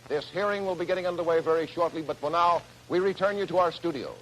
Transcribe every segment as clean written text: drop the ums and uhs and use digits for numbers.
This hearing will be getting underway very shortly, but for now, we return you to our studios.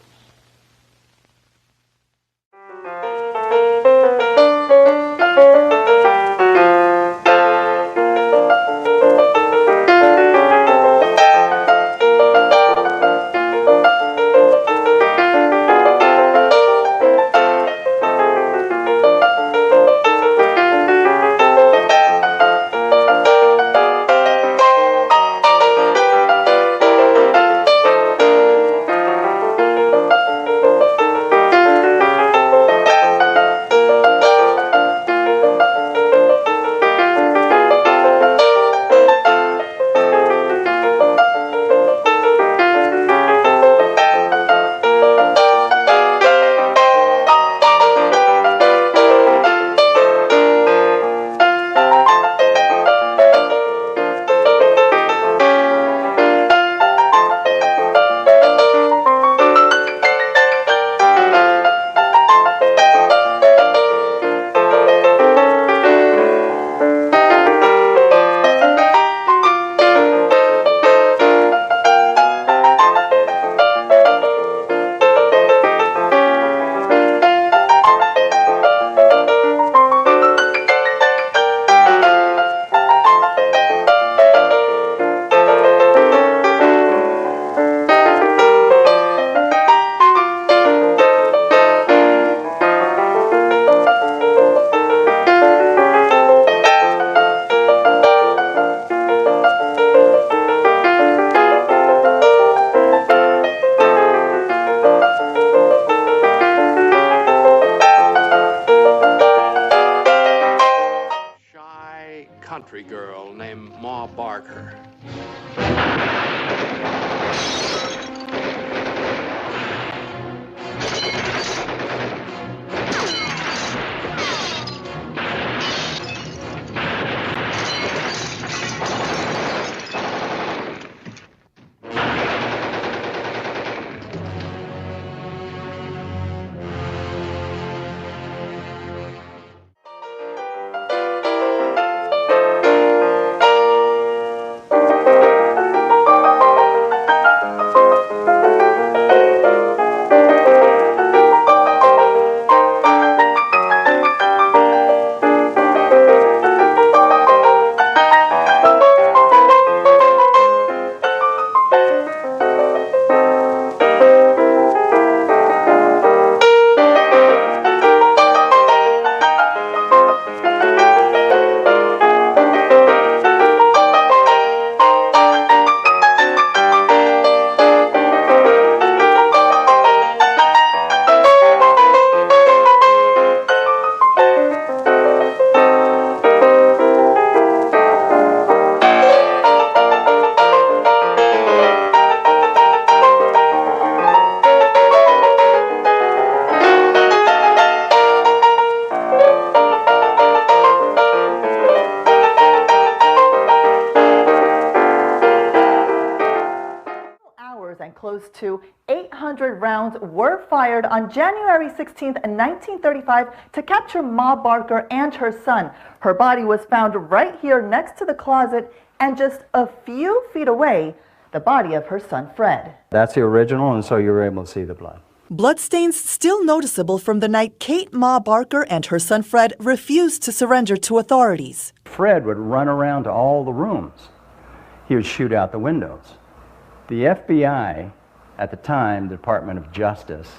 Country girl named Ma Barker. And close to 800 rounds were fired on January 16, 1935 to capture Ma Barker and her son. Her body was found right here next to the closet, and just a few feet away, the body of her son Fred. That's the original, and so you were able to see the blood. Bloodstains still noticeable from the night Kate Ma Barker and her son Fred refused to surrender to authorities. Fred would run around to all the rooms. He would shoot out the windows. The FBI, at the time, the Department of Justice,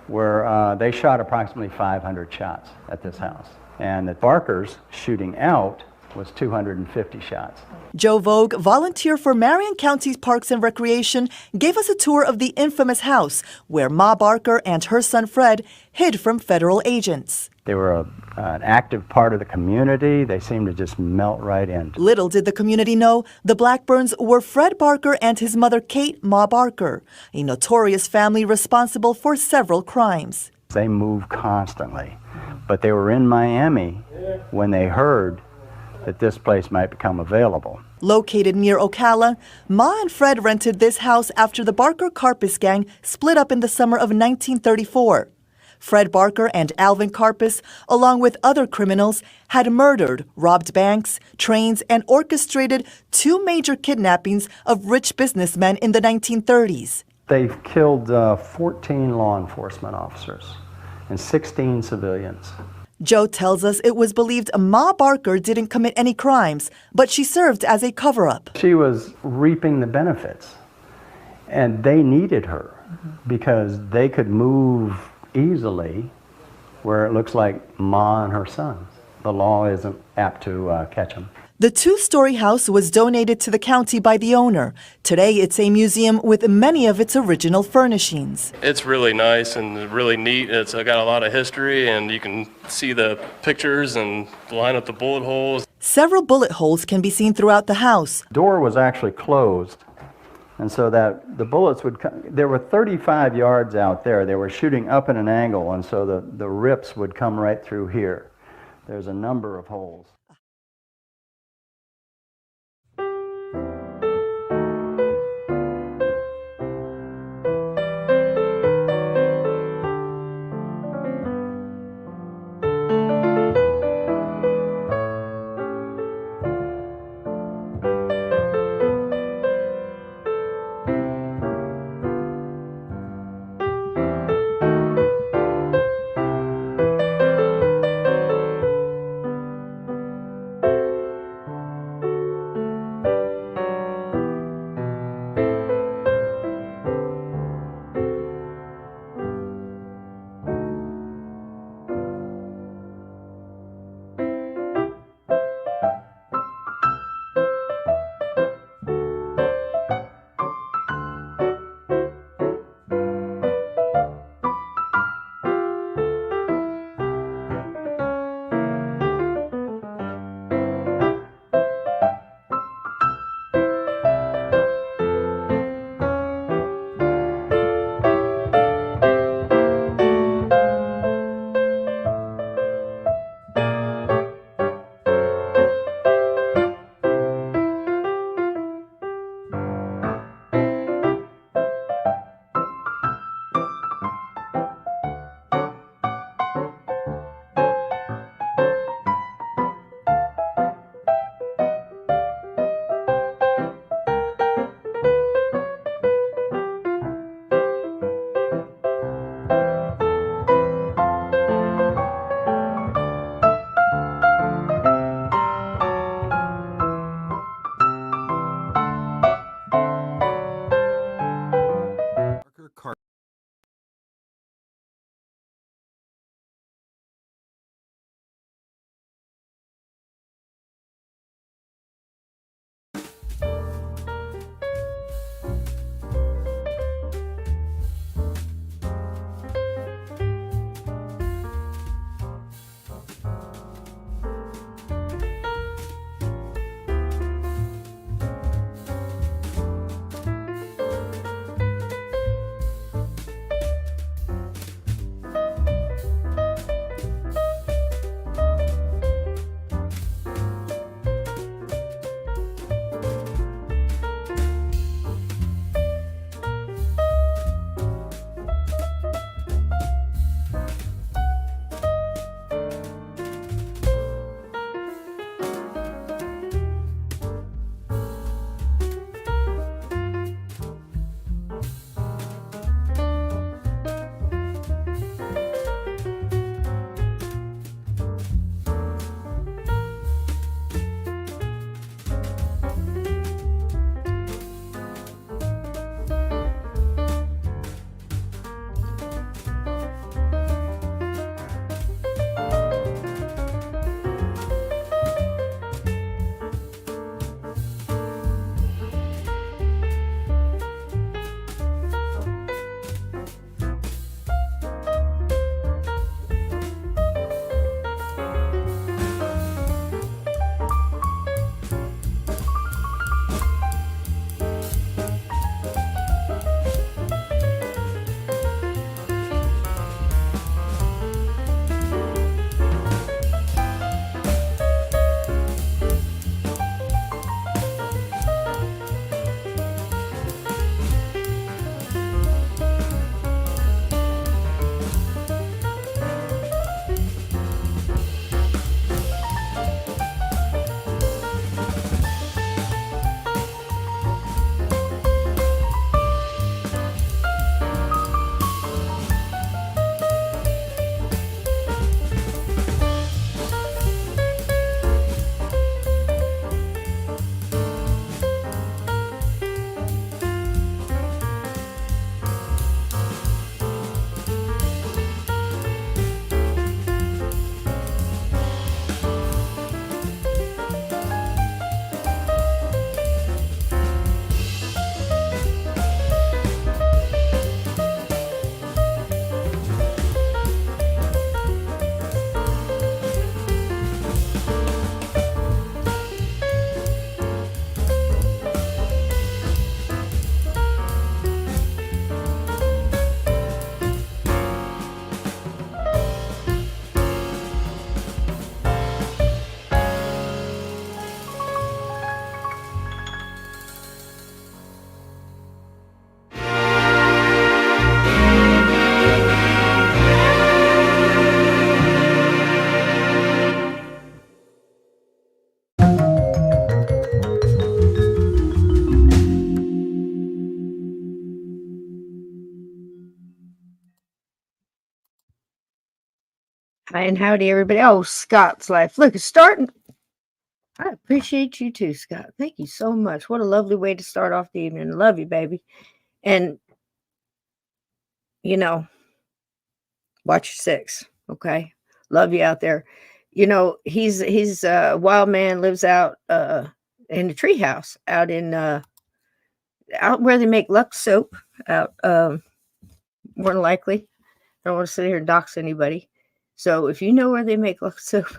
they shot approximately 500 shots at this house. And the Barker's shooting out was 250 shots. Joe Vogue, volunteer for Marion County's Parks and Recreation, gave us a tour of the infamous house where Ma Barker and her son Fred hid from federal agents. They were an active part of the community. They seemed to just melt right in. Little did the community know the Blackburns were Fred Barker and his mother Kate Ma Barker, a notorious family responsible for several crimes. They moved constantly, but they were in Miami when they heard that this place might become available. Located near Ocala, Ma and Fred rented this house after the Barker Karpis Gang split up in the summer of 1934. Fred Barker and Alvin Karpis, along with other criminals, had murdered, robbed banks, trains, and orchestrated 2 major kidnappings of rich businessmen in the 1930s. They've killed 14 law enforcement officers and 16 civilians. Joe tells us it was believed Ma Barker didn't commit any crimes, but she served as a cover-up. She was reaping the benefits, and they needed her because they could move easily where it looks like Ma and her son. The law isn't apt to catch them. The 2-story house was donated to the county by the owner. Today, it's a museum with many of its original furnishings. It's really nice and really neat. It's got a lot of history, and you can see the pictures and line up the bullet holes. Several bullet holes can be seen throughout the house. The door was actually closed, and so that the bullets would come. There were 35 yards out there. They were shooting up at an angle, and so the rips would come right through here. There's a number of holes. Hi and howdy, everybody. Oh, Scott's life. Look, it's starting. I appreciate you too, Scott. Thank you so much. What a lovely way to start off the evening. Love you, baby. And, you know, watch your six. Okay. Love you out there. You know, he's a wild man, lives out in a treehouse out in out where they make Lux soap out more than likely. I don't want to sit here and dox anybody. So if you know where they make Lux soap,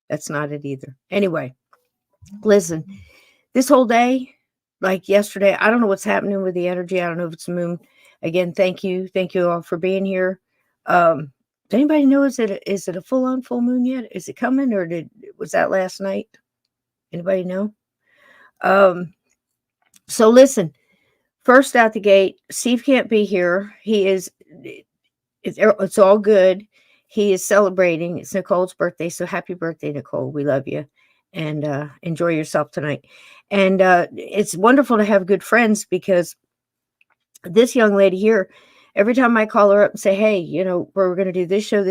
that's not it either. Anyway, listen, this whole day, like yesterday, I don't know what's happening with the energy. I don't know if it's the moon. Again, thank you. Thank you all for being here. Does anybody know, is it a full-on full moon yet? Is it coming, or was that last night? Anybody know? So listen, first out the gate, Steve can't be here. It's all good. He is celebrating. It's Nicole's birthday, so happy birthday, Nicole. We love you, and enjoy yourself tonight. And it's wonderful to have good friends, because this young lady here, every time I call her up and say, hey, you know, we're going to do this show,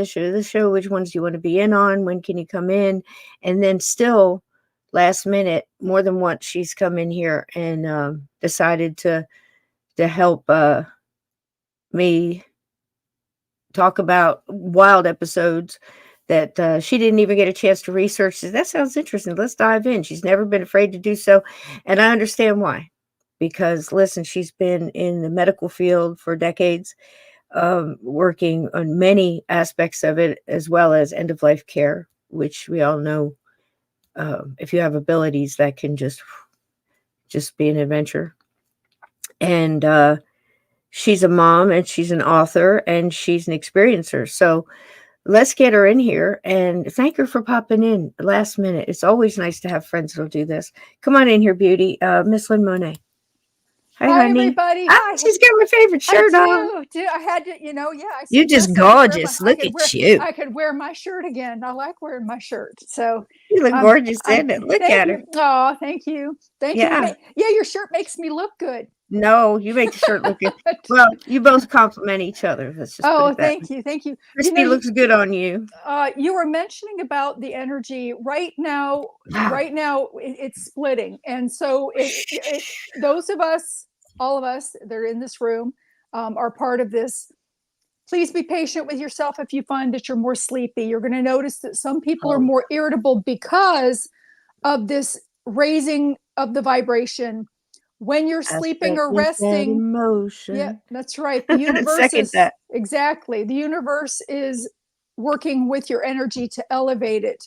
which ones do you want to be in on? When can you come in? And then still last minute, more than once, she's come in here and decided to help me talk about wild episodes that she didn't even get a chance to research. She said, that sounds interesting. Let's dive in. She's never been afraid to do so. And I understand why. Because, listen, she's been in the medical field for decades, working on many aspects of it, as well as end-of-life care, which we all know, if you have abilities, that can just be an adventure. And she's a mom, and she's an author, and she's an experiencer. So let's get her in here, and thank her for popping in last minute. It's always nice to have friends who'll do this. Come on in here, beauty. Miss Lyn Monet. Hi, honey. Everybody. Hi. She's got my favorite shirt on. I had to, yeah. You're just gorgeous. Look at you. I could wear my shirt again. I like wearing my shirt. So you look gorgeous in it. Look at her. Oh, thank you. Thank you. Yeah, your shirt makes me look good. No, you make the shirt look good. Well, you both compliment each other. Let's just thank you. Thank you. Crispy looks good on you. You were mentioning about the energy right now. Right now, it's splitting, and so those of us, all of us that are in this room, are part of this. Please be patient with yourself. If you find that you're more sleepy, you're going to notice that some people are more irritable because of this raising of the vibration. When you're sleeping or resting, emotion. Yeah, that's right. The universe is exactly. The universe is working with your energy to elevate it,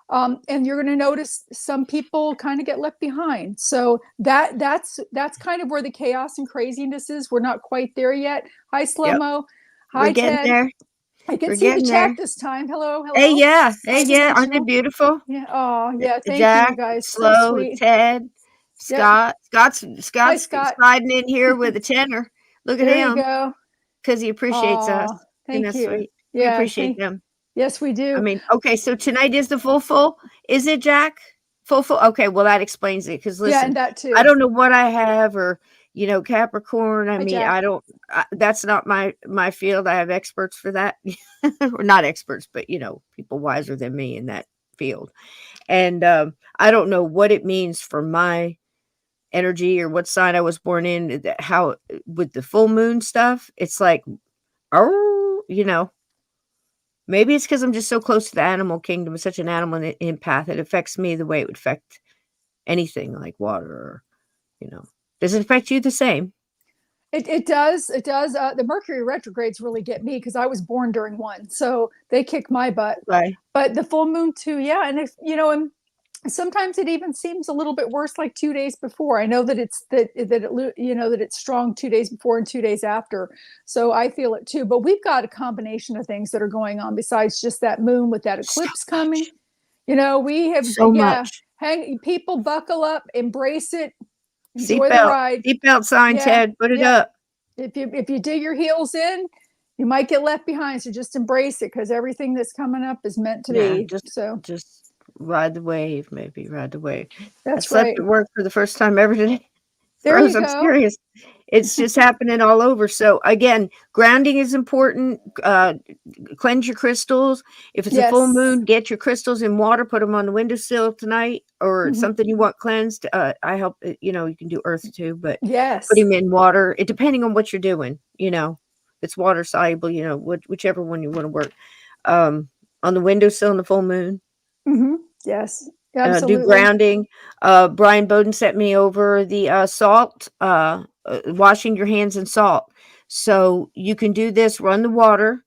and you're going to notice some people kind of get left behind. So that's kind of where the chaos and craziness is. We're not quite there yet. Hi, Slow-Mo. Hi, Ted. There. I can see the chat this time. Hello. Hey, yeah. Aren't they beautiful? Yeah. Oh, yeah. Thank you, guys. Slow, so sweet. Ted. Scott. Hi, Scott. Sliding in here with a tenor. Look at him. There you go. Because he appreciates us. Thank you. Sweet. Yeah, we appreciate them. Yes, we do. I mean, okay, so tonight is the full. Is it, Jack? Full? Okay, well, that explains it. Because listen, and that too. I don't know what I have, or, Capricorn. I mean, Jack. That's not my field. I have experts for that. Or not experts, but, people wiser than me in that field. And I don't know what it means for my energy or what sign I was born in, how with the full moon stuff, it's like, maybe it's because I'm just so close to the animal kingdom, such an animal empath. It affects me the way it would affect anything like water, or, does it affect you the same? It does. The Mercury retrogrades really get me because I was born during one, so they kick my butt. Right. But the full moon too, yeah. And if and sometimes it even seems a little bit worse, like 2 days before. I know that that it's strong 2 days before and 2 days after. So I feel it too. But we've got a combination of things that are going on besides just that moon with that eclipse coming. We have much. People buckle up, embrace it, enjoy the ride. Seatbelt sign, Ted. Put it up. If you dig your heels in, you might get left behind. So just embrace it, because everything that's coming up is meant to be. Just ride the wave, maybe ride the wave. That's I slept right. at work for the first time ever today. There Gross, you I'm go. serious. It's just happening all over. So again, grounding is important. Cleanse your crystals. If it's a full Yes. moon, get your crystals in water, put them on the windowsill tonight, or Mhm. something you want cleansed. I help, you can do earth too, but put Yes. them in water. It depending on what you're doing, it's water soluble, whichever one you want to work. On the windowsill in the full moon. Hmm. Yes. Do Absolutely. grounding. Brian Bowden sent me over the salt, washing your hands in salt. So you can do this, run the water,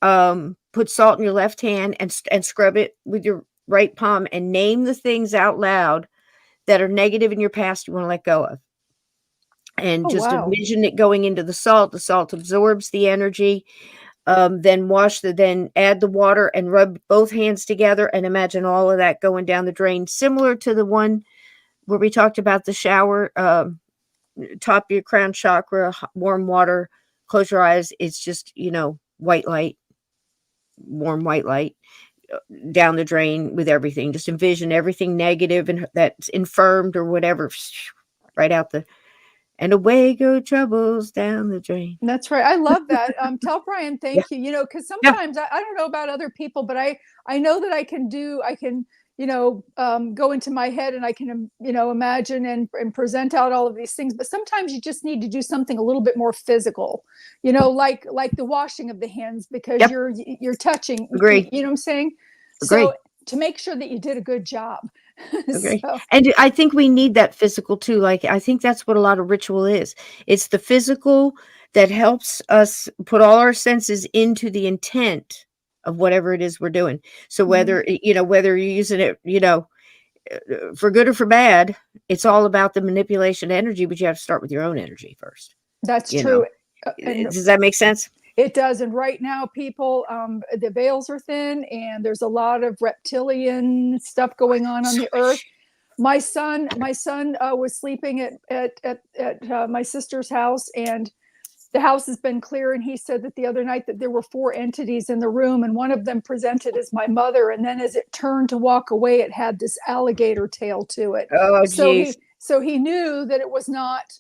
put salt in your left hand and scrub it with your right palm and name the things out loud that are negative in your past you want to let go of. And Oh, just wow. envision it going into the salt. The salt absorbs the energy. Then add the water and rub both hands together and imagine all of that going down the drain, similar to the one where we talked about the shower, top of your crown chakra, warm water, close your eyes. It's just, white light, warm white light down the drain with everything. Just envision everything negative and that's infirmed or whatever, right out and away go troubles down the drain. That's right. I love that. Tell Brian, Yeah. thank you. Because Yeah. sometimes I don't know about other people, but I know that I can, go into my head and I can, imagine and present out all of these things. But sometimes you just need to do something a little bit more physical, like the washing of the hands, because Yep. you're touching, Agree. you know what I'm saying? Agree. So to make sure that you did a good job. Okay. So, And I think we need that physical too. Like, I think that's what a lot of ritual is. It's the physical that helps us put all our senses into the intent of whatever it is we're doing. So whether you're using it, for good or for bad, it's all about the manipulation of energy, but you have to start with your own energy first. that's true. And Does that make sense? it does. And right now, people, the veils are thin and there's a lot of reptilian stuff going on the earth. My son was sleeping at my sister's house, and the house has been clear. And he said that the other night that there were 4 entities in the room, and one of them presented as my mother. And then as it turned to walk away, it had this alligator tail to it. Oh, So geez. he knew that it was not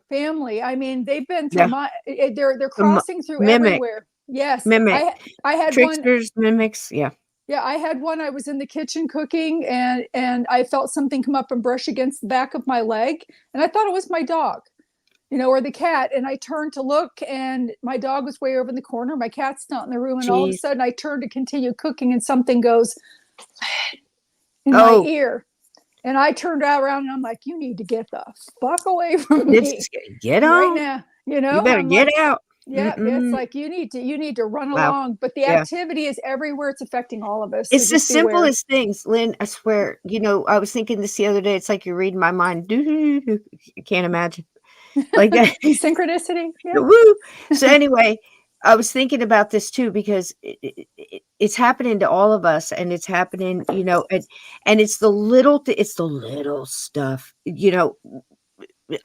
family. I mean, they've been through Yeah. they're crossing through Mimic. everywhere. Yes. Mimic. I had one. Tricksters, mimics. Yeah. Yeah, I had one. I was in the kitchen cooking, and I felt something come up and brush against the back of my leg, and I thought it was my dog, or the cat. And I turned to look, and my dog was way over in the corner. My cat's not in the room, and all of a Jeez. sudden I turned to continue cooking, and something goes in my ear. And I turned around and I'm like, you need to get the fuck away from me Get right on. now. You better I'm get like, out. yeah, it's like you need to run Wow. along. But the Yeah. activity is everywhere. It's affecting all of us. It's So the just beware. simplest things, Lynn. I swear. I was thinking this the other day. It's like you're reading my mind. You can't imagine. Like that. Synchronicity. Yeah. Woo. So anyway, I was thinking about this too, because it's happening to all of us, and it's happening, and it's the little, it's the little stuff,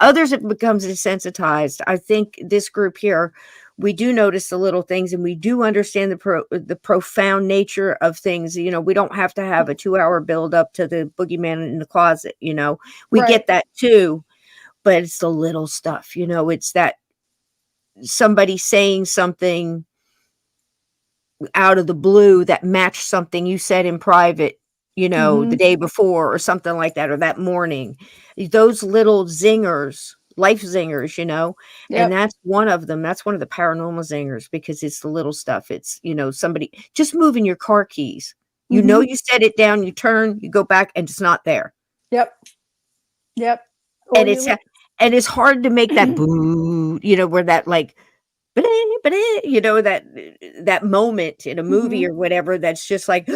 others it becomes desensitized. I think this group here, we do notice the little things, and we do understand the profound nature of things. We don't have to have a 2-hour build up to the boogeyman in the closet. We Right. get that too, but it's the little stuff. It's that somebody saying something out of the blue that matched something you said in private, the day before or something like that, or that morning. Those little zingers, life zingers, Yep. and that's one of them. That's one of the paranormal zingers, because it's the little stuff. It's, somebody just moving your car keys. You set it down, you turn, you go back, and it's not there. Yep. Yep. And it's hard to make that boo, where that like, that moment in a movie or whatever, that's just like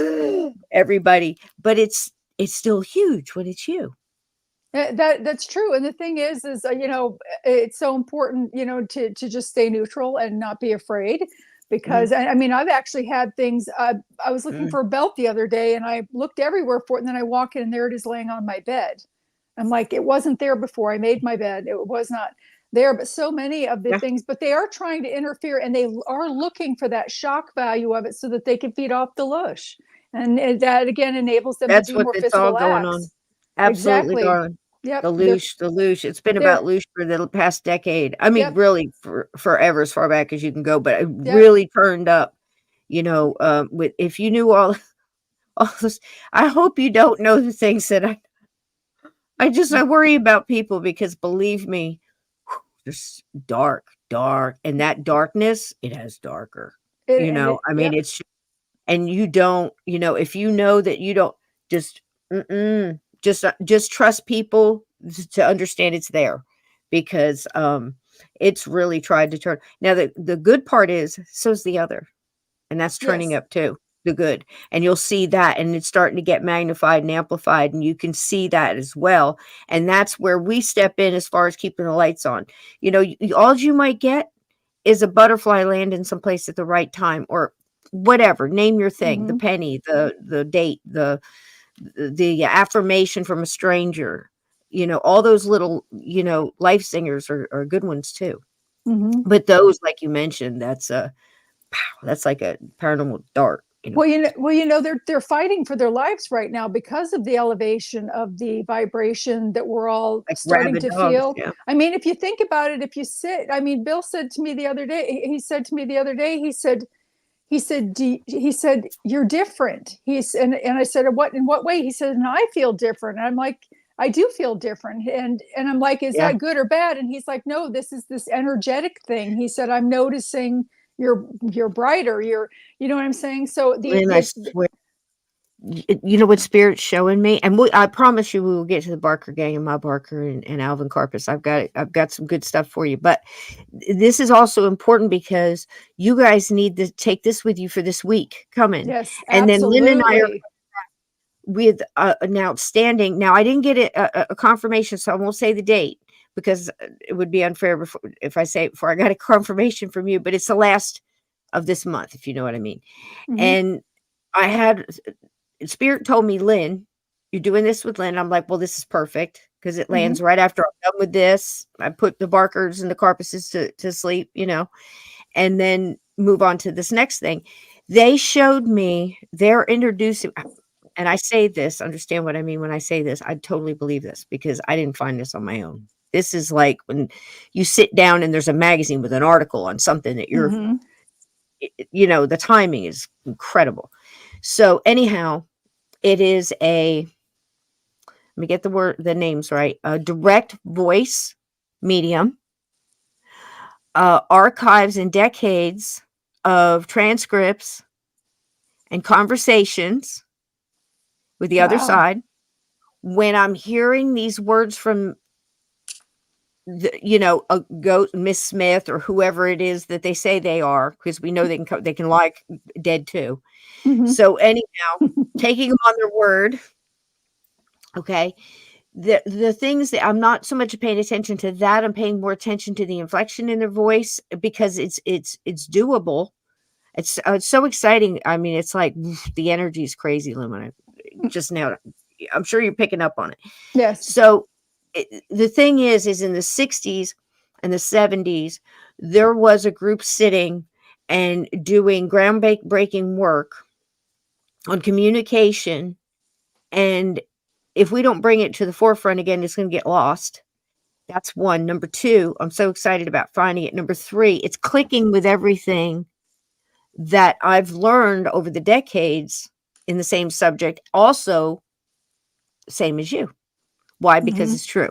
everybody, but it's still huge when it's you. That's true. And the thing is it's so important, to just stay neutral and not be afraid, because I mean, I've actually had things. I was looking for a belt the other day, and I looked everywhere for it, and then I walk in and there it is laying on my bed. I'm like, it wasn't there before I made my bed. It was not there. But so many of the things, but they are trying to interfere, and they are looking for that shock value of it so that they can feed off the lush. And that again enables them That's to do what more it's physical all going acts. on. Absolutely, Exactly. darling. Yep. The loosh. It's been they're- about loosh for the past decade. I mean, Yep. really for forever, as far back as you can go, but it Yep. really turned up, with, if you knew all this, I hope you don't know the things that I worry about people, because believe me, it's dark, and that darkness, it has darker, I mean, yep. it's, and you don't, if you know that you don't, just, just trust people to understand it's there, because, it's really tried to turn. Now, the good part is, so's the other, and that's turning Yes. up too, the good. And you'll see that, and it's starting to get magnified and amplified, and you can see that as well. And that's where we step in as far as keeping the lights on. All you might get is a butterfly landing someplace at the right time, or whatever. Name your thing: the penny, the date, the affirmation from a stranger. All those little, life singers are good ones too. But those, like you mentioned, that's like a paranormal dart. Well, they're fighting for their lives right now because of the elevation of the vibration that we're all Like starting rabid to dogs, feel. yeah. I mean, if you think about it, if you sit, I mean, Bill said to me the other day, he said, you're different. And I said, in what way? He said, and I feel different. And I'm like, I do feel different. And I'm like, is Yeah. that good or bad? And he's like, no, this is this energetic thing. He said, I'm noticing you're brighter. You know what I'm saying? So And I swear, you know what Spirit's showing me, and I promise you, we will get to the Barker Gang and my Barker and Alvin Karpis. I've got some good stuff for you, but this is also important because you guys need to take this with you for this week coming. Yes, and absolutely. then Lynn and I are with an outstanding. Now, I didn't get a confirmation, so I won't say the date, because it would be unfair if I say it before I got a confirmation from you. But it's the last of this month, if you know what I mean. And I had Spirit told me, Lynn, you're doing this with Lynn. I'm like, well, this is perfect, because it lands right after I'm done with this. I put the Barkers and the Karpises to sleep, and then move on to this next thing. They showed me, they're introducing, and I say this, understand what I mean when I say this. I totally believe this, because I didn't find this on my own. This is like when you sit down and there's a magazine with an article on something that you're, the timing is incredible. So anyhow, it is let me get the names right, a direct voice medium, archives and decades of transcripts and conversations with the other side. When I'm hearing these words from a ghost, Miss Smith, or whoever it is that they say they are, because we know they can lie dead too. So anyhow, taking them on their word. Okay. The things that I'm not so much paying attention to that, I'm paying more attention to the inflection in their voice, because it's doable. It's so exciting. I mean, it's like the energy is crazy, Lyn. Just now, I'm sure you're picking up on it. Yes. So the thing is in the 60s and the 70s, there was a group sitting and doing groundbreaking work on communication. And if we don't bring it to the forefront again, it's going to get lost. That's one. Number two, I'm so excited about finding it. Number three, it's clicking with everything that I've learned over the decades in the same subject. Also, same as you. Why? Because it's true.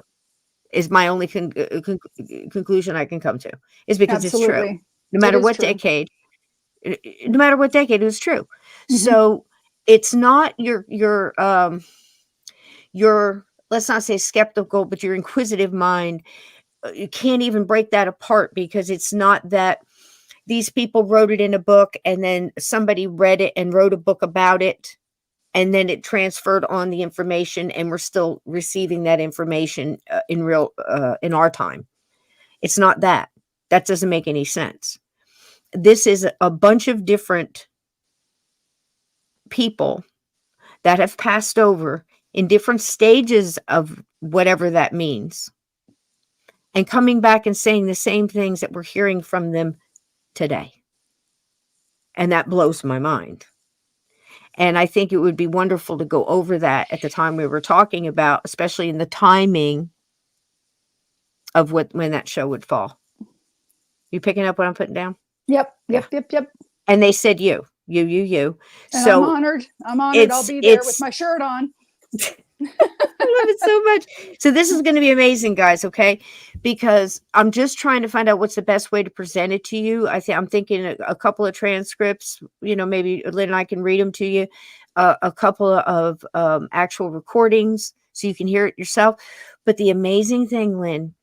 Is my only conclusion I can come to. Is because it's true. No matter what decade. No matter what decade, it was true. So it's not your let's not say skeptical, but your inquisitive mind. You can't even break that apart, because it's not that these people wrote it in a book and then somebody read it and wrote a book about it, and then it transferred on the information, and we're still receiving that information in our time. It's not that. That doesn't make any sense. This is a bunch of different people that have passed over in different stages of whatever that means, and coming back and saying the same things that we're hearing from them today. And that blows my mind. And I think it would be wonderful to go over that at the time we were talking about, especially in the timing of when that show would fall. You picking up what I'm putting down? Yep. Yeah. Yep. And they said you. And So I'm honored. I'll be there with my shirt on. I love it so much. So this is going to be amazing, guys. Okay, because I'm just trying to find out what's the best way to present it to you. I'm thinking a couple of transcripts. Maybe Lynn and I can read them to you. A couple of actual recordings so you can hear it yourself. But the amazing thing, Lynn,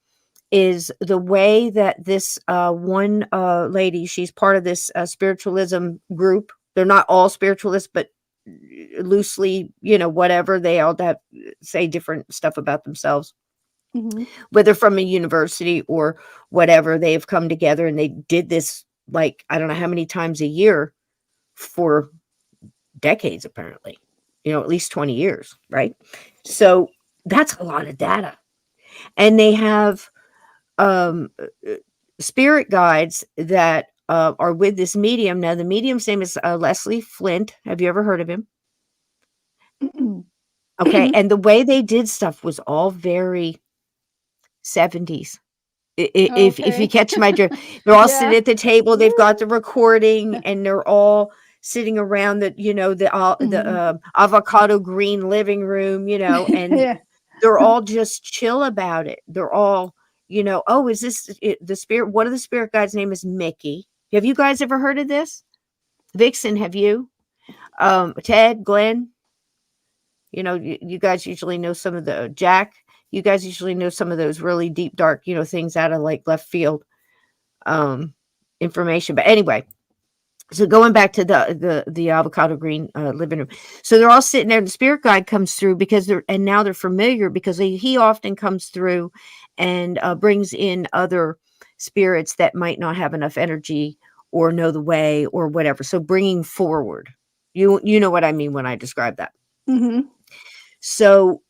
is the way that this one lady, she's part of this spiritualism group. They're not all spiritualists, but loosely, whatever, they all say different stuff about themselves, whether from a university or whatever. They have come together and they did this, like, I don't know how many times a year for decades, apparently, at least 20 years, right? So that's a lot of data. And they have spirit guides that are with this medium. Now, the medium's name is Leslie Flint. Have you ever heard of him? Okay. And the way they did stuff was all very 70s. If you catch my drift, they're all sitting at the table. They've got the recording, and they're all sitting around the avocado green living room, and they're all just chill about it. They're all, oh, is this the spirit? One of the spirit guides' name is Mickey. Have you guys ever heard of this? Vixen, have you? Ted, Glenn, you guys usually know some of the Jack. You guys usually know some of those really deep, dark, things out of like left field information. But anyway, so going back to the avocado green living room. So they're all sitting there. The spirit guide comes through now they're familiar because he often comes through and brings in other spirits that might not have enough energy or know the way or whatever. So bringing forward, you know what I mean when I describe that. Mm-hmm. So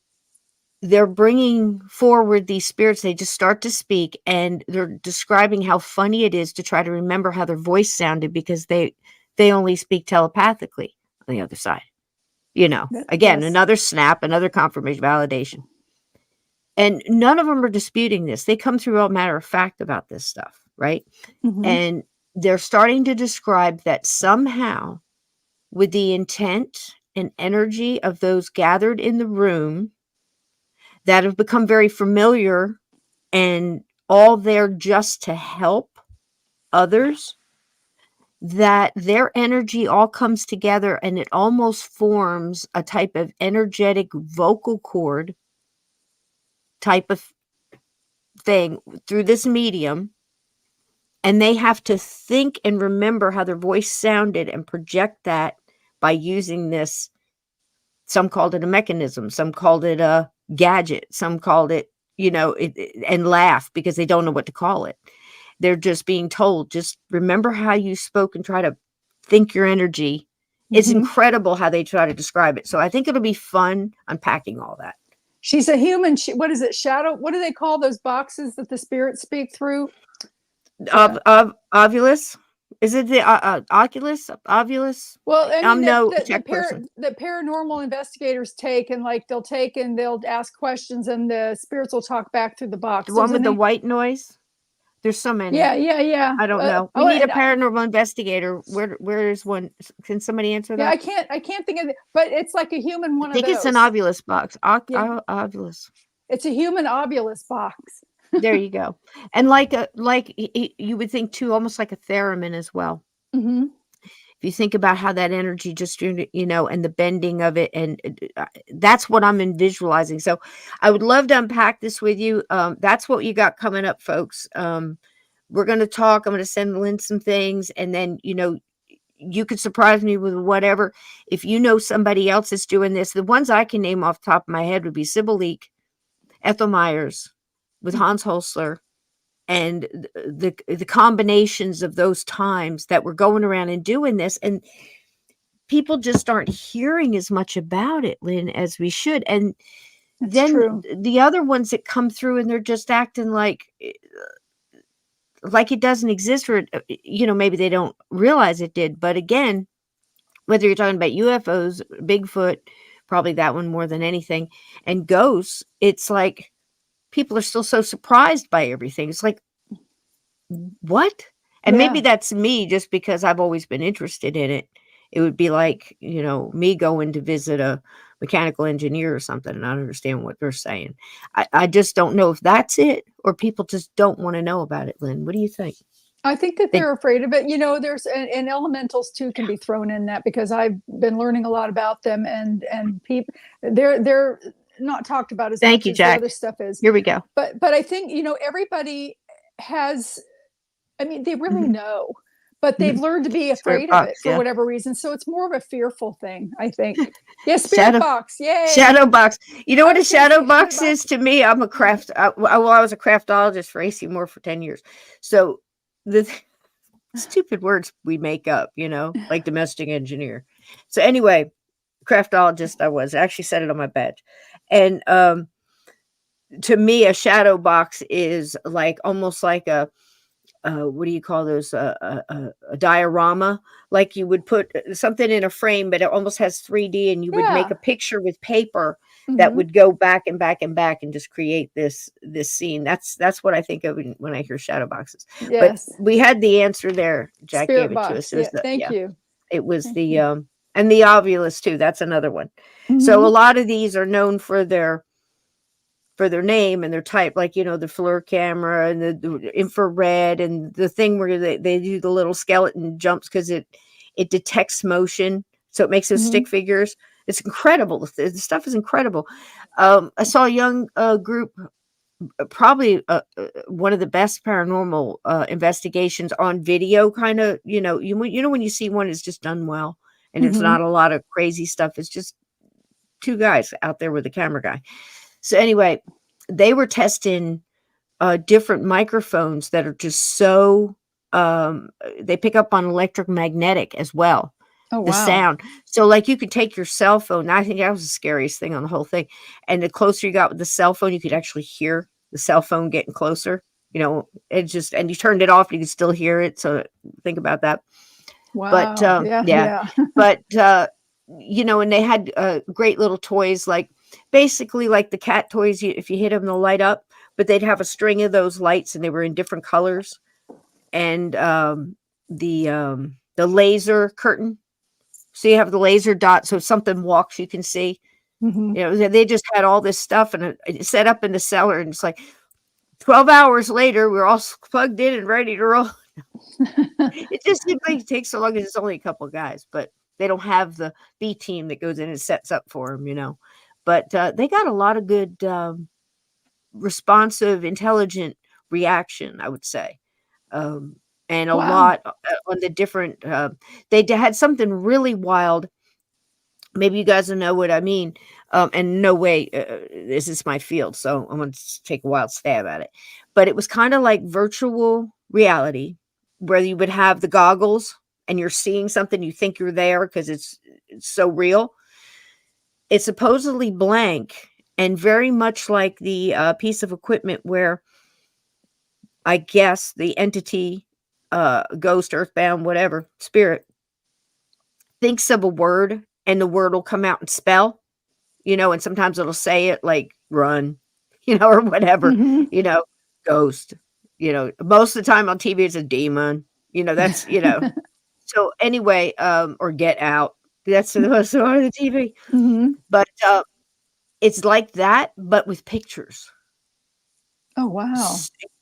they're bringing forward these spirits. They just start to speak, and they're describing how funny it is to try to remember how their voice sounded because they only speak telepathically on the other side. Again, another snap, another confirmation, validation. And none of them are disputing this. They come through all matter of fact about this stuff, right? Mm-hmm. And they're starting to describe that somehow, with the intent and energy of those gathered in the room that have become very familiar and all there just to help others, that their energy all comes together and it almost forms a type of energetic vocal cord type of thing through this medium. And they have to think and remember how their voice sounded and project that by using this. Some called it a mechanism. Some called it a gadget. Some called it, and laugh because they don't know what to call it. They're just being told, just remember how you spoke and try to think your energy. It's incredible how they try to describe it. So I think it'll be fun unpacking all that. She's a human. What is it? Shadow. What do they call those boxes that the spirits speak through? Ovulus. Is it the Oculus? Ovulus? Well, I mean, that paranormal investigators take and they'll ask questions and the spirits will talk back through the box. The one with the white noise? There's so many. Yeah. I don't know. We need a paranormal investigator. Where is one? Can somebody answer that? Yeah, I can't think of it, but it's like a human one. I think it's an ovulus box. Ovulus. It's a human ovulus box. There you go. And like you would think too, almost like a theremin as well. Mm-hmm. If you think about how that energy just, and the bending of it, and that's what I'm visualizing. So I would love to unpack this with you. That's what you got coming up, folks. We're going to talk. I'm going to send Lynn some things, and then, you could surprise me with whatever. If you know somebody else that's doing this, the ones I can name off the top of my head would be Sybil Leek, Ethel Myers, with Hans Holzler, and the combinations of those times that we're going around and doing this, and people just aren't hearing as much about it, Lynn, as we should. And That's then true. The other ones that come through and they're just acting like it doesn't exist, or maybe they don't realize it did. But again, whether you're talking about UFOs, Bigfoot, probably that one more than anything, and ghosts, it's like people are still so surprised by everything. It's like, what? And maybe Yeah. that's me just because I've always been interested in it. It would be like, me going to visit a mechanical engineer or something and I don't understand what they're saying. I just don't know if that's it or people just don't want to know about it, Lynn. What do you think? I think that They, they're afraid of it. There's and elementals too can be thrown in that because I've been learning a lot about them and people they're not talked about as thank much you, as the Jack. other stuff is. Here we go. But I think everybody has. I mean, they really know, but they've learned to be Spirit afraid of it box, for yeah. whatever reason. So it's more of a fearful thing, I think. Yeah, spirit Shadow- box, yay! Shadow box. You know I what a was gonna shadow say box shadow is box. to me? I'm a I was a craftologist for AC Moore for 10 years. So the stupid words we make up, like domestic engineer. So anyway, craftologist I was. I actually said it on my badge. And to me, a shadow box is like almost like a what do you call those? A diorama, like you would put something in a frame, but it almost has 3D, and you would make Yeah. a picture with paper that Mhm. would go back and back and back and just create this scene. That's what I think of when I hear shadow boxes. Yes. But we had the answer there. Jack gave Spirit it to us. box. It was Yeah. Thank you. it was Thank the you. and the Ovulus too. That's another one. So a Mhm. lot of these are known for their name and their type, like the FLIR camera and the infrared and the thing where they do the little skeleton jumps because it detects motion, so it makes those stick Mhm. figures. It's incredible. The stuff is incredible. I saw a young group, probably one of the best paranormal investigations on video. Kind of, when you see one, it's just done well, and it's not Mhm. a lot of crazy stuff. It's just two guys out there with a camera guy. So anyway, they were testing different microphones that are just so they pick up on electromagnetic as well, Oh the wow. sound. So like you could take your cell phone. I think that was the scariest thing on the whole thing. And the closer you got with the cell phone, you could actually hear the cell phone getting closer. It just, and you turned it off, you could still hear it. So think about that. But Wow. Yeah. yeah, Yeah. but and they had great little toys, like basically like the cat toys. If you hit them, they'll light up. But they'd have a string of those lights, and they were in different colors. And the laser curtain. So you have the laser dot. So if something walks, you can see. Mhm. They just had all this stuff and it set up in the cellar, and it's like 12 hours later, we're all plugged in and ready to roll. It just seems like it takes so long because it's only a couple of guys, but they don't have the B team that goes in and sets up for them. But they got a lot of good, responsive, intelligent reaction, I would say. And a Wow. lot on the different, they had something really wild. Maybe you guys will know what I mean. And no way, this is my field, so I'm going to take a wild stab at it. But it was kind of like virtual reality, where you would have the goggles and you're seeing something, you think you're there because it's so real. It's supposedly blank and very much like the piece of equipment where I guess the entity, ghost, earthbound, whatever, spirit, thinks of a word and the word will come out and spell. And sometimes it'll say it like run, or whatever, Mhm. ghost, most of the time on TV, it's a demon, that's, so anyway, or get out. That's the most on the TV. Mhm. But, it's like that, but with pictures. Oh wow.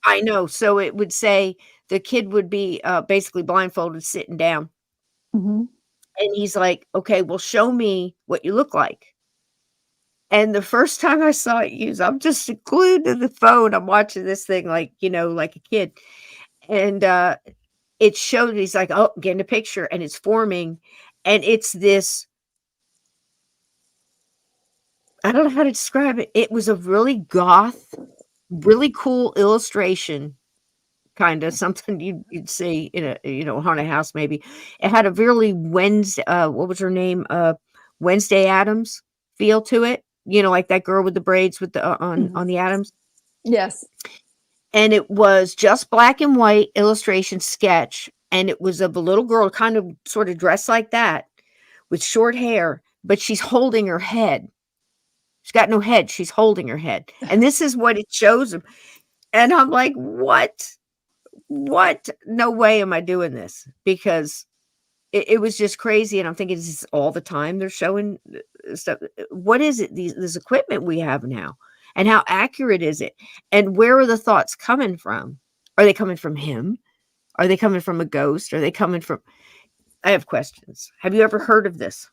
I know. So it would say the kid would be, basically blindfolded sitting down. Mhm. And he's like, okay, well, show me what you look like. And the first time I saw it used, I'm just glued to the phone. I'm watching this thing like, like a kid. And it showed, he's like, oh, getting a picture, and it's forming. And it's this, I don't know how to describe it. It was a really goth, really cool illustration, kind of something you'd see in a, haunted house maybe. It had a really Wednesday, what was her name? Wednesday Addams feel to it. Like that girl with the braids with the Mhm. on the Addams. Yes. And it was just black and white illustration sketch, and it was of a little girl kind of sort of dressed like that, with short hair, but she's holding her head. She's got no head. She's holding her head. And this is what it shows him. And I'm like, what? What? No way am I doing this, because it was just crazy. And I'm thinking, is this all the time they're showing stuff? What is it? This equipment we have now, and how accurate is it? And where are the thoughts coming from? Are they coming from him? Are they coming from a ghost? Are they coming from? I have questions. Have you ever heard of this?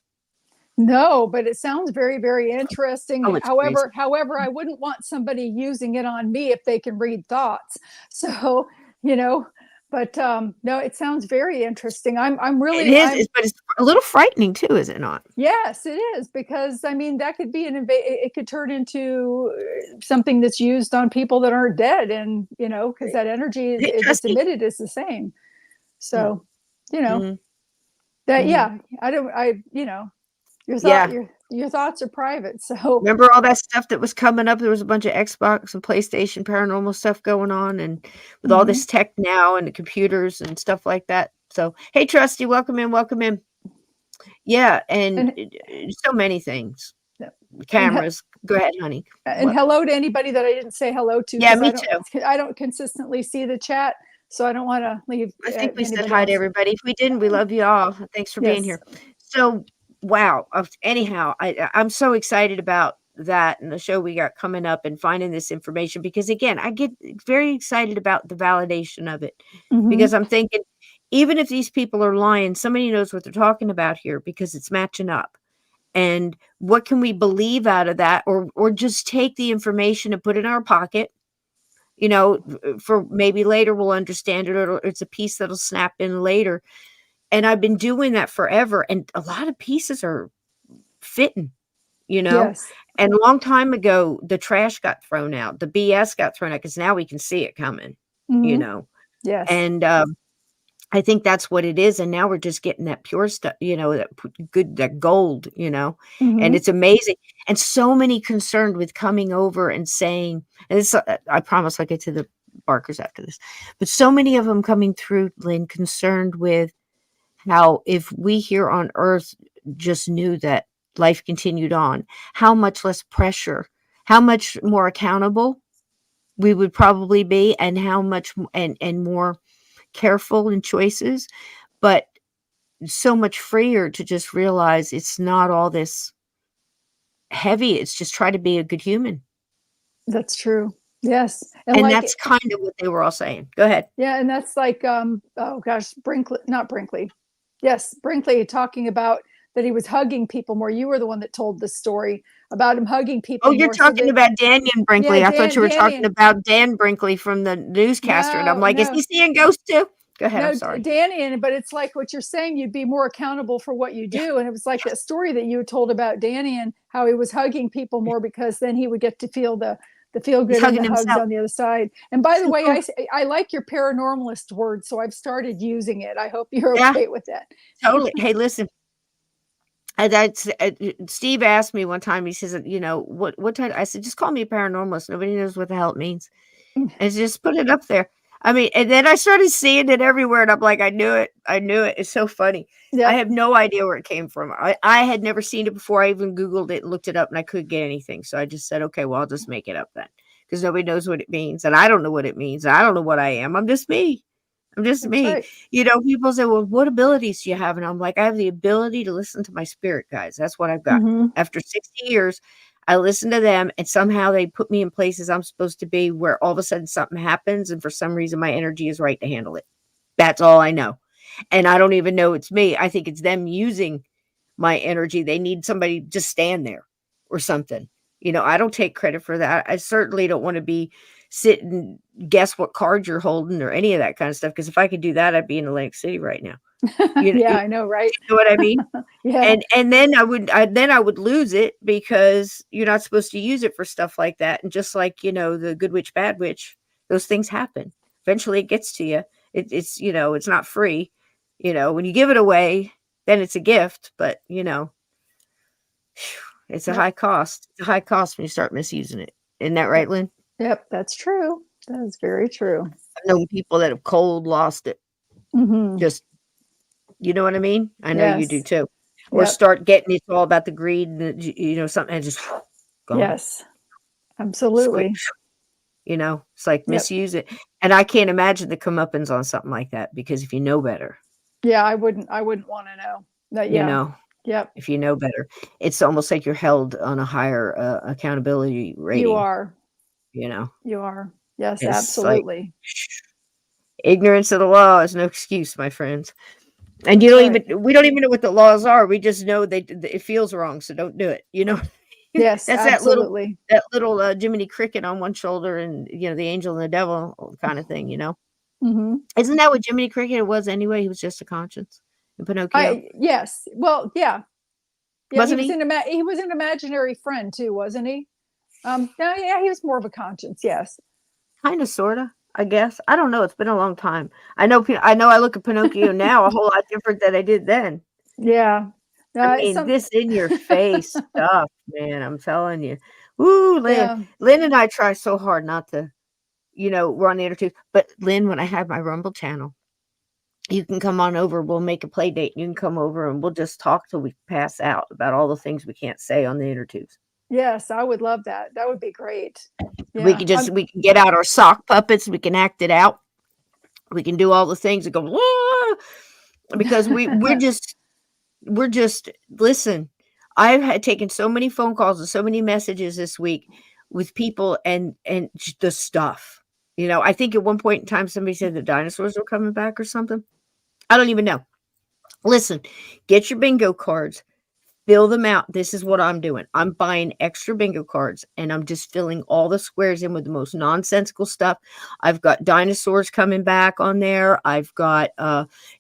No, but it sounds very, very interesting. Oh, it's However, I wouldn't want somebody using it on me if they can read thoughts. So, but no, it sounds very interesting. I'm really, it is, but it's a little frightening too, is it not? Yes, it is, because I mean, that could be it could turn into something that's used on people that aren't dead, and because that energy is emitted is the same. So, that your thoughts are private. So remember all that stuff that was coming up? There was a bunch of Xbox and PlayStation paranormal stuff going on, and with all this tech now and the computers and stuff like that. So, hey, Trusty, welcome in. Yeah, and so many things. Cameras. Go ahead, honey. And hello to anybody that I didn't say hello to. Yeah, me too. I don't consistently see the chat, so I don't want to leave. I think we said hi to everybody. If we didn't, we love you all. Thanks for being here. So, wow. Anyhow, I'm so excited about that and the show we got coming up and finding this information, because again, I get very excited about the validation of it, because I'm thinking, even if these people are lying, somebody knows what they're talking about here, because it's matching up. And what can we believe out of that, or just take the information and put it in our pocket, for maybe later we'll understand it, or it's a piece that'll snap in later. And I've been doing that forever. And a lot of pieces are fitting, Yes. And a long time ago, the trash got thrown out. The BS got thrown out, because now we can see it coming, Yes. And I think that's what it is. And now we're just getting that pure stuff, that gold, and it's amazing. And so many concerned with coming over and saying, and this, I promise I'll get to the Barkers after this, but so many of them coming through, Lynn, concerned with how if we here on Earth just knew that life continued on, how much less pressure, how much more accountable we would probably be, and how much and more careful in choices, but so much freer to just realize it's not all this heavy. It's just try to be a good human. That's true. Yes. And that's kind of what they were all saying. Go ahead. Yeah. And that's like, Brinkley. Yes. Brinkley talking about that he was hugging people more. You were the one that told the story about him hugging people. Oh, you're talking about Daniel Brinkley. I thought you were talking about Dan Brinkley from the newscaster. And I'm like, is he seeing ghosts too? Go ahead. I'm sorry. Danny, but it's like what you're saying, you'd be more accountable for what you do. And it was like that story that you told about Danny and how he was hugging people more, because then he would get to feel the feel good and the hugs on the other side. And by the way, I like your paranormalist word, so I've started using it. I hope you're okay with that. Totally. Hey, listen. Steve asked me one time, he says, what time? I said, just call me a paranormalist. Nobody knows what the hell it means. And just put it up there. I mean, and then I started seeing it everywhere, and I'm like, I knew it. It's so funny. Yeah. I have no idea where it came from. I had never seen it before. I even Googled it and looked it up, and I couldn't get anything. So I just said, okay, well, I'll just make it up then, because nobody knows what it means, and I don't know what it means. I don't know what I am. I'm just me. That's me. Right. People say, well, what abilities do you have? And I'm like, I have the ability to listen to my spirit guides. That's what I've got. After 60 years, I listen to them, and somehow they put me in places I'm supposed to be, where all of a sudden something happens, and for some reason my energy is right to handle it. That's all I know. And I don't even know it's me. I think it's them using my energy. They need somebody to just stand there or something. I don't take credit for that. I certainly don't want to be sitting and guess what card you're holding or any of that kind of stuff. Because if I could do that, I'd be in Atlantic City right now. I know, right? You know what I mean? Yeah. And then I would lose it, because you're not supposed to use it for stuff like that. And just like, the good witch, bad witch, those things happen. Eventually it gets to you. It's it's not free. When you give it away, then it's a gift, but it's a high cost. It's a high cost when you start misusing it. Isn't that right, Lynn? Yep, that's true. That is very true. I've known people that have cold lost it. Just, you know what I mean? I know you do too. or Yep. start getting it's all about the greed and something and just gone. Yes, absolutely. It's like Yep. misuse it. And I can't imagine the comeuppance on something like that, because if you know better, Yeah, I wouldn't want to know that. Yeah. Yep. if you know better, it's almost like you're held on a higher accountability rating. You are. You know, You are. Yes, it's like absolutely. ignorance of the law is no excuse, my friends. And That's right. we don't even know what the laws are. We just know it feels wrong, so don't do it. Yes, That's absolutely. that little Jiminy Cricket on one shoulder, and the angel and the devil kind of thing. Mm-hmm. Isn't that what Jiminy Cricket was anyway? He was just a conscience in Pinocchio, Yes. Well, yeah. Yeah, wasn't he? he was an imaginary friend too, wasn't he? No, yeah, he was more of a conscience. Yes. Kind of, sorta. I guess. I don't know. It's been a long time. I know. I look at Pinocchio now a whole lot different than I did then. Yeah. I mean, this in your face stuff, man. I'm telling you. Woo, Lynn. Yeah. Lynn and I try so hard not to, we're on the internet. But Lynn, when I have my Rumble channel, you can come on over. We'll make a play date. You can come over and we'll just talk till we pass out about all the things we can't say on the intertubes. Yes, I would love that. That would be great. Yeah. We can get out our sock puppets. We can act it out. We can do all the things and go, whoa, because we're just listen. I've had taken so many phone calls and so many messages this week with people and the stuff. I think at one point in time somebody said the dinosaurs were coming back or something. I don't even know. Listen, get your bingo cards. Fill them out. This is what I'm doing. I'm buying extra bingo cards and I'm just filling all the squares in with the most nonsensical stuff. I've got dinosaurs coming back on there. I've got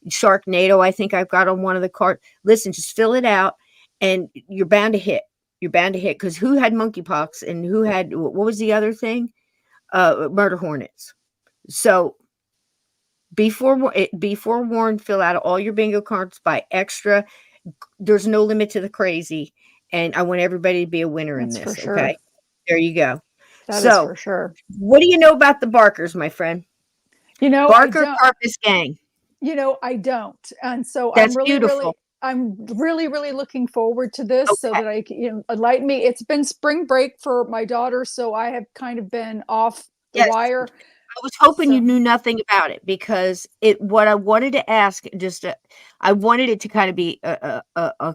Sharknado, I think I've got on one of the cards. Listen, just fill it out and you're bound to hit. You're bound to hit, because who had monkeypox and who had, what was the other thing? Murder hornets. So be forewarned, fill out all your bingo cards, buy extra. There's no limit to the crazy, and I want everybody to be a winner in That's this. for sure. Okay, there you go. That is for sure. What do you know about the Barkers, my friend? Barker Karpis Gang. I don't, and so That's beautiful. I'm really looking forward to this, so that I can enlighten me. It's been spring break for my daughter, so I have kind of been off the wire. I was hoping you knew nothing about it, because what I wanted to ask, I wanted it to kind of be a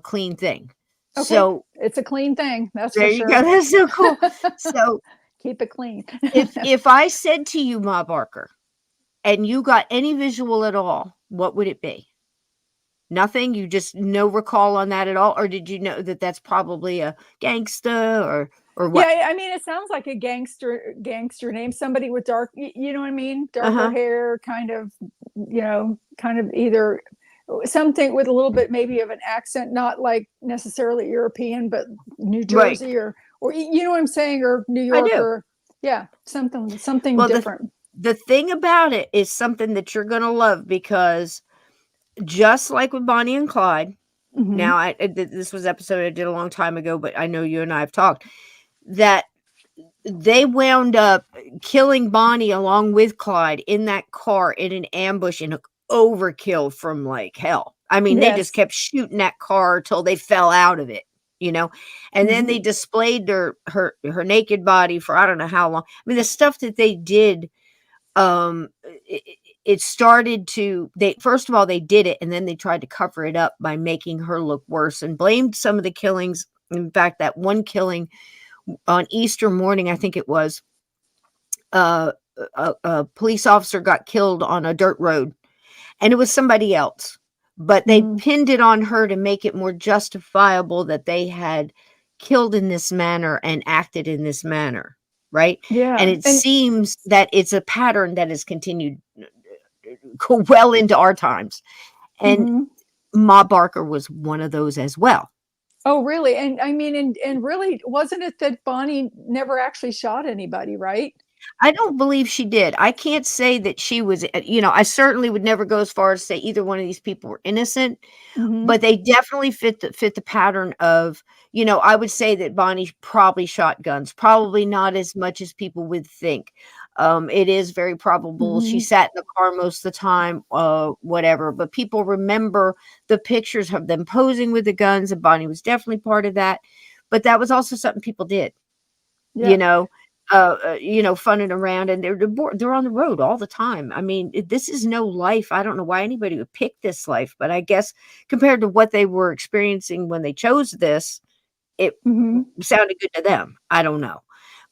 clean thing. Okay. So it's a clean thing. That's there for you sure. go. That's so cool. So keep it clean. if I said to you, Ma Barker, and you got any visual at all, what would it be? Nothing? You just no recall on that at all? Or did you know that that's probably a gangsta or what? Yeah, I mean, it sounds like a gangster name. Somebody with dark, you know what I mean? Darker hair, kind of either something with a little bit maybe of an accent, not like necessarily European, but New Jersey or you know what I'm saying? Or New York, or something different. The thing about it is something that you're going to love, because just like with Bonnie and Clyde, now this was an episode I did a long time ago, but I know you and I have talked, that they wound up killing Bonnie along with Clyde in that car in an ambush, in an overkill from like hell. I mean, they just kept shooting that car till they fell out of it, and then they displayed her naked body for I don't know how long. I mean, the stuff that they did, it started to, first of all, they did it, and then they tried to cover it up by making her look worse and blamed some of the killings. In fact, that one killing on Easter morning, I think it was, a police officer got killed on a dirt road, and it was somebody else, but they pinned it on her to make it more justifiable that they had killed in this manner and acted in this manner, right? Yeah. And it seems that it's a pattern that has continued well into our times, and Ma Barker was one of those as well. Oh, really? And I mean, and really, wasn't it that Bonnie never actually shot anybody, right? I don't believe she did. I can't say that she was, I certainly would never go as far as to say either one of these people were innocent, but they definitely fit the pattern of, I would say that Bonnie probably shot guns, probably not as much as people would think. It is very probable she sat in the car most of the time, whatever. But people remember the pictures of them posing with the guns, and Bonnie was definitely part of that. But that was also something people did, Yeah. funning around, and they're on the road all the time. I mean, this is no life. I don't know why anybody would pick this life, but I guess compared to what they were experiencing when they chose this, it sounded good to them. I don't know.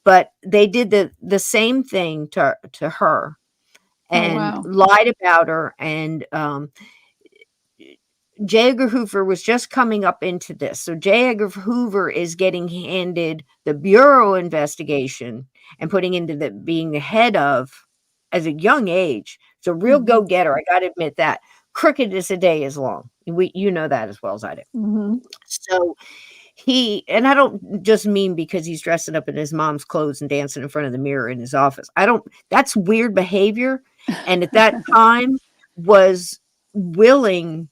But they did the same thing to her and lied about her. And J. Edgar Hoover was just coming up into this. So J. Edgar Hoover is getting handed the Bureau investigation and putting into being the head of as a young age. So real go-getter. I got to admit that. Crooked as a day is long. You know that as well as I do. So and I don't just mean because he's dressing up in his mom's clothes and dancing in front of the mirror in his office. That's weird behavior. And at that time was willing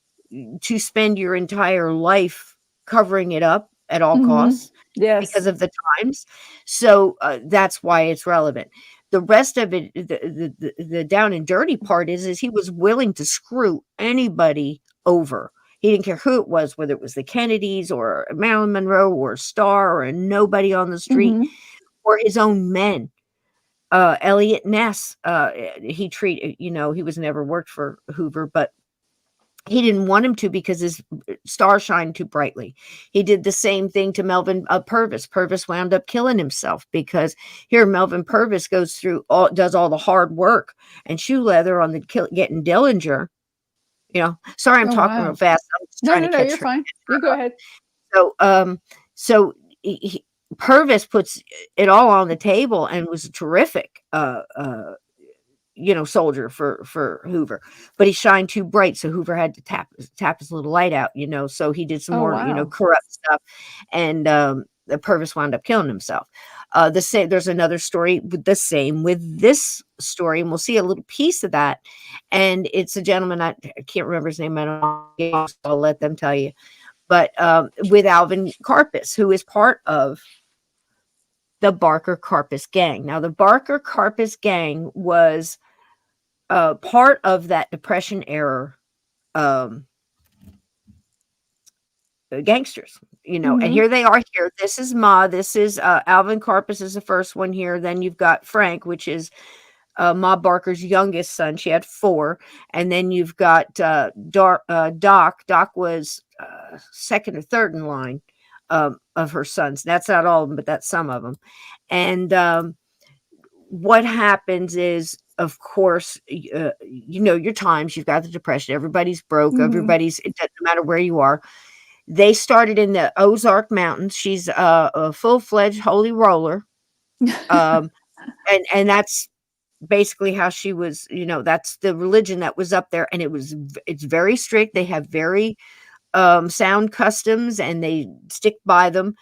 to spend your entire life covering it up at all costs because of the times. So that's why it's relevant. The rest of it, the down and dirty part is he was willing to screw anybody over. He didn't care who it was, whether it was the Kennedys or Marilyn Monroe or Starr or nobody on the street or his own men. Elliot Ness, he was never worked for Hoover, but he didn't want him to because his star shined too brightly. He did the same thing to Melvin Purvis. Purvis wound up killing himself because here Melvin Purvis does all the hard work and shoe leather on getting Dillinger. Sorry, I'm talking real fast. I'm just trying to catch you're fine. You go ahead. So Purvis puts it all on the table and was a terrific, soldier for Hoover, but he shined too bright, so Hoover had to tap his little light out. So he did some more, corrupt stuff, and Purvis wound up killing himself. There's another story with the same with this story, and we'll see a little piece of that. And it's a gentleman, I can't remember his name. I don't know, I'll let them tell you. But with Alvin Karpis, who is part of the Barker Karpis gang. Now, the Barker Karpis gang was part of that Depression era gangsters. And here they are here. This is this is Alvin Karpis is the first one here. Then you've got Frank, which is Ma Barker's youngest son. She had 4. And then you've got Doc. Doc was second or third in line of her sons. That's not all of them, but that's some of them. And what happens is, of course, your times, you've got the Depression. Everybody's broke. It doesn't matter where you are. They started in the Ozark Mountains. She's a full-fledged holy roller. And that's basically how she was, that's the religion that was up there. And it's very strict. They have very sound customs and they stick by them.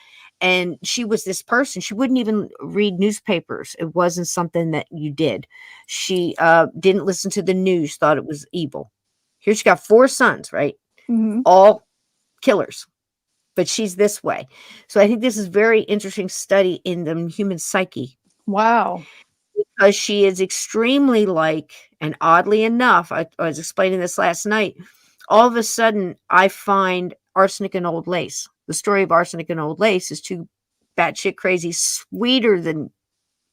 And she was this person. She wouldn't even read newspapers. It wasn't something that you did. She didn't listen to the news, thought it was evil. Here she got 4 sons, right? All killers, but she's this way. So I think this is very interesting study in the human psyche. Wow. Because she is extremely and oddly enough, I was explaining this last night, all of a sudden I find Arsenic and Old Lace. The story of Arsenic and Old Lace is 2 batshit crazy, sweeter than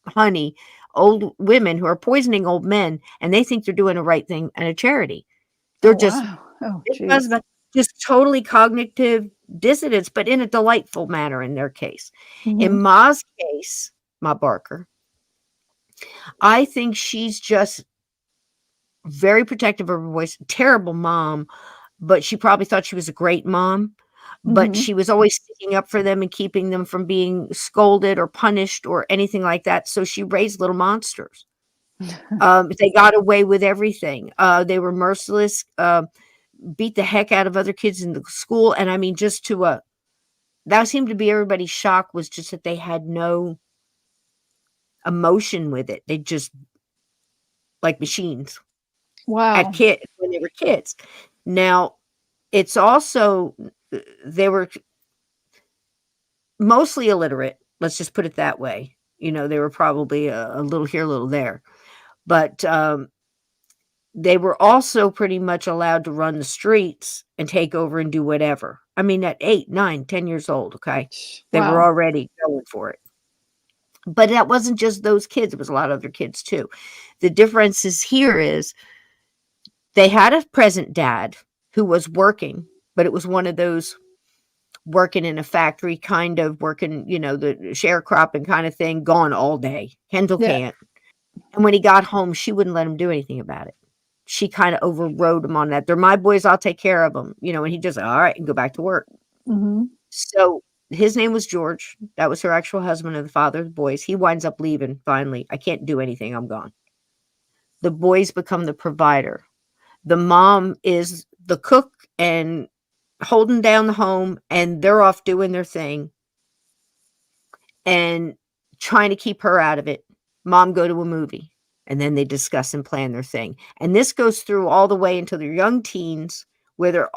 honey, old women who are poisoning old men, and they think they're doing a right thing and a charity. They're just totally cognitive dissonance, but in a delightful manner in their case. In Ma's case, Ma Barker, I think she's just very protective of her voice, terrible mom, but she probably thought she was a great mom. But she was always sticking up for them and keeping them from being scolded or punished or anything like that. So she raised little monsters. They got away with everything. They were merciless, beat the heck out of other kids in the school. And I mean, just that seemed to be everybody's shock, was just that they had no emotion with it. They just like machines. Wow. When they were kids. Now, it's also, they were mostly illiterate. Let's just put it that way. They were probably a little here, a little there. But they were also pretty much allowed to run the streets and take over and do whatever. I mean, at 8, 9, 10 years old, okay? They were Wow. already going for it. But that wasn't just those kids. It was a lot of other kids, too. The difference is they had a present dad who was working, but it was one of those working in a factory, kind of working, the sharecropping kind of thing, gone all day. Kendall Yeah. can't. And when he got home, she wouldn't let him do anything about it. She kind of overrode him on that. They're my boys. I'll take care of them. And he just, all right, and go back to work. Mm-hmm. So his name was George. That was her actual husband and the father of the boys. He winds up leaving finally. I can't do anything. I'm gone. The boys become the provider. The mom is the cook and holding down the home, and they're off doing their thing and trying to keep her out of it. Mom go to a movie, and then they discuss and plan their thing. And this goes through all the way until they're young teens, where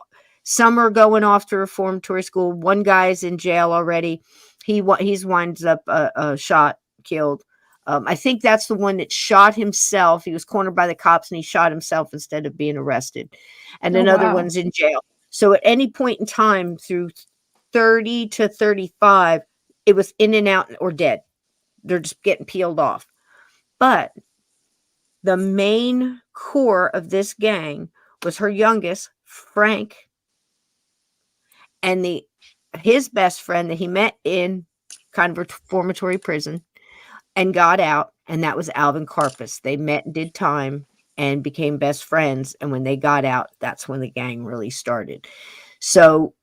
some are going off to reformatory school. One guy's in jail already. He's winds up shot, killed. I think that's the one that shot himself. He was cornered by the cops and he shot himself instead of being arrested. And Oh, another wow. one's in jail. So at any point in time through 30 to 35, it was in and out or dead. They're just getting peeled off. But the main core of this gang was her youngest, Frank, and his best friend that he met in kind of reformatory prison and got out, and that was Alvin Karpis. They met and did time and became best friends, and when they got out, that's when the gang really started. So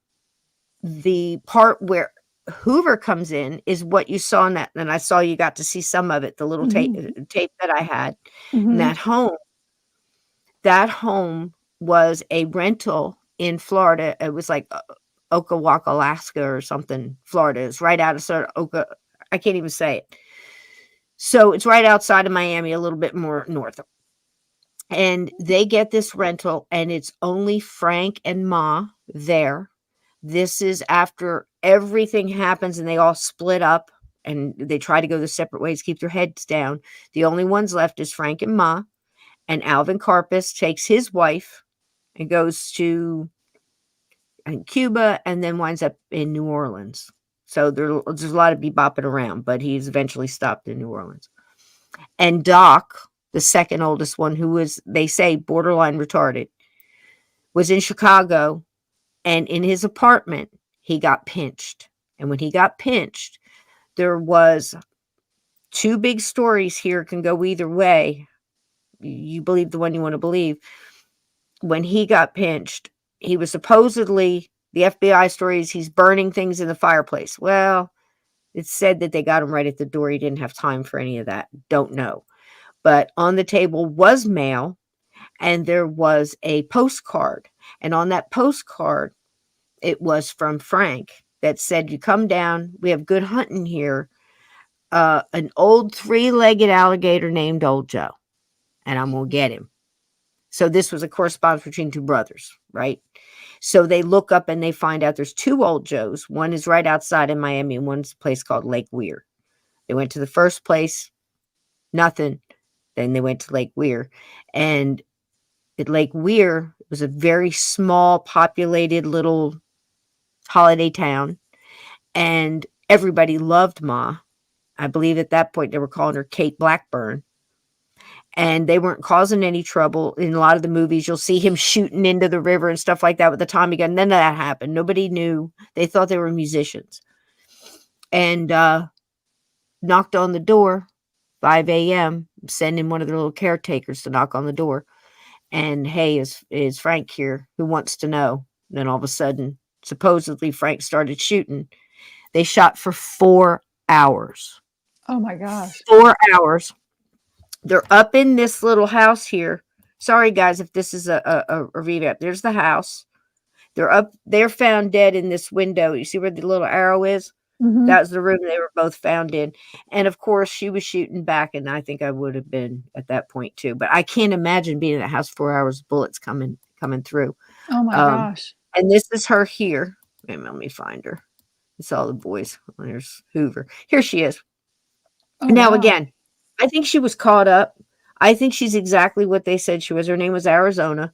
the part where Hoover comes in is what you saw in that, and I saw you got to see some of it, the little Mm-hmm. tape that I had. Mm-hmm. And that home was a rental in Florida. It was like Okawak, Alaska or something. Florida is right out of Oka. I can't even say it. So it's right outside of Miami, a little bit more north. And they get this rental, and it's only Frank and Ma there. This is after everything happens and they all split up and they try to go their separate ways, keep their heads down. The only ones left is Frank and Ma, and Alvin Karpis takes his wife and goes to Cuba and then winds up in New Orleans. So there's a lot of bebopping around, but he's eventually stopped in New Orleans. And Doc, the second oldest one, who was, they say, borderline retarded, was in Chicago. And in his apartment, he got pinched. And when he got pinched, there was two big stories here, can go either way. You believe the one you want to believe. When he got pinched, he was supposedly, the FBI stories, he's burning things in the fireplace. Well, it's said that they got him right at the door. He didn't have time for any of that. Don't know. But on the table was mail, and there was a postcard. And on that postcard, it was from Frank that said, you come down, we have good hunting here. An old 3-legged alligator named Old Joe, and I'm going to get him. So this was a correspondence between two brothers, right? So they look up and they find out there's 2 Old Joes. One is right outside in Miami, and one's a place called Lake Weir. They went to the first place, nothing. Then they went to Lake Weir. And at Lake Weir, it was a very small, populated little holiday town, and everybody loved Ma. I believe at that point they were calling her Kate Blackburn, and they weren't causing any trouble. In a lot of the movies, you'll see him shooting into the river and stuff like that with the Tommy gun. None of that happened. Nobody knew. They thought they were musicians. And knocked on the door, 5 a.m., sending one of their little caretakers to knock on the door. And, hey, is Frank here? Who wants to know? And then all of a sudden, supposedly Frank started shooting. They shot for 4 hours. Oh my gosh. 4 hours. They're up in this little house here. Sorry, guys, if this is a revamp. There's the house. They're found dead in this window. You see where the little arrow is? Mm-hmm. That was the room they were both found in. And of course, she was shooting back, and I think I would have been at that point too. But I can't imagine being in that house 4 hours, bullets coming through. Oh my gosh. And this is her here. Wait, let me find her. It's all the boys. There's Hoover. Here she is. Oh, Now, wow. again, I think she was caught up. I think she's exactly what they said she was. Her name was Arizona,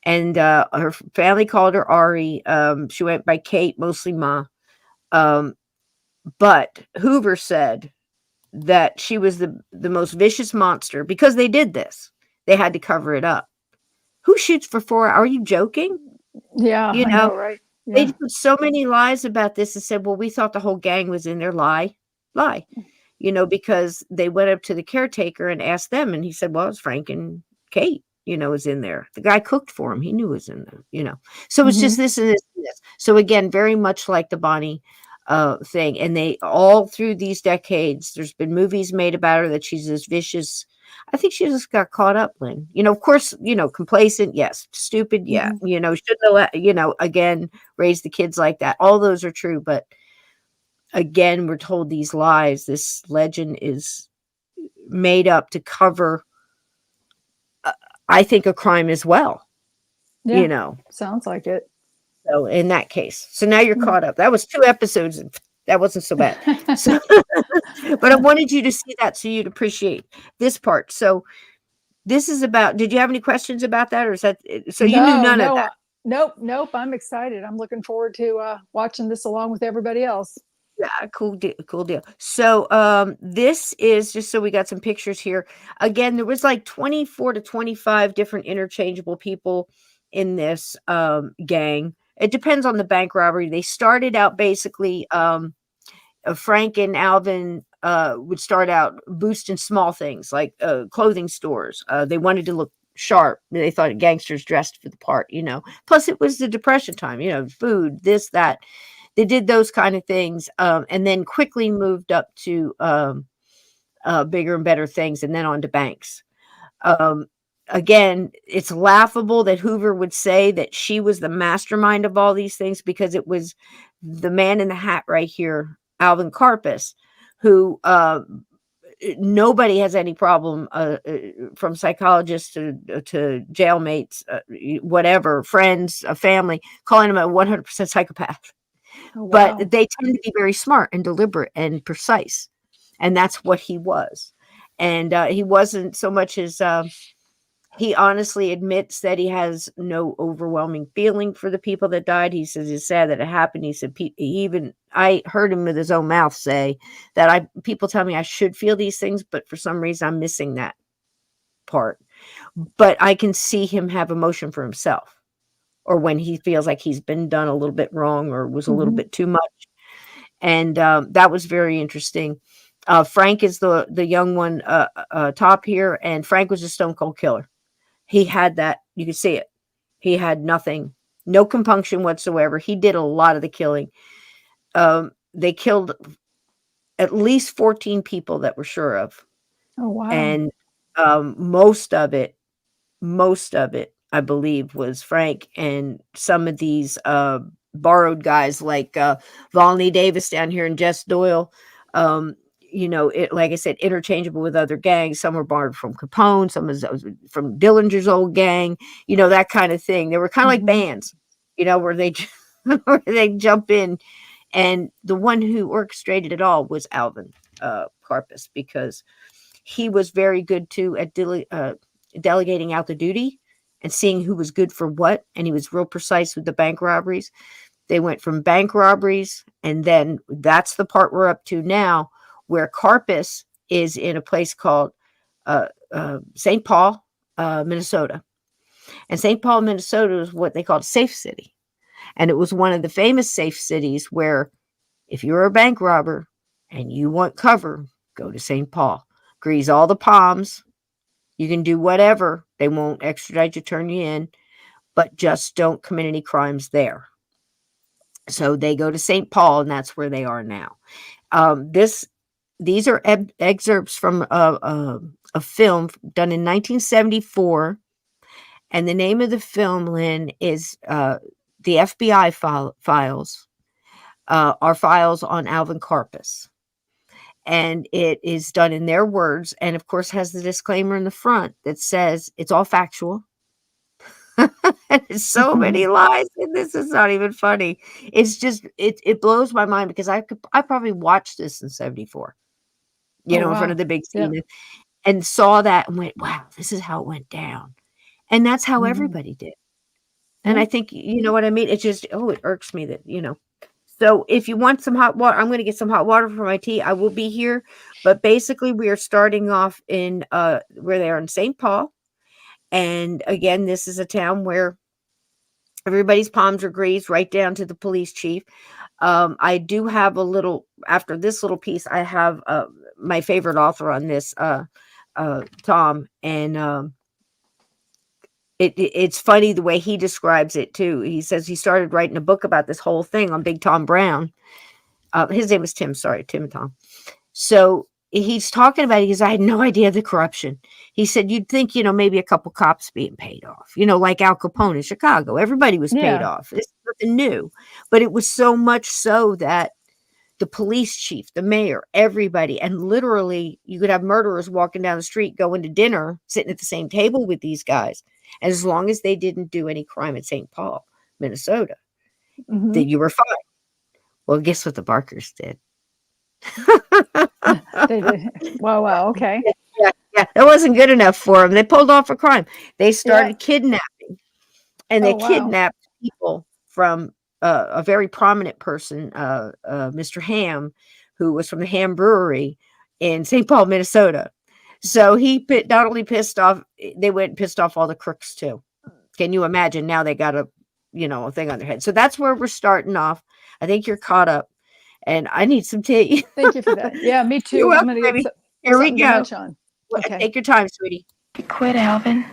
and her family called her Ari. She went by Kate, mostly Ma. Um, but Hoover said that she was the most vicious monster because they did this. They had to cover it up. Who shoots for 4 hours? Are you joking? Yeah, You I know, know, right? they Yeah. put so many lies about this and said, well, we thought the whole gang was in there. Lie. Because they went up to the caretaker and asked them, and he said, well, it's Frank and Kate, was in there. The guy cooked for him. He knew it was in there. So it's Mhm. just this and this and this. So again, very much like the Bonnie thing. And they all through these decades, there's been movies made about her that she's this vicious. I think she just got caught up, Lynn. Of course, complacent, yes. Stupid, yeah. Mhm. Shouldn't have, again, raised the kids like that. All those are true, but again, we're told these lies. This legend is made up to cover, I think, a crime as well. Yeah. Sounds like it. So in that case, so now you're Mhm. caught up. That was 2 episodes, and that wasn't so bad. So, but I wanted you to see that so you'd appreciate this part. So this is about. Did you have any questions about that, or is that so? You knew No, none of no, that. nope. I'm excited. I'm looking forward to watching this along with everybody else. Yeah, cool deal. So, this is just so we got some pictures here. Again, there was like 24 to 25 different interchangeable people in this gang. It depends on the bank robbery. They started out basically, Frank and Alvin would start out boosting small things like clothing stores. They wanted to look sharp. They thought gangsters dressed for the part. Plus it was the Depression time, food, this, that. They did those kind of things, and then quickly moved up to bigger and better things, and then on to banks. Um, Again, it's laughable that Hoover would say that she was the mastermind of all these things because it was the man in the hat right here, Alvin Karpis, who nobody has any problem, from psychologists to jailmates, whatever, friends, family, calling him a 100% psychopath. Oh, wow. But they tend to be very smart and deliberate and precise, and that's what he was. And he wasn't so much as he honestly admits that he has no overwhelming feeling for the people that died. He says it's sad that it happened. He said I heard him with his own mouth say that people tell me I should feel these things, but for some reason I'm missing that part. But I can see him have emotion for himself, or when he feels like he's been done a little bit wrong or was a little Mhm. bit too much. And that was very interesting. Frank is the young one top here, and Frank was a stone cold killer. He had that. You could see it. He had nothing, no compunction whatsoever. He did a lot of the killing. They killed at least 14 people that we're sure of. Oh, wow. And most of it, I believe, was Frank, and some of these borrowed guys like Volney Davis down here and Jess Doyle. Like I said, interchangeable with other gangs. Some were borrowed from Capone, some was from Dillinger's old gang, that kind of thing. They were kind of like Mhm. bands, where they where they jump in. And the one who orchestrated it all was Alvin Karpis, because he was very good too at delegating out the duty and seeing who was good for what. And he was real precise with the bank robberies. They went from bank robberies, and then that's the part we're up to now, where Karpis is in a place called St. Paul, Minnesota. And St. Paul, Minnesota is what they called Safe City. And it was one of the famous safe cities where if you're a bank robber and you want cover, go to St. Paul. Grease all the palms. You can do whatever. They won't extradite you, turn you in, but just don't commit any crimes there. So they go to St. Paul, and that's where they are now. These are excerpts from a film done in 1974, and the name of the film, Lynn, is the FBI files. Are files on Alvin Karpis. And it is done in their words, and of course has the disclaimer in the front that says it's all factual. And there's so many lies, and this is not even funny. It's just it blows my mind because I probably watched this in 74. you Oh, know, in front wow. of the big Yeah. scene, and saw that and went, wow, this is how it went down. And that's how Mhm. everybody did. And Yeah. I think, you know what I mean? It just, oh, it irks me that, you know. So if you want some hot water, I'm going to get some hot water for my tea. I will be here. But basically, we are starting off in, where they are in St. Paul. And again, this is a town where everybody's palms are greased, right down to the police chief. I do have a little, after this little piece, I have my favorite author on this, Tom. And it's funny the way he describes it too. He says he started writing a book about this whole thing on Big Tom Brown. His name is Tim. Sorry, Tim and Tom. So he's talking about it. He goes, I had no idea the corruption. He said, you'd think, you know, maybe a couple cops being paid off, you know, like Al Capone in Chicago. Everybody was paid Yeah. off. It's nothing new. But it was so much so that the police chief, the mayor, everybody, and literally you could have murderers walking down the street, going to dinner, sitting at the same table with these guys. And as long as they didn't do any crime in St. Paul, Minnesota, Mhm. then you were fine. Well, guess what the Barkers did? They did. Wow. Okay. Yeah, that wasn't good enough for them. They pulled off a crime. They started kidnapping, and they Oh, wow. kidnapped people from a very prominent person, Mr. Ham, who was from the Ham Brewery in St. Paul, Minnesota. So he not only pissed off, they went and pissed off all the crooks too. Can you imagine? Now they got a thing on their head. So that's where we're starting off. I think you're caught up, and I need some tea. Thank you for that. Yeah, me too. You're I'm welcome, gonna get baby. Here we something to go. munch on. Okay. Take your time, sweetie. Quit, Alvin.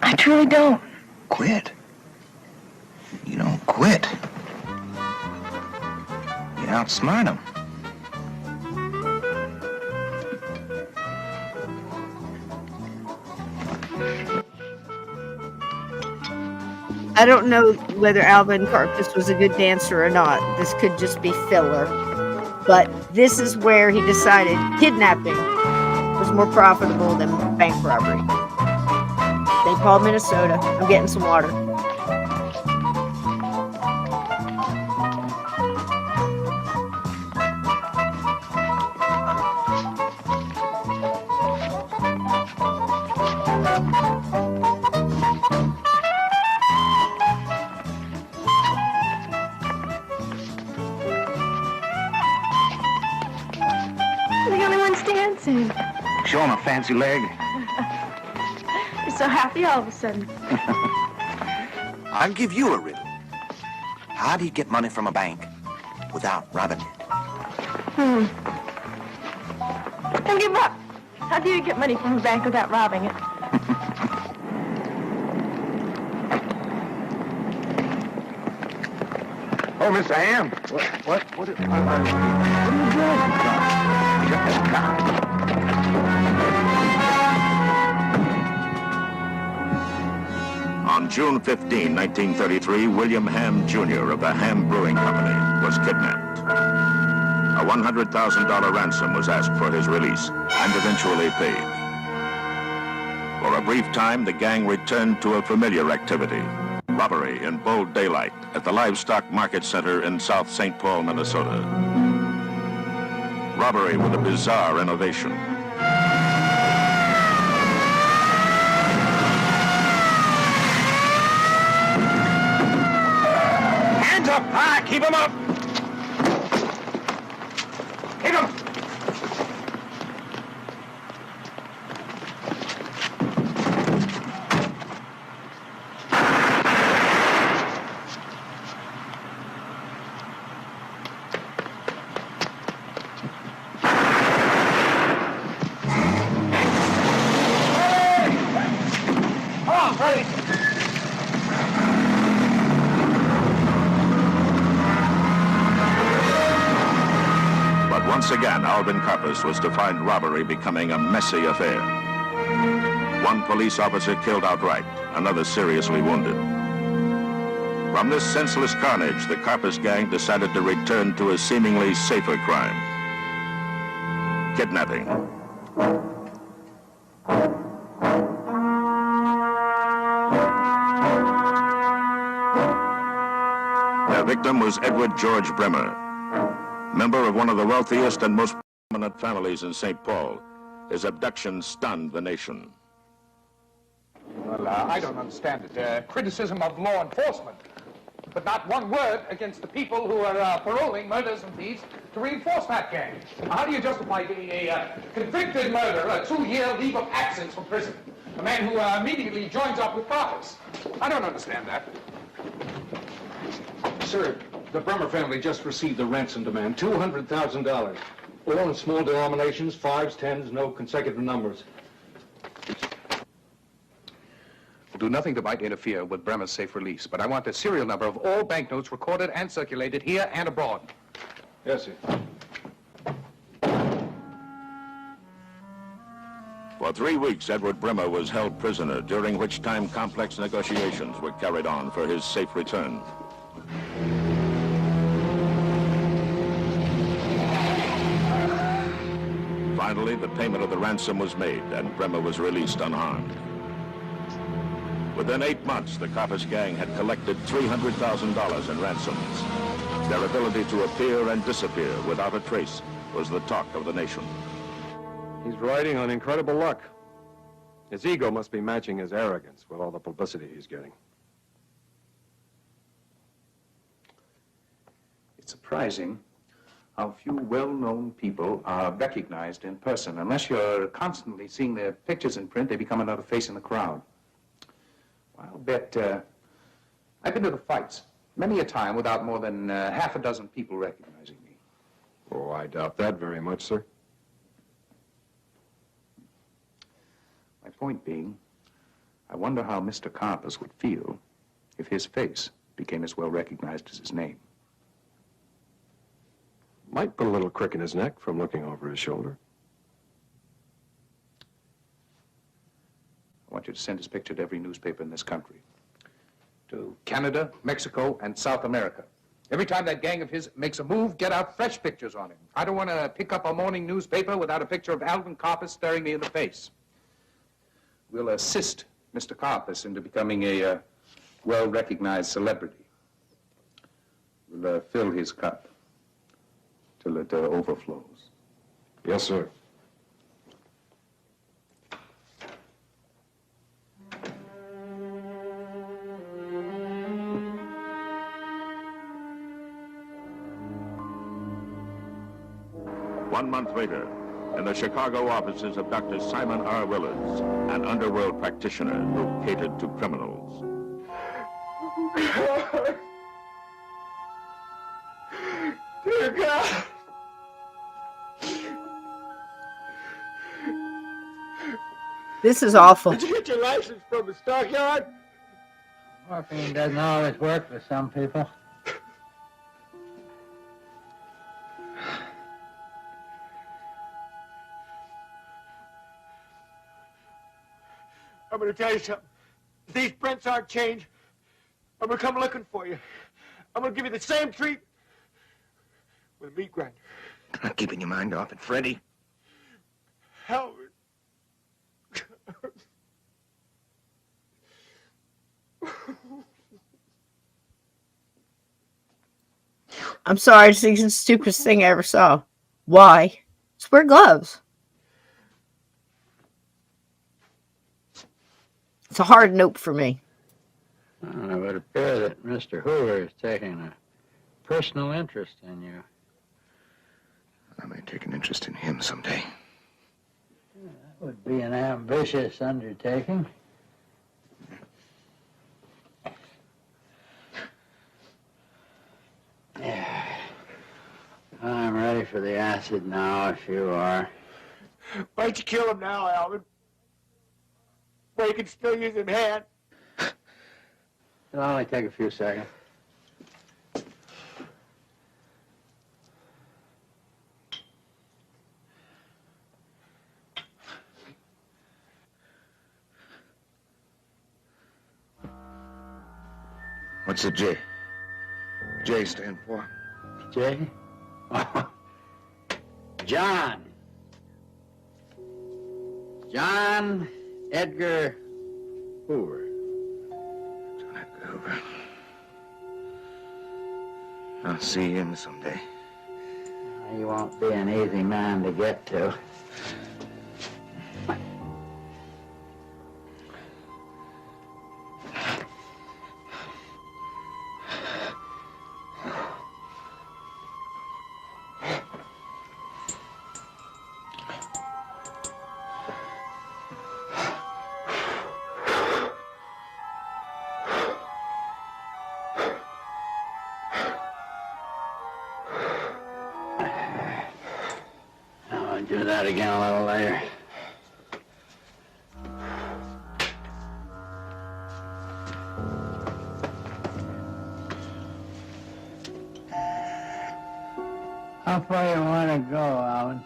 I truly don't. Quit? You don't quit. You outsmart them. I don't know whether Alvin Karpis was a good dancer or not. This could just be filler. But this is where he decided kidnapping was more profitable than bank robbery. St. Paul, Minnesota. I'm getting some water. You're the only one's dancing. Show him a fancy leg. You're so happy all of a sudden. I'll give you a riddle. How do you get money from a bank without robbing it? Don't give up. How do you get money from a bank without robbing it? Oh, Mr. Ham. What are you On June 15, 1933, William Ham Jr. of the Ham Brewing Company was kidnapped. A $100,000 ransom was asked for his release and eventually paid. For a brief time, the gang returned to a familiar activity, robbery in bold daylight at the Livestock Market Center in South St. Paul, Minnesota. Robbery with a bizarre innovation. Hands up high! Keep them up! Keep them! But once again, Alvin Karpis was to find robbery becoming a messy affair. One police officer killed outright, another seriously wounded. From this senseless carnage, the Karpis Gang decided to return to a seemingly safer crime: kidnapping. Their victim was Edward George Bremer, member of one of the wealthiest and most prominent families in St. Paul. His abduction stunned the nation. Well, I don't understand it. Criticism of law enforcement, but not one word against the people who are paroling murders and thieves to reinforce that gang. How do you justify giving a convicted murderer a 2-year leave of absence from prison? A man who immediately joins up with Karpis. I don't understand that. Sir, the Bremer family just received a ransom demand, $200,000. All in small denominations, 5s, 10s, no consecutive numbers. We'll do nothing that might interfere with Bremer's safe release, but I want the serial number of all banknotes recorded and circulated here and abroad. Yes, sir. For 3 weeks, Edward Bremer was held prisoner, during which time complex negotiations were carried on for his safe return. Finally, the payment of the ransom was made, and Bremer was released unharmed. Within 8 months, the Karpis Gang had collected $300,000 in ransoms. Their ability to appear and disappear without a trace was the talk of the nation. He's riding on incredible luck. His ego must be matching his arrogance with all the publicity he's getting. It's surprising how few well-known people are recognized in person. Unless you're constantly seeing their pictures in print, they become another face in the crowd. I'll bet I've been to the fights many a time without more than half a dozen people recognizing me. Oh, I doubt that very much, sir. My point being, I wonder how Mr. Karpis would feel if his face became as well recognized as his name. Might put a little crick in his neck from looking over his shoulder. I want you to send his picture to every newspaper in this country. To Canada, Mexico, and South America. Every time that gang of his makes a move, get out fresh pictures on him. I don't want to pick up a morning newspaper without a picture of Alvin Karpis staring me in the face. We'll assist Mr. Karpis into becoming a well-recognized celebrity. We'll fill his cup till it overflows. Yes, sir. One month later, in the Chicago offices of Dr. Simon R. Willards, an underworld practitioner who catered to criminals. Dear God! This is awful. Did you get your license from the stockyard? Morphine doesn't always work for some people. I'm going to tell you something. If these prints aren't changed, I'm going to come looking for you. I'm going to give you the same treat with a meat grinder. Not keeping your mind off it, Freddie. Howard. I'm sorry, I think it's the stupidest thing I ever saw. Why? Just wear gloves. It's a hard note for me. It would appear that Mr. Hoover is taking a personal interest in you. I may take an interest in him someday. That would be an ambitious undertaking. Yeah. I'm ready for the acid now, if you are. Why'd you kill him now, Alvin? Well, you can still use him hand. It'll only take a few seconds. What's the J? J stand for? J? John. John Edgar Hoover. John Edgar Hoover. I'll see him someday. He won't be an easy man to get to. I'll do that again a little later. How far you want to go, Alvin?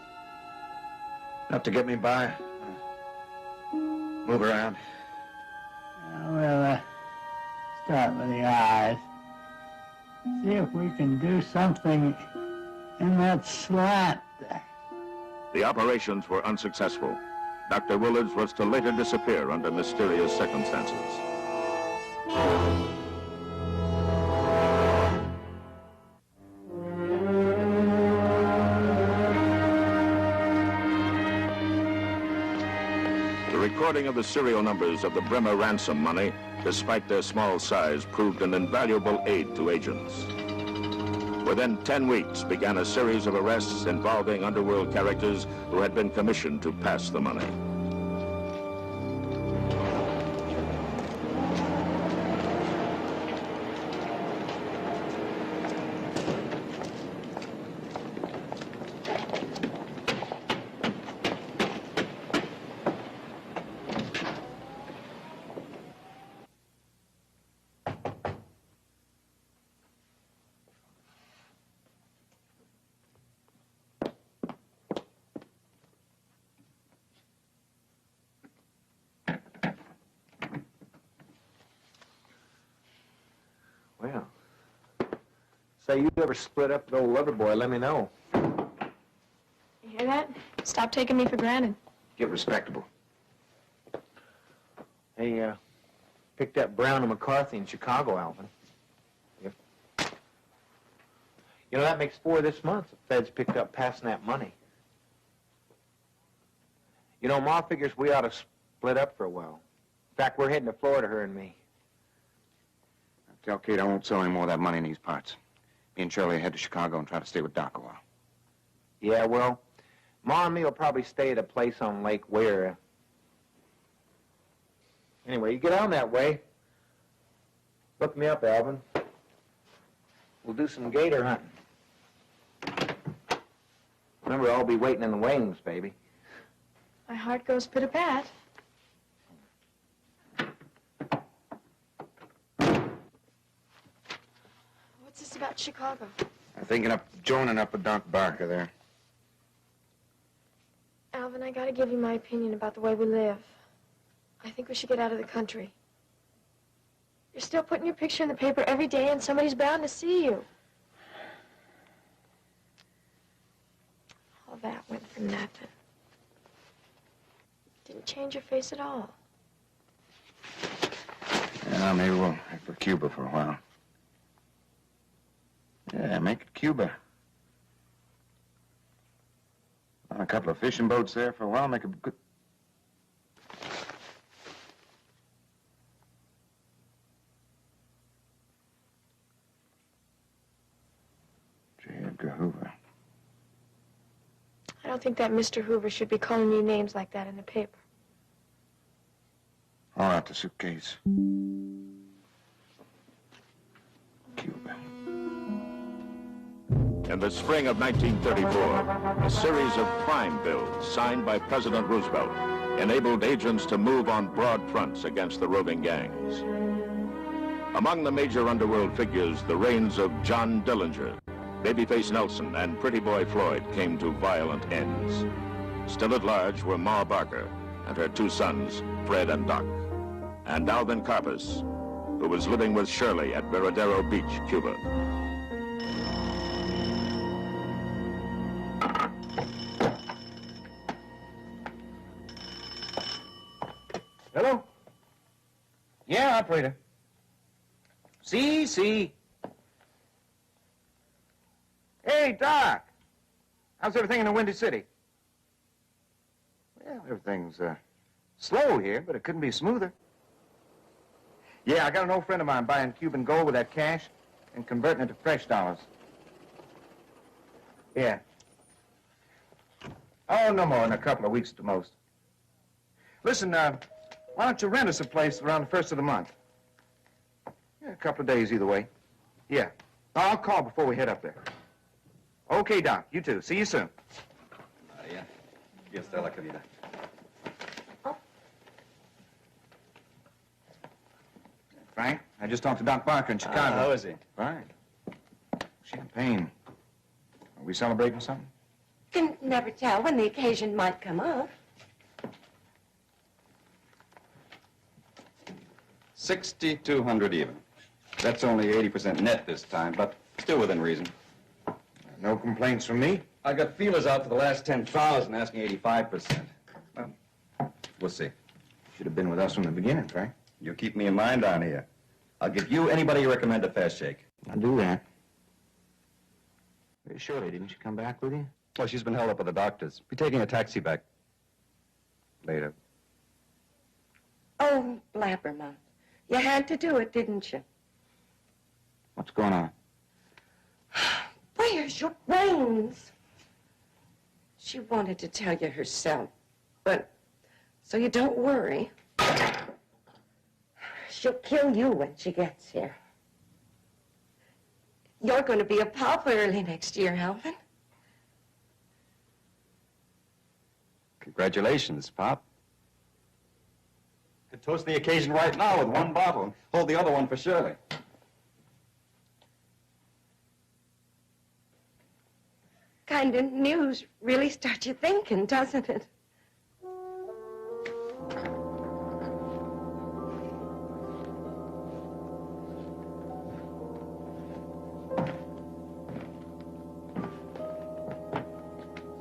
Enough to get me by. Move around. We'll start with the eyes. See if we can do something in that slant there. The operations were unsuccessful. Dr. Willards was to later disappear under mysterious circumstances. The recording of the serial numbers of the Bremer ransom money, despite their small size, proved an invaluable aid to agents. Within 10 weeks began a series of arrests involving underworld characters who had been commissioned to pass the money. Well, say you ever split up with old lover boy, let me know. You hear that? Stop taking me for granted. Get respectable. Hey, picked up Brown and McCarthy in Chicago, Alvin. Yep. You know, that makes 4 this month. The feds picked up passing that money. You know, Ma figures we ought to split up for a while. In fact, we're heading to Florida, her and me. Tell Kate I won't sell any more of that money in these parts. Me and Shirley head to Chicago and try to stay with Doc a while. Yeah, well, Ma and me will probably stay at a place on Lake Ware. Anyway, you get on that way. Look me up, Alvin. We'll do some gator hunting. Remember, I'll be waiting in the wings, baby. My heart goes pit-a-pat. What's this about Chicago? I'm thinking of joining up with Doc Barker there. Alvin, I gotta give you my opinion about the way we live. I think we should get out of the country. You're still putting your picture in the paper every day and somebody's bound to see you. All that went for nothing. Didn't change your face at all. Yeah, maybe we'll head for Cuba for a while. Yeah, make it Cuba. On a couple of fishing boats there for a while, make a good... J. Edgar Hoover. I don't think that Mr. Hoover should be calling you names like that in the paper. All right, the suitcase. Cuba. In the spring of 1934, a series of crime bills signed by President Roosevelt enabled agents to move on broad fronts against the roving gangs. Among the major underworld figures, the reigns of John Dillinger, Babyface Nelson, and Pretty Boy Floyd came to violent ends. Still at large were Ma Barker and her 2 sons, Fred and Doc, and Alvin Karpis, who was living with Shirley at Veradero Beach, Cuba. Hello? Yeah, operator. See. Hey, Doc. How's everything in the Windy City? Well, everything's slow here, but it couldn't be smoother. Yeah, I got an old friend of mine buying Cuban gold with that cash and converting it to fresh dollars. Yeah. Oh, no more than a couple of weeks at the most. Listen, why don't you rent us a place around the first of the month? Yeah, a couple of days either way. Yeah. I'll call before we head up there. Okay, Doc. You too. See you soon. María, aquí está la querida. Frank, I just talked to Doc Barker in Chicago. How is he? Fine. Champagne. Are we celebrating something? Can never tell when the occasion might come up. 6,200 even. That's only 80% net this time, but still within reason. No complaints from me? I got feelers out for the last 10,000 asking 85%. Well, we'll see. Should have been with us from the beginning, Frank. You keep me in mind down here. I'll give you anybody you recommend a fast shake. I'll do that. Very shortly, didn't she come back with you? Well, she's been held up with the doctors. Be taking a taxi back later. Oh, Blabbermouth. You had to do it, didn't you? What's going on? Where's your brains? She wanted to tell you herself, but so you don't worry. She'll kill you when she gets here. You're going to be a pauper early next year, Alvin. Congratulations, Pop. Could toast the occasion right now with one bottle and hold the other one for Shirley. Kind of news really starts you thinking, doesn't it?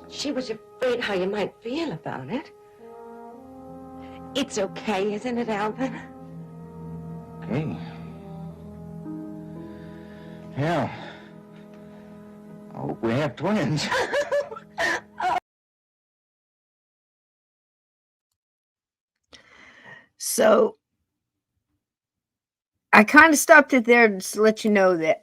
She was afraid how you might feel about it. It's okay, isn't it, Alvin? Okay. Yeah. I hope we have twins. So I kind of stopped it there to let you know that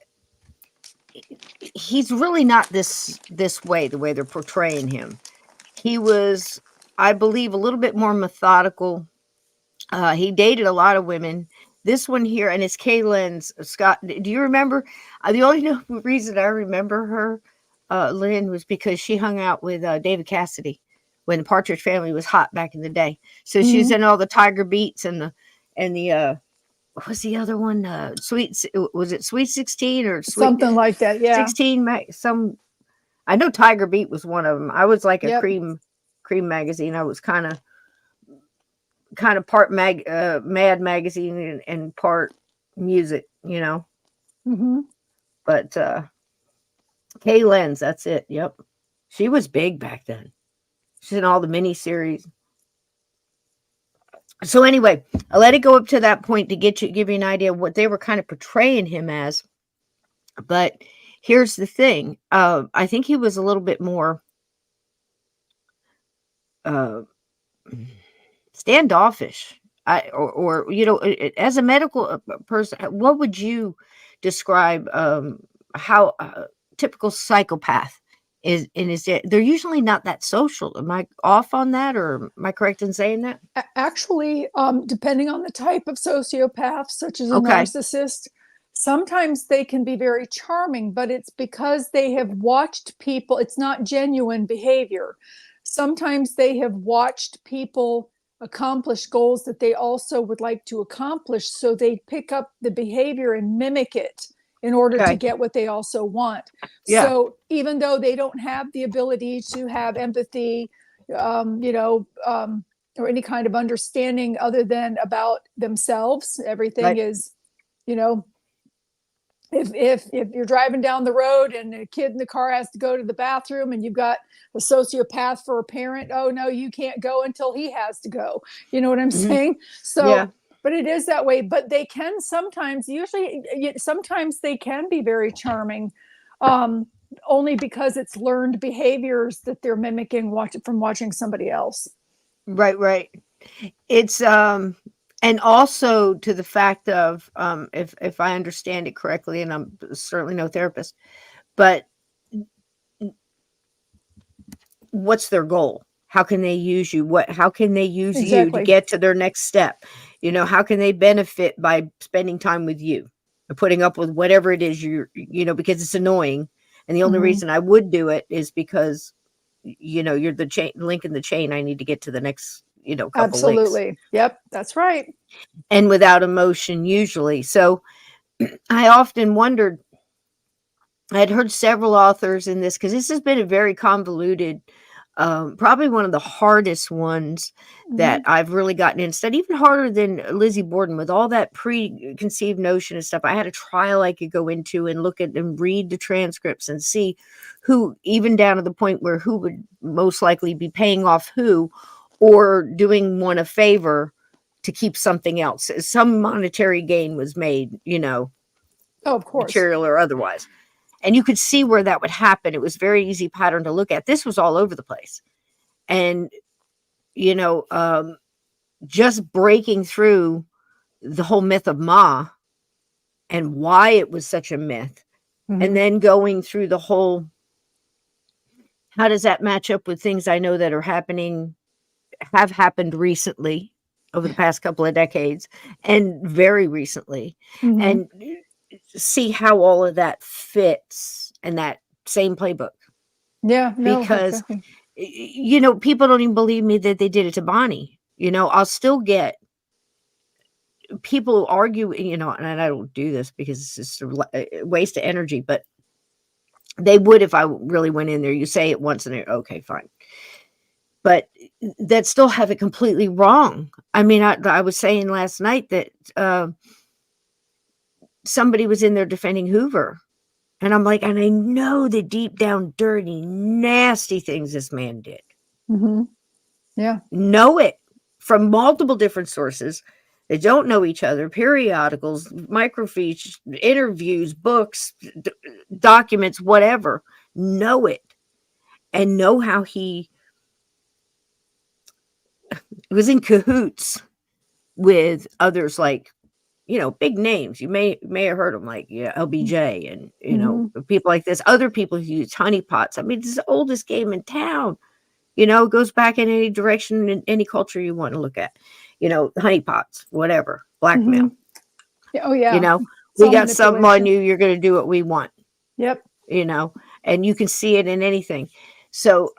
he's really not this way, the way they're portraying him. He was, I believe, a little bit more methodical. He dated a lot of women. This one here, and it's Lynn Scott. Do you remember? The only reason I remember her, Lynn, was because she hung out with David Cassidy when the Partridge Family was hot back in the day. So she was in all the Tiger Beats and the what was the other one? Was it Sweet 16 or something like that? Yeah, 16. I know Tiger Beat was one of them. I was like a cream magazine. I was kind of part Mad magazine and part music, you know. Mm-hmm. But Kay Lenz, that's it. Yep, she was big back then. She's in all the miniseries. So anyway, I let it go up to that point to give you an idea of what they were kind of portraying him as. But here's the thing. I think he was a little bit more standoffish. Or you know, as a medical person, what would you describe how a typical psychopath is? And they're usually not that social. Am I off on that, or am I correct in saying that? Actually, depending on the type of sociopath, such as a narcissist, sometimes they can be very charming, but it's because they have watched people. It's not genuine behavior. Sometimes they have watched people accomplish goals that they also would like to accomplish, so they pick up the behavior and mimic it in order to get what they also want. Yeah. So even though they don't have the ability to have empathy, or any kind of understanding other than about themselves, everything is, if you're driving down the road and a kid in the car has to go to the bathroom and you've got a sociopath for a parent, oh no, you can't go until he has to go. You know what I'm saying? So, but it is that way, but they can sometimes they can be very charming. only because it's learned behaviors that they're mimicking from watching somebody else. Right. It's and also to the fact of if I understand it correctly, and I'm certainly no therapist, but what's their goal? How can they use you? How can they use you to get to their next step? How can they benefit by spending time with you or putting up with whatever it is because it's annoying. And the only reason I would do it is because, you're the link in the chain. I need to get to the next, couple Absolutely. links. Yep. That's right. And without emotion usually. So I often wondered, I had heard several authors in this, because this has been a very convoluted, probably one of the hardest ones that I've really gotten in study, even harder than Lizzie Borden, with all that preconceived notion and stuff. I had a trial I could go into and look at and read the transcripts and see who, even down to the point where who would most likely be paying off who, or doing one a favor to keep something else. Some monetary gain was made, Oh, of course. Material or otherwise. And you could see where that would happen. It was very easy pattern to look at. This was all over the place. And, just breaking through the whole myth of Ma and why it was such a myth. And then going through the whole, how does that match up with things I know that have happened recently over the past couple of decades and very recently. And see how all of that fits in that same playbook. Yeah, no, because exactly. People don't even believe me that they did it to Bonnie. I'll still get people argue, and I don't do this because it's just a waste of energy, but they would if I really went in there. You say it once and they're okay, fine. But that still have it completely wrong. I mean, I was saying last night that somebody was in there defending Hoover. And I'm like, and I know the deep down, dirty, nasty things this man did. Yeah. Know it from multiple different sources. They don't know each other. Periodicals, microfiche, interviews, books, documents, whatever. Know it. And know how he was in cahoots with others like, big names. You may have heard them, like LBJ and people like this. Other people who use honeypots. I mean, it's the oldest game in town. It goes back in any direction in any culture you want to look at. Honeypots, whatever, blackmail. Oh yeah. We got something on you. You're going to do what we want. Yep. And you can see it in anything. So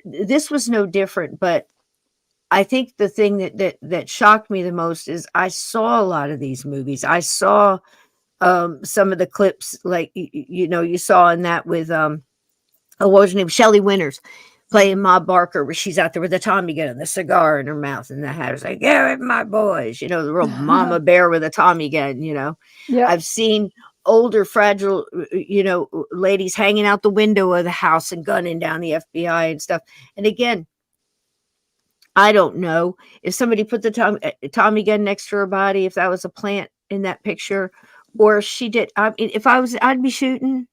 this was no different, but I think the thing that shocked me the most is I saw a lot of these movies. I saw some of the clips, like, you saw in that with, what was her name? Shelley Winters playing Ma Barker, where she's out there with a Tommy gun and the cigar in her mouth and the hat. It's like, yeah, my boys, the real mama bear with a Tommy gun, Yeah. I've seen older, fragile, ladies hanging out the window of the house and gunning down the FBI and stuff. And again, I don't know if somebody put the Tommy gun next to her body, if that was a plant in that picture, or if she did. I mean, if I was, I'd be shooting.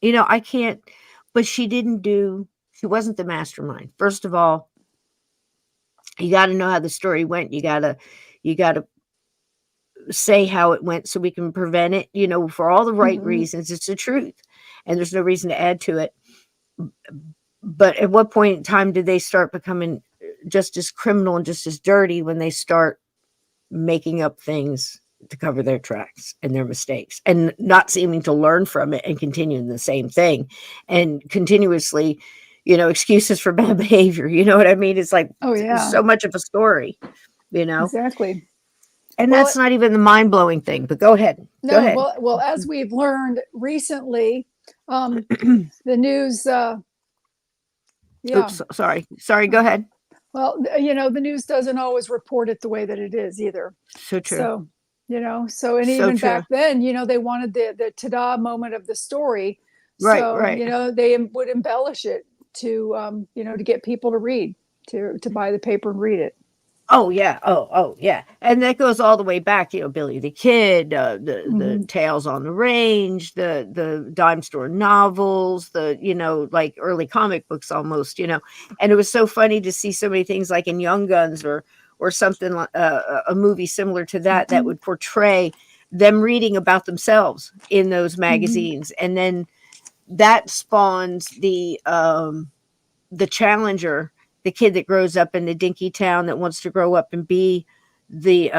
I can't. But she didn't do. She wasn't the mastermind. First of all, you got to know how the story went. You got to say how it went so we can prevent it. For all the right reasons. It's the truth, and there's no reason to add to it. But at what point in time did they start becoming just as criminal and just as dirty, when they start making up things to cover their tracks and their mistakes and not seeming to learn from it and continuing the same thing and continuously, excuses for bad behavior. You know what I mean? It's like, oh yeah, so much of a story, Exactly. And that's not even the mind blowing thing, but go ahead. No, Go ahead. well, as we've learned recently, the news, Oops, sorry. Go ahead. Well, the news doesn't always report it the way that it is either. So true. So, and even back then, they wanted the ta-da moment of the story. Right, so, right. They would embellish it to, to get people to read, to buy the paper and read it. Oh yeah. Oh yeah. And that goes all the way back, Billy the Kid, the Tales on the Range, the dime store novels, like early comic books almost, And it was so funny to see so many things like in Young Guns or something like a movie similar to that would portray them reading about themselves in those magazines, and then that spawns the Challenger, the kid that grows up in the dinky town that wants to grow up and be the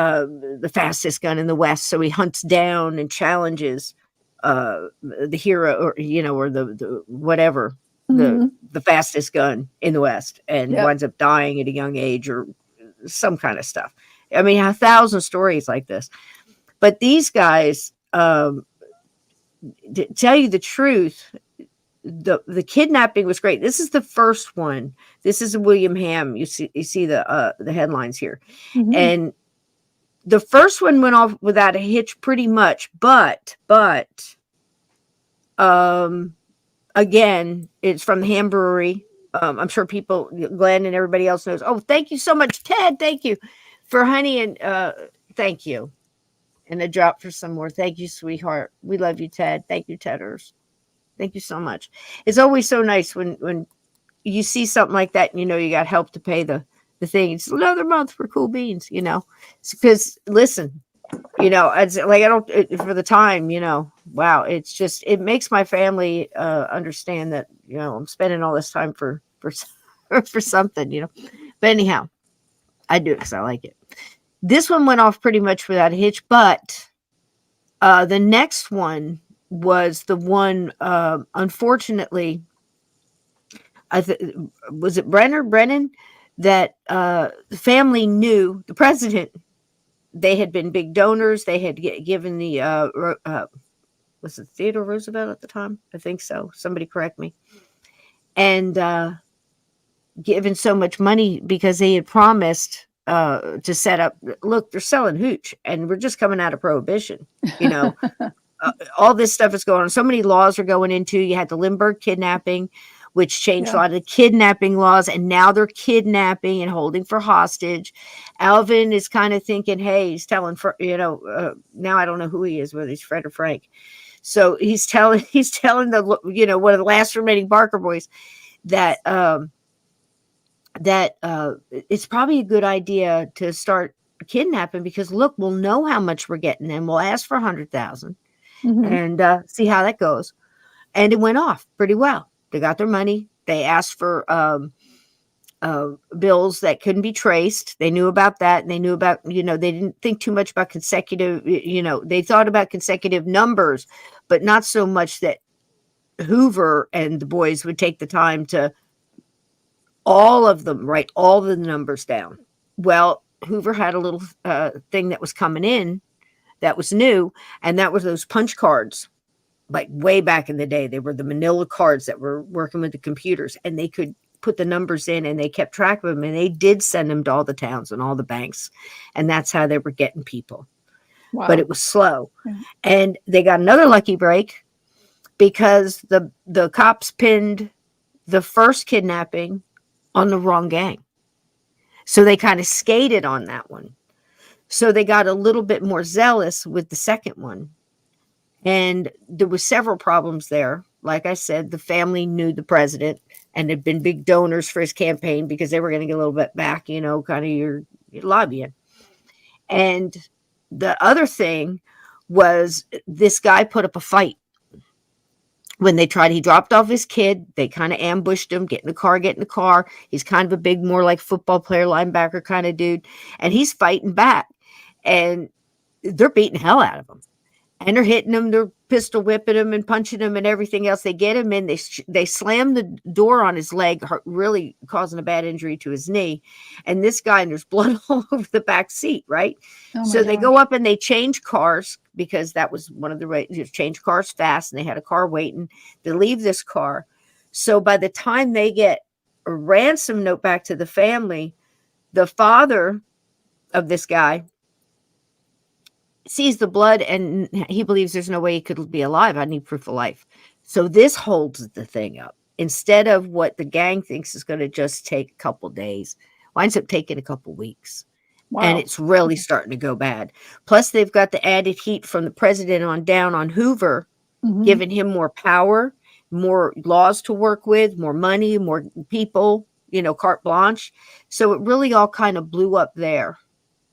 fastest gun in the West. So he hunts down and challenges the hero, or or the whatever, the fastest gun in the West, and winds up dying at a young age or some kind of stuff. I mean, 1,000 stories like this. But these guys, to tell you the truth, the kidnapping was great. This is the first one. This is a William Hamm. You see the headlines here. And the first one went off without a hitch pretty much, but again, it's from the Hamm Brewery. I'm sure people, Glenn and everybody else knows. Oh, thank you so much, Ted. Thank you for honey, and thank you. And a drop for some more. Thank you, sweetheart. We love you, Ted. Thank you, Tedders. Thank you so much. It's always so nice when you see something like that and you got help to pay the thing. It's another month for Cool Beans, because listen, it's like I don't for the time, wow, it's just it makes my family understand that I'm spending all this time for something, But anyhow, I do it because I like it. This one went off pretty much without a hitch, but the next one was the one, unfortunately, was it Brennan, that the family knew the president. They had been big donors. They had given the, was it Theodore Roosevelt at the time? I think so. Somebody correct me. And given so much money because they had promised to set up, look, they're selling hooch and we're just coming out of prohibition, all this stuff is going on. So many laws are going into. You had the Lindbergh kidnapping, which changed a lot of the kidnapping laws, and now they're kidnapping and holding for hostage. Alvin is kind of thinking, hey, he's telling, now I don't know who he is, whether he's Fred or Frank. So he's telling the, one of the last remaining Barker boys that it's probably a good idea to start kidnapping, because look, we'll know how much we're getting and we'll ask for 100,000 and see how that goes. And it went off pretty well. They got their money. They asked for bills that couldn't be traced. They knew about that. And they knew about, they didn't think too much about consecutive, they thought about consecutive numbers, but not so much that Hoover and the boys would take the time to all of them write all the numbers down. Well, Hoover had a little thing that was coming in that was new, and that was those punch cards. Like way back in the day, they were the manila cards that were working with the computers, and they could put the numbers in and they kept track of them, and they did send them to all the towns and all the banks, and that's how they were getting people. Wow. But it was slow. And they got another lucky break because the cops pinned the first kidnapping on the wrong gang. So they kind of skated on that one. So they got a little bit more zealous with the second one. And there was several problems there. Like I said, the family knew the president and had been big donors for his campaign because they were going to get a little bit back, kind of your lobbying. And the other thing was this guy put up a fight. When they tried, he dropped off his kid. They kind of ambushed him, get in the car. He's kind of a big, more like football player, linebacker kind of dude. And he's fighting back. And they're beating hell out of him. And they're hitting him, they're pistol whipping him and punching him and everything else. They get him in, they slam the door on his leg, really causing a bad injury to his knee. And this guy, and there's blood all over the back seat, right? So they go up and they change cars, because that was one of the ways, change cars fast, and they had a car waiting. They leave this car. So by the time they get a ransom note back to the family, the father of this guy sees the blood and he believes there's no way he could be alive. I need proof of life. So this holds the thing up. Instead of what the gang thinks is going to just take a couple days, winds up taking a couple weeks. And it's really starting to go bad. Plus, they've got the added heat from the president on down on Hoover, giving him more power, more laws to work with, more money, more people, carte blanche. So it really all kind of blew up there.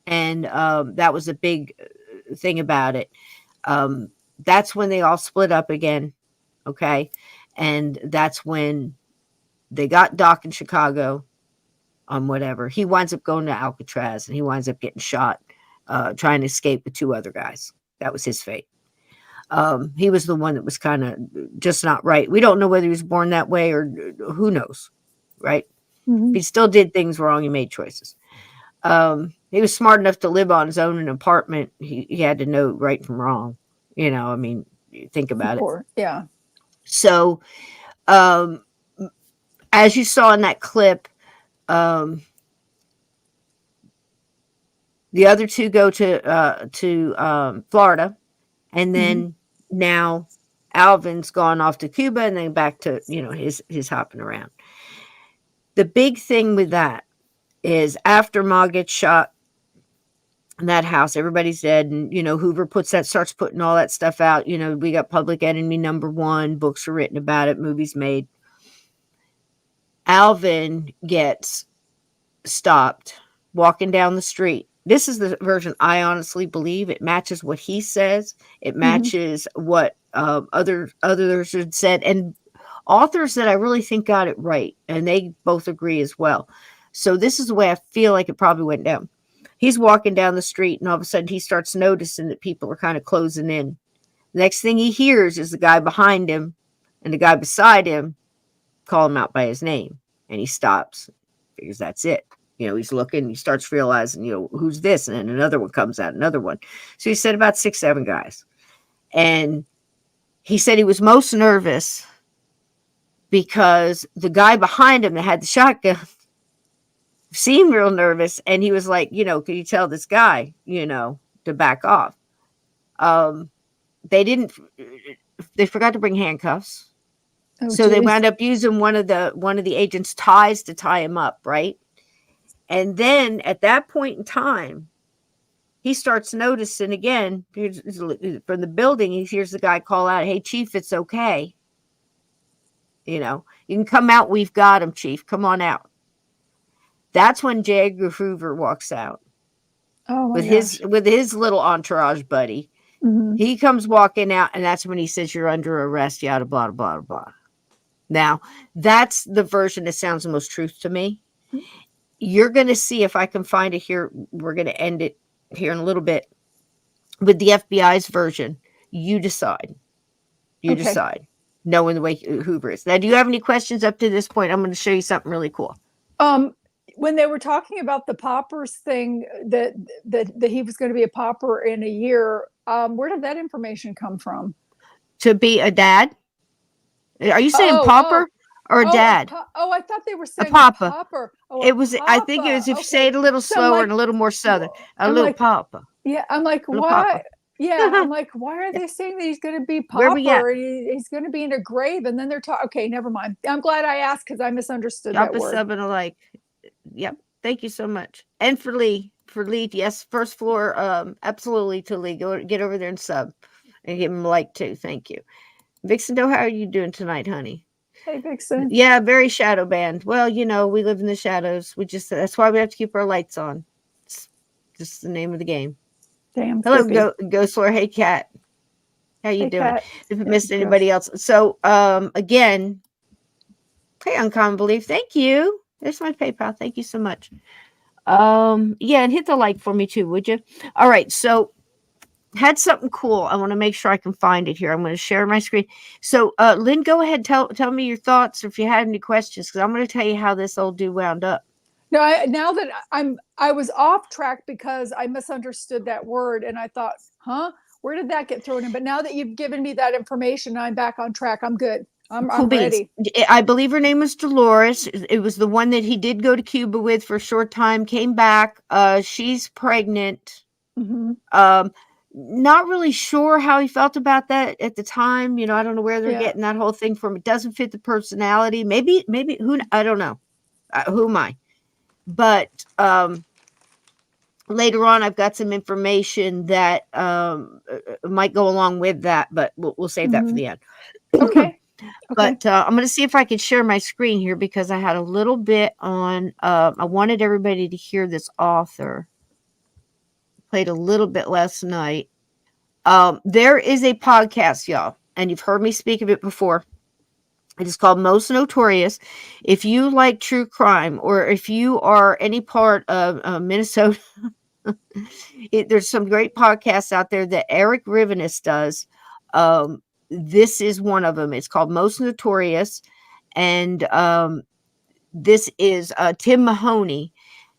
And that was a big thing about it. That's when they all split up again. Okay. And that's when they got Doc in Chicago on whatever. He winds up going to Alcatraz and he winds up getting shot, trying to escape with 2 other guys. That was his fate. He was the one that was kind of just not right. We don't know whether he was born that way or who knows, right? He still did things wrong. He made choices. He was smart enough to live on his own in an apartment. He had to know right from wrong. Think about it. Yeah. So, as you saw in that clip, the other 2 go to Florida, and then now Alvin's gone off to Cuba, and then back to his hopping around. The big thing with that is after Ma gets shot in that house, everybody's dead, and Hoover starts putting all that stuff out. We got Public Enemy #1, books are written about it, movies made. Alvin gets stopped walking down the street. This is the version I honestly believe. It matches what he says. It matches what others had said, and authors that I really think got it right, and they both agree as well. So this is the way I feel like it probably went down. He's walking down the street, and all of a sudden he starts noticing that people are kind of closing in. The next thing he hears is the guy behind him and the guy beside him call him out by his name, and he stops. Figures that's it. He's looking, he starts realizing, who's this? And then another one comes out, another one. So he said about 6, 7 guys. And he said he was most nervous because the guy behind him that had the shotgun seemed real nervous. And he was like, can you tell this guy, to back off? They forgot to bring handcuffs. Oh, so they wound up using one of the agent's ties to tie him up, right? And then at that point in time, he starts noticing again from the building. He hears the guy call out, "Hey, Chief, it's okay. You can come out. We've got him, Chief. Come on out." That's when J. Edgar Hoover walks out with his little entourage buddy. He comes walking out, and that's when he says, "You're under arrest." Yada blah blah blah. Now, that's the version that sounds the most truth to me. You're going to see if I can find it here. We're going to end it here in a little bit with the FBI's version. You decide. Decide, knowing the way Hoover is. Now, do you have any questions up to this point? I'm going to show you something really cool. When they were talking about the paupers thing, that he was going to be a pauper in a year, where did that information come from? To be a dad? Are you saying pauper? Or a dad? I thought they were saying a papa. Pauper. It was. Papa. I think it was. If you say it a little slower and a little more southern, little papa. Yeah, I'm like, why? Yeah, I'm like, why are they saying that he's going to be pauper? He's going to be in a grave, and then they're talking. Okay, never mind. I'm glad I asked because I misunderstood that word. Something alike. Yep. Thank you so much. And for Lee, yes, first floor. Absolutely to Lee. Get over there and sub, and give him a like too. Thank you, Vixen. How are you doing tonight, honey? Hey, Vixen. Yeah, very shadow banned. Well, we live in the shadows. That's why we have to keep our lights on. It's just the name of the game. Damn. Hello, Ghost Lord. Hey, Kat. How you doing? Kat. If you missed anybody else. So, again, hey, Uncommon Belief. Thank you. There's my PayPal. Thank you so much. And hit the like for me too, would you? All right. So, had something cool. I want to make sure I can find it here. I'm going to share my screen. So, Lynn, go ahead. Tell me your thoughts if you had any questions, because I'm going to tell you how this old dude wound up. No, now that I was off track because I misunderstood that word, and I thought, where did that get thrown in? But now that you've given me that information, I'm back on track. I'm good. I'm ready. I believe her name was Dolores. It was the one that he did go to Cuba with for a short time. Came back. She's pregnant. Not really sure how he felt about that at the time. I don't know where they're getting that whole thing from. It doesn't fit the personality. Maybe who, I don't know. Who am I? But later on, I've got some information that might go along with that, but we'll save that for the end. Okay. But I'm going to see if I can share my screen here because I had a little bit on. I wanted everybody to hear this author. Played a little bit last night. There is a podcast, y'all, and you've heard me speak of it before. It is called Most Notorious. If you like true crime, or if you are any part of Minnesota, there's some great podcasts out there that Eric Rivenis does. This is one of them. It's called Most Notorious, and this is Tim Mahoney,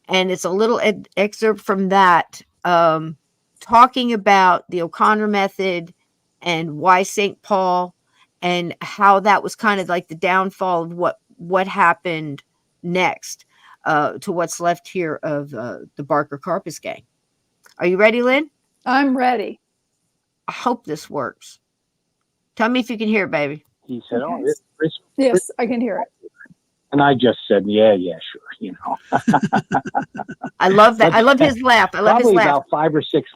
and it's a little excerpt from that, talking about the O'Connor method and why St. Paul, and how that was kind of like the downfall of what happened next to what's left here of the Barker Karpis gang. Are you ready, Lynn? I'm ready. I hope this works. Tell me if you can hear it, baby. He said, Okay. "Oh, this Chris." Yes, I can hear it. And I just said, "Yeah, sure." I love that. I love his laugh. I love his Probably laugh. about 5 or 6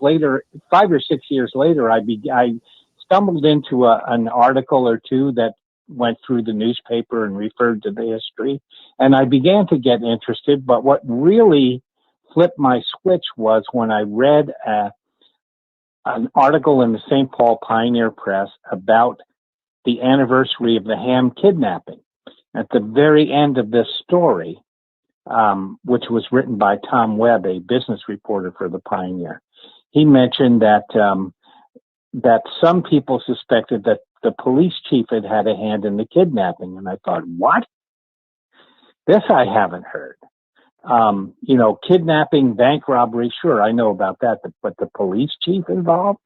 years later, I stumbled into an article or two that went through the newspaper and referred to the history, and I began to get interested. But what really flipped my switch was when I read an article in the St. Paul Pioneer Press about the anniversary of the Ham kidnapping. At the very end of this story, which was written by Tom Webb, a business reporter for the Pioneer, he mentioned that that some people suspected that the police chief had had a hand in the kidnapping. And I thought, what? This I haven't heard. Kidnapping, bank robbery, sure, I know about that, but the police chief involved?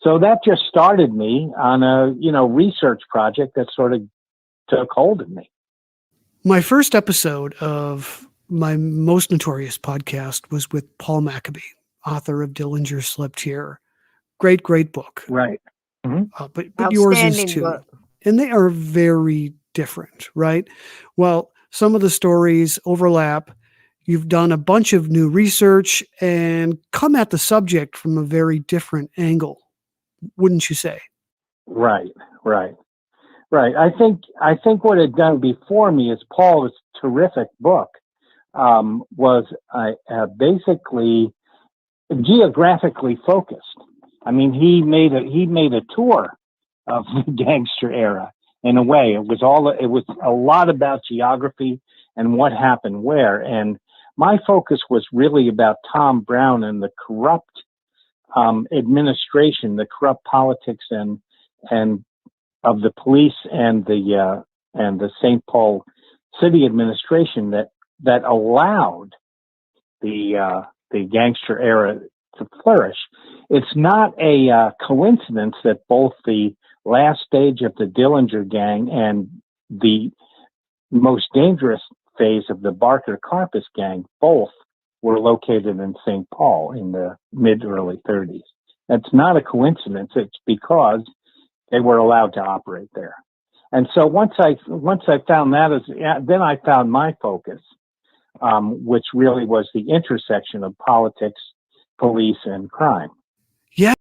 So that just started me on a, research project that sort of took hold of me. My first episode of my Most Notorious podcast was with Paul Maccabee, author of Dillinger Slept Here. Great book. Right. Mm-hmm. But yours is Outstanding too. book. And they are very different, right? Well, some of the stories overlap. You've done a bunch of new research and come at the subject from a very different angle, wouldn't you say? Right. I think what had done before me is Paul's terrific book was basically geographically focused. I mean, he made a tour of the gangster era in a way. It was a lot about geography and what happened where. And my focus was really about Tom Brown and the corrupt administration, the corrupt politics and of the police and the St. Paul city administration that allowed the gangster era to flourish. It's not a coincidence that both the last stage of the Dillinger gang and the most dangerous phase of the Barker Karpis gang both were located in St. Paul in the mid-early 30s. That's not a coincidence. It's because they were allowed to operate there. And so once I found that, then I found my focus, which really was the intersection of politics, police, and crime. Yeah.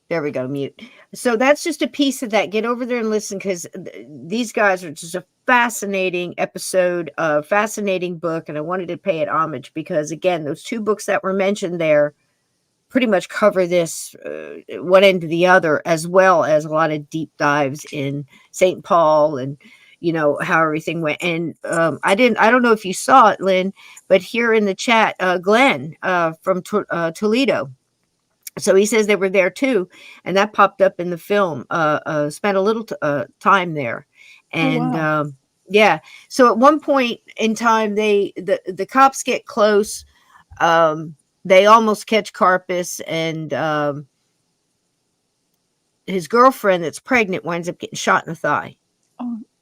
There we go, mute. So that's just a piece of that. Get over there and listen, because these guys are just a fascinating episode, a fascinating book, and I wanted to pay it homage because, again, those two books that were mentioned there pretty much cover this one end to the other, as well as a lot of deep dives in St. Paul and, how everything went. And I don't know if you saw it, Lynn, but here in the chat, Glenn from Toledo. So he says they were there too, and that popped up in the film. Spent a little time there, and wow. Yeah. So at one point in time, the cops get close. They almost catch Karpis, and his girlfriend that's pregnant winds up getting shot in the thigh.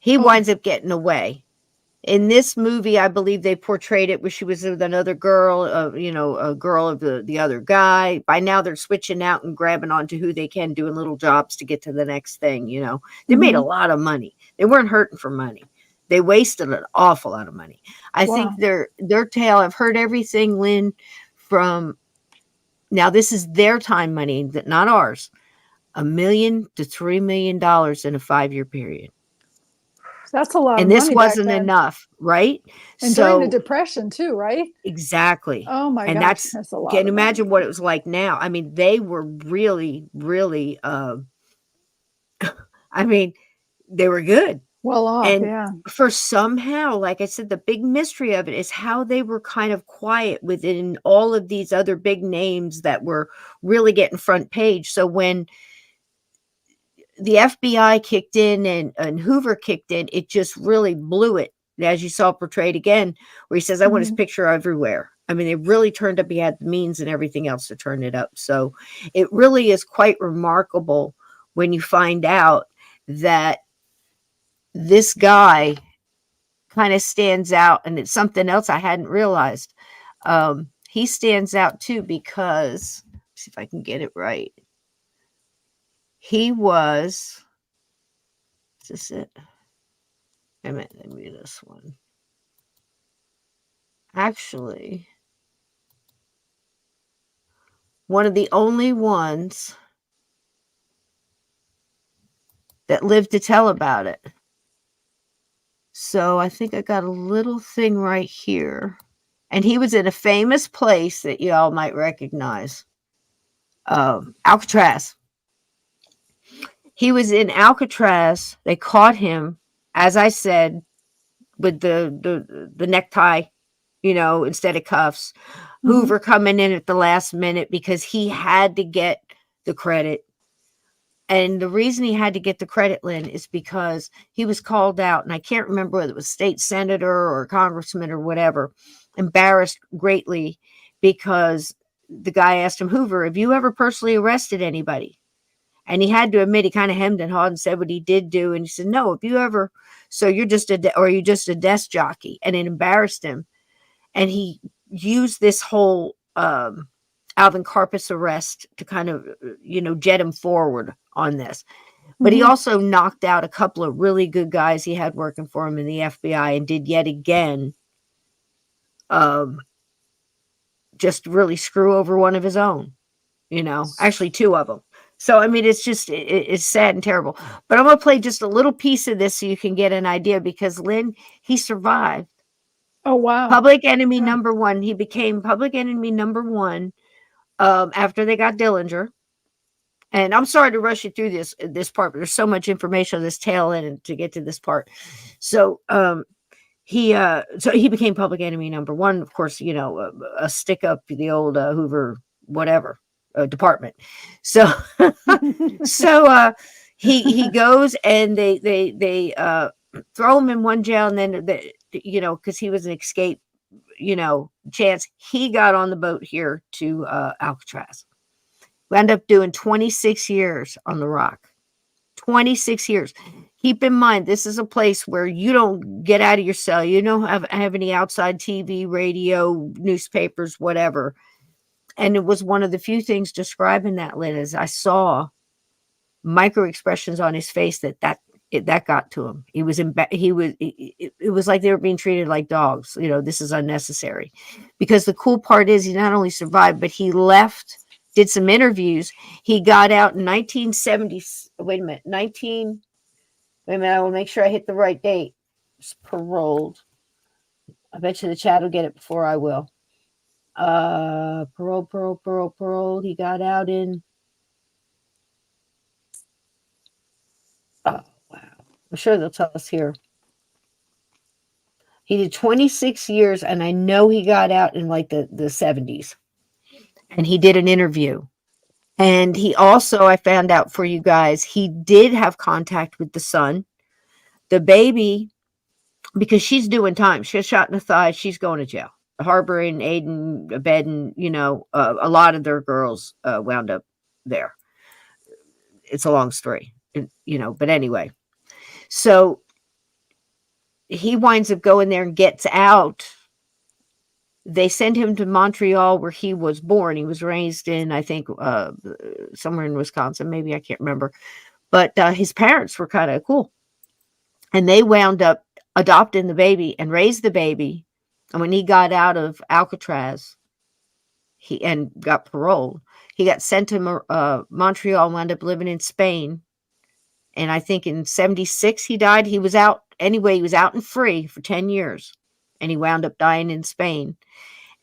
He winds up getting away, in this movie, I believe they portrayed it where she was with another girl, a girl of the other guy. By now they're switching out and grabbing onto who they can, doing little jobs to get to the next thing. They made a lot of money. They weren't hurting for money. They wasted an awful lot of money. I think their tale, I've heard everything, Lynn, from now this is their time money, not ours, $1 million to $3 million in a 5-year period. That's a lot and of this money wasn't back then. enough, right? And during the Depression too, right? Exactly. Oh my and gosh, that's a lot. Can you imagine what it was like now? I mean, they were really, really I mean, they were good. Well off, And yeah. for somehow, like I said, the big mystery of it is how they were kind of quiet within all of these other big names that were really getting front page. So when the FBI kicked in and Hoover kicked in, it just really blew it. As you saw portrayed again, where he says, I want his picture everywhere. I mean, they really turned up. He had the means and everything else to turn it up. So it really is quite remarkable when you find out that this guy kind of stands out. And it's something else I hadn't realized. He stands out too because, let's see if I can get it right. He was, is this it? I meant let me this one. Actually, one of the only ones that lived to tell about it. So I think I got a little thing right here. And he was in a famous place that you all might recognize. Alcatraz. He was in Alcatraz. They caught him, as I said, with the necktie, instead of cuffs. Hoover coming in at the last minute because he had to get the credit. And the reason he had to get the credit, Lynn, is because he was called out, and I can't remember whether it was state senator or congressman or whatever, embarrassed greatly because the guy asked him, Hoover, have you ever personally arrested anybody? And he had to admit, he kind of hemmed and hawed and said what he did do. And he said, no, if you ever, so you're just you're just a desk jockey. And it embarrassed him. And he used this whole Alvin Karpis arrest to kind of, jet him forward on this. But he also knocked out a couple of really good guys he had working for him in the FBI and did yet again just really screw over one of his own, actually 2 of them. So, I mean, it's just, it's sad and terrible. But I'm going to play just a little piece of this so you can get an idea because, Lynn, he survived. Oh, wow. Public enemy number 1. He became public enemy number 1 after they got Dillinger. And I'm sorry to rush you through this part, but there's so much information on this tail end to get to this part. So, he became public enemy number 1. Of course, a stick up the old Hoover, whatever. Department. So he goes and they throw him in one jail, and then because he was an escape chance, he got on the boat here to Alcatraz. We end up doing 26 years on the Rock. 26 years. Keep in mind, this is a place where you don't get out of your cell. You don't have any outside TV, radio, newspapers, whatever. And it was one of the few things describing that, Lynn, as I saw micro expressions on his face that got to him. It was like they were being treated like dogs. This is unnecessary. Because the cool part is he not only survived, but he left, did some interviews. He got out in 1970. Wait a minute, I will make sure I hit the right date. It's paroled. I bet you the chat will get it before I will. Parole. He got out in. Oh, wow. I'm sure they'll tell us here. He did 26 years, and I know he got out in like the 70s. And he did an interview. And he also, I found out for you guys, he did have contact with the son. The baby, because she's doing time. She was shot in the thigh. She's going to jail. Harboring, aiding, abetting, a lot of their girls wound up there. It's a long story, but anyway. So he winds up going there and gets out. They send him to Montreal, where he was born. He was raised in, I think, somewhere in Wisconsin. Maybe, I can't remember. But his parents were kind of cool. And they wound up adopting the baby and raised the baby. And when he got out of Alcatraz, and got paroled, he got sent to Montreal, wound up living in Spain. And I think in 76 he died. He was out anyway. He was out and free for 10 years. And he wound up dying in Spain.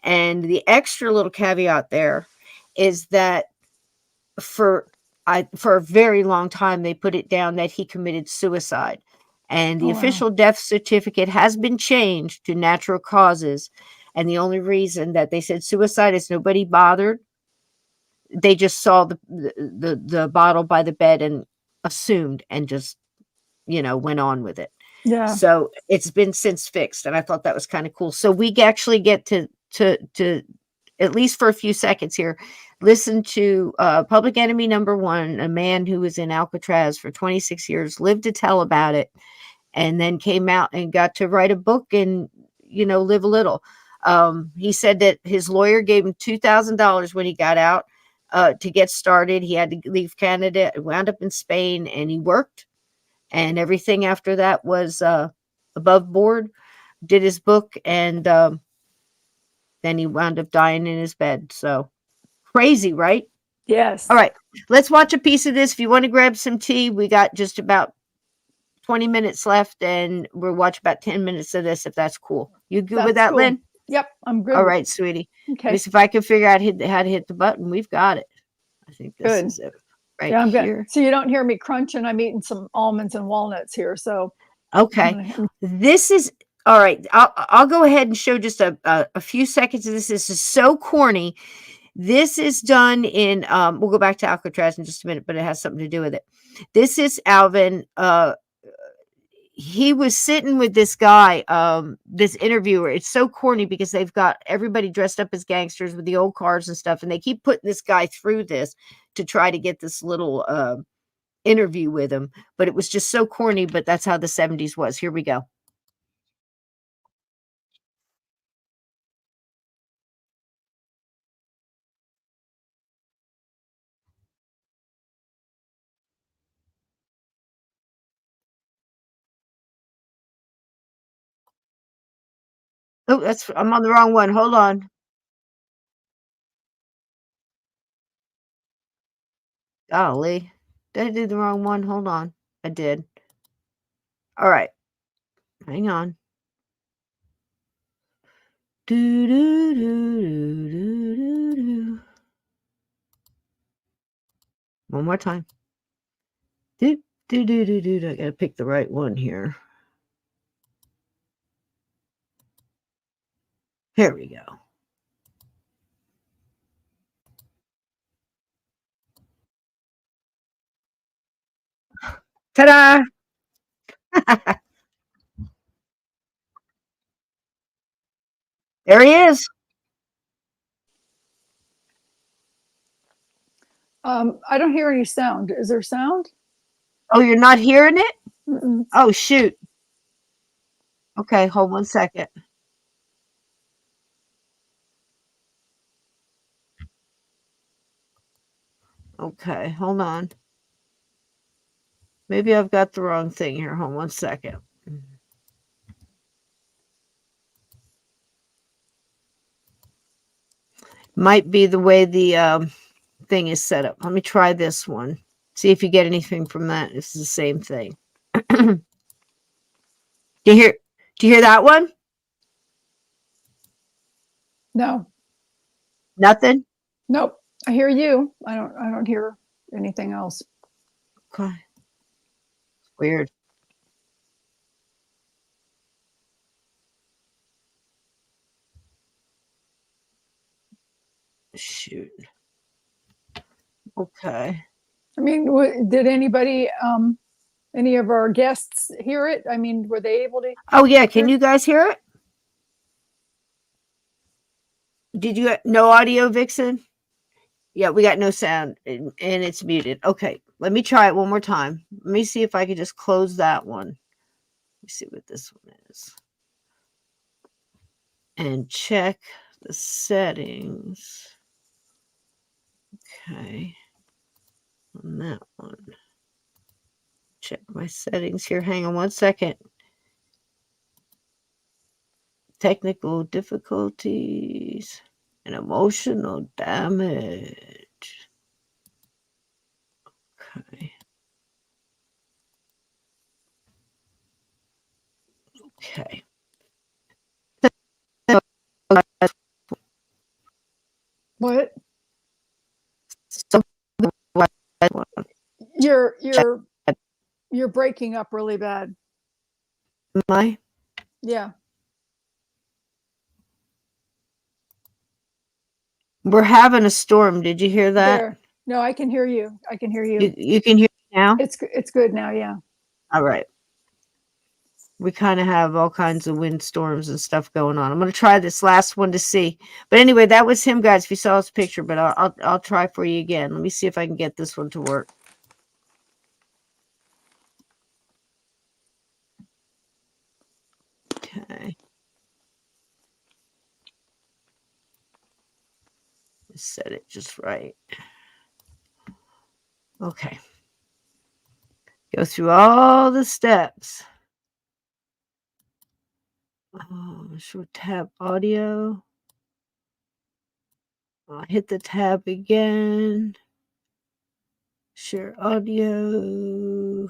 And the extra little caveat there is that for a very long time, they put it down that he committed suicide. And the official death certificate has been changed to natural causes. And the only reason that they said suicide is nobody bothered. They just saw the bottle by the bed and assumed and just, went on with it. Yeah. So it's been since fixed. And I thought that was kind of cool. So we actually get to at least for a few seconds here, listen to Public Enemy #1, a man who was in Alcatraz for 26 years, lived to tell about it, and then came out and got to write a book and, live a little. He said that his lawyer gave him $2,000 when he got out to get started. He had to leave Canada, wound up in Spain, and he worked. And everything after that was above board, did his book, and then he wound up dying in his bed. So crazy, right? Yes. All right. Let's watch a piece of this. If you want to grab some tea, we got just about 20 minutes left, and we'll watch about 10 minutes of this, if that's cool. You good with that, cool. Lynn? Yep, I'm good. All right, sweetie. Okay. Let me see if I can figure out how to hit the button. We've got it. I think this Good. is it right Yeah, I'm here. good. So you don't hear me crunching. I'm eating some almonds and walnuts here. So Okay. This is all right. I'll go ahead and show just a few seconds of this. This is so corny. This is done in we'll go back to Alcatraz in just a minute, but it has something to do with it. This is Alvin. He was sitting with this guy, this interviewer. It's so corny because they've got everybody dressed up as gangsters with the old cars and stuff, and they keep putting this guy through this to try to get this little interview with him. But it was just so corny, but that's how the 70s was. Here we go. Oh, I'm on the wrong one. Hold on. Golly. Did I do the wrong one? Hold on. I did. All right. Hang on. Do, do, do, do, do, do. One more time. Do, do, do, do, do. I gotta pick the right one here. Here we go. Ta-da! There he is. I don't hear any sound. Is there sound? Oh, you're not hearing it? Mm-mm. Oh, shoot. Okay, hold 1 second. Okay, hold on. Maybe I've got the wrong thing here. Hold 1 second. Might be the way the thing is set up. Let me try this one. See if you get anything from that. This is the same thing. Do you hear that one? No. Nothing? Nope. I hear you. I don't hear anything else. Okay. Weird. Shoot. Okay. I mean, did anybody, any of our guests hear it? I mean, were they able to? Oh, yeah. Can you guys hear it? Did you no audio, Vixen? Yeah, we got no sound and it's muted. Okay. Let me try it one more time. Let me see if I can just close that one. me see what this one is. And check the settings. Okay. On that one. Check my settings here. Hang on one second. Technical difficulties and emotional damage. Okay. Okay. What? So, you're breaking up really bad. am I? Yeah. We're having a storm. Did you hear that? There. No, I can hear you. I can hear you. You can hear me now? It's good now, yeah. All right. We kind of have all kinds of windstorms and stuff going on. I'm going to try this last one to see. But anyway, that was him, guys, if you saw his picture. But I'll try for you again. Let me see if I can get this one to work. Okay. Set it just right. Okay. Go through all the steps. Short tab audio. I'll hit the tab again. Share audio.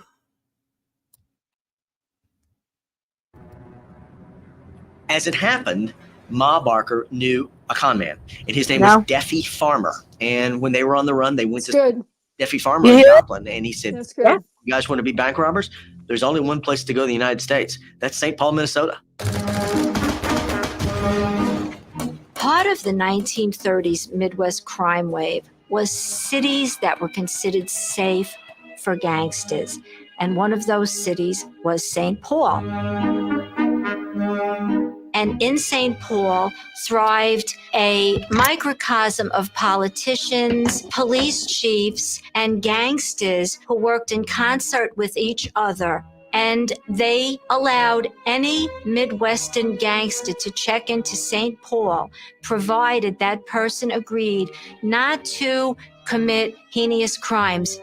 As it happened, Ma Barker knew a con man, and his name was Deffy Farmer. And when they were on the run, they went to Deffy Farmer in Joplin, and he said, That's good. "You guys want to be bank robbers? There's only one place to go in the United States. That's St. Paul, Minnesota." Part of the 1930s Midwest crime wave was cities that were considered safe for gangsters. And one of those cities was St. Paul. And in St. Paul thrived a microcosm of politicians, police chiefs, and gangsters who worked in concert with each other. And they allowed any Midwestern gangster to check into St. Paul, provided that person agreed not to commit heinous crimes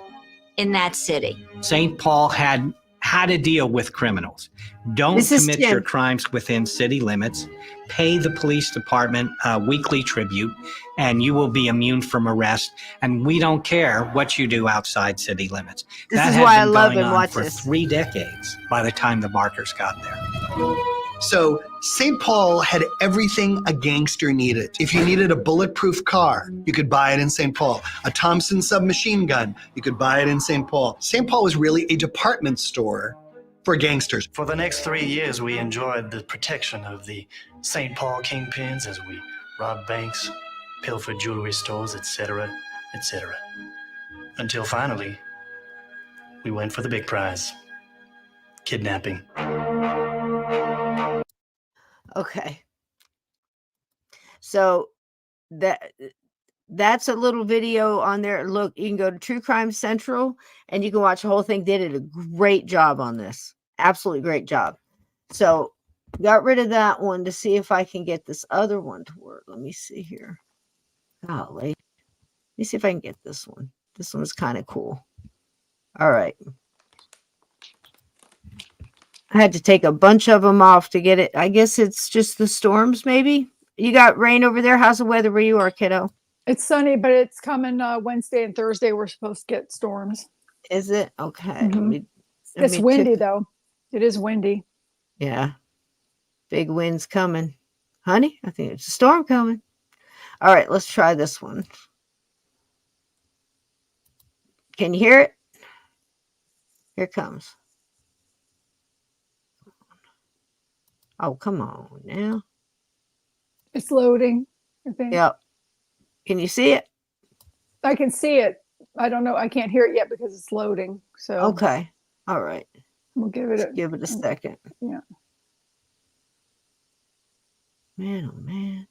in that city. St. Paul had to deal with criminals. Don't commit your crimes within city limits. Pay the police department a weekly tribute, and you will be immune from arrest. And we don't care what you do outside city limits. This is why I love him. Watch for this. 3 decades by the time the Barkers got there. So St. Paul had everything a gangster needed. If you needed a bulletproof car, you could buy it in St. Paul. A Thompson submachine gun, you could buy it in St. Paul. St. Paul was really a department store for gangsters. For the next 3 years, we enjoyed the protection of the St. Paul kingpins as we robbed banks, pilfered jewelry stores, etc., etc. Until finally, we went for the big prize, kidnapping. Okay. So that's a little video on there. Look, you can go to True Crime Central and you can watch the whole thing. They did a great job on this. Absolutely great job. So got rid of that one to see if I can get this other one to work. Let me see here. Golly. Let me see if I can get this one. This one is kind of cool. All right. I had to take a bunch of them off to get it. I guess it's just the storms, maybe. You got rain over there. How's the weather where you are, kiddo? It's sunny, but it's coming Wednesday and Thursday. We're supposed to get storms. Is it? Okay. Mhm. It's windy, though. It is windy. Yeah. Big winds coming. Honey, I think it's a storm coming. All right, let's try this one. Can you hear it? Here it comes. Oh, come on now. It's loading, I think. Yep. Can you see it? I can see it. I don't know. I can't hear it yet because it's loading. So Okay. All right. We'll give it a second. Yeah. Man, oh man.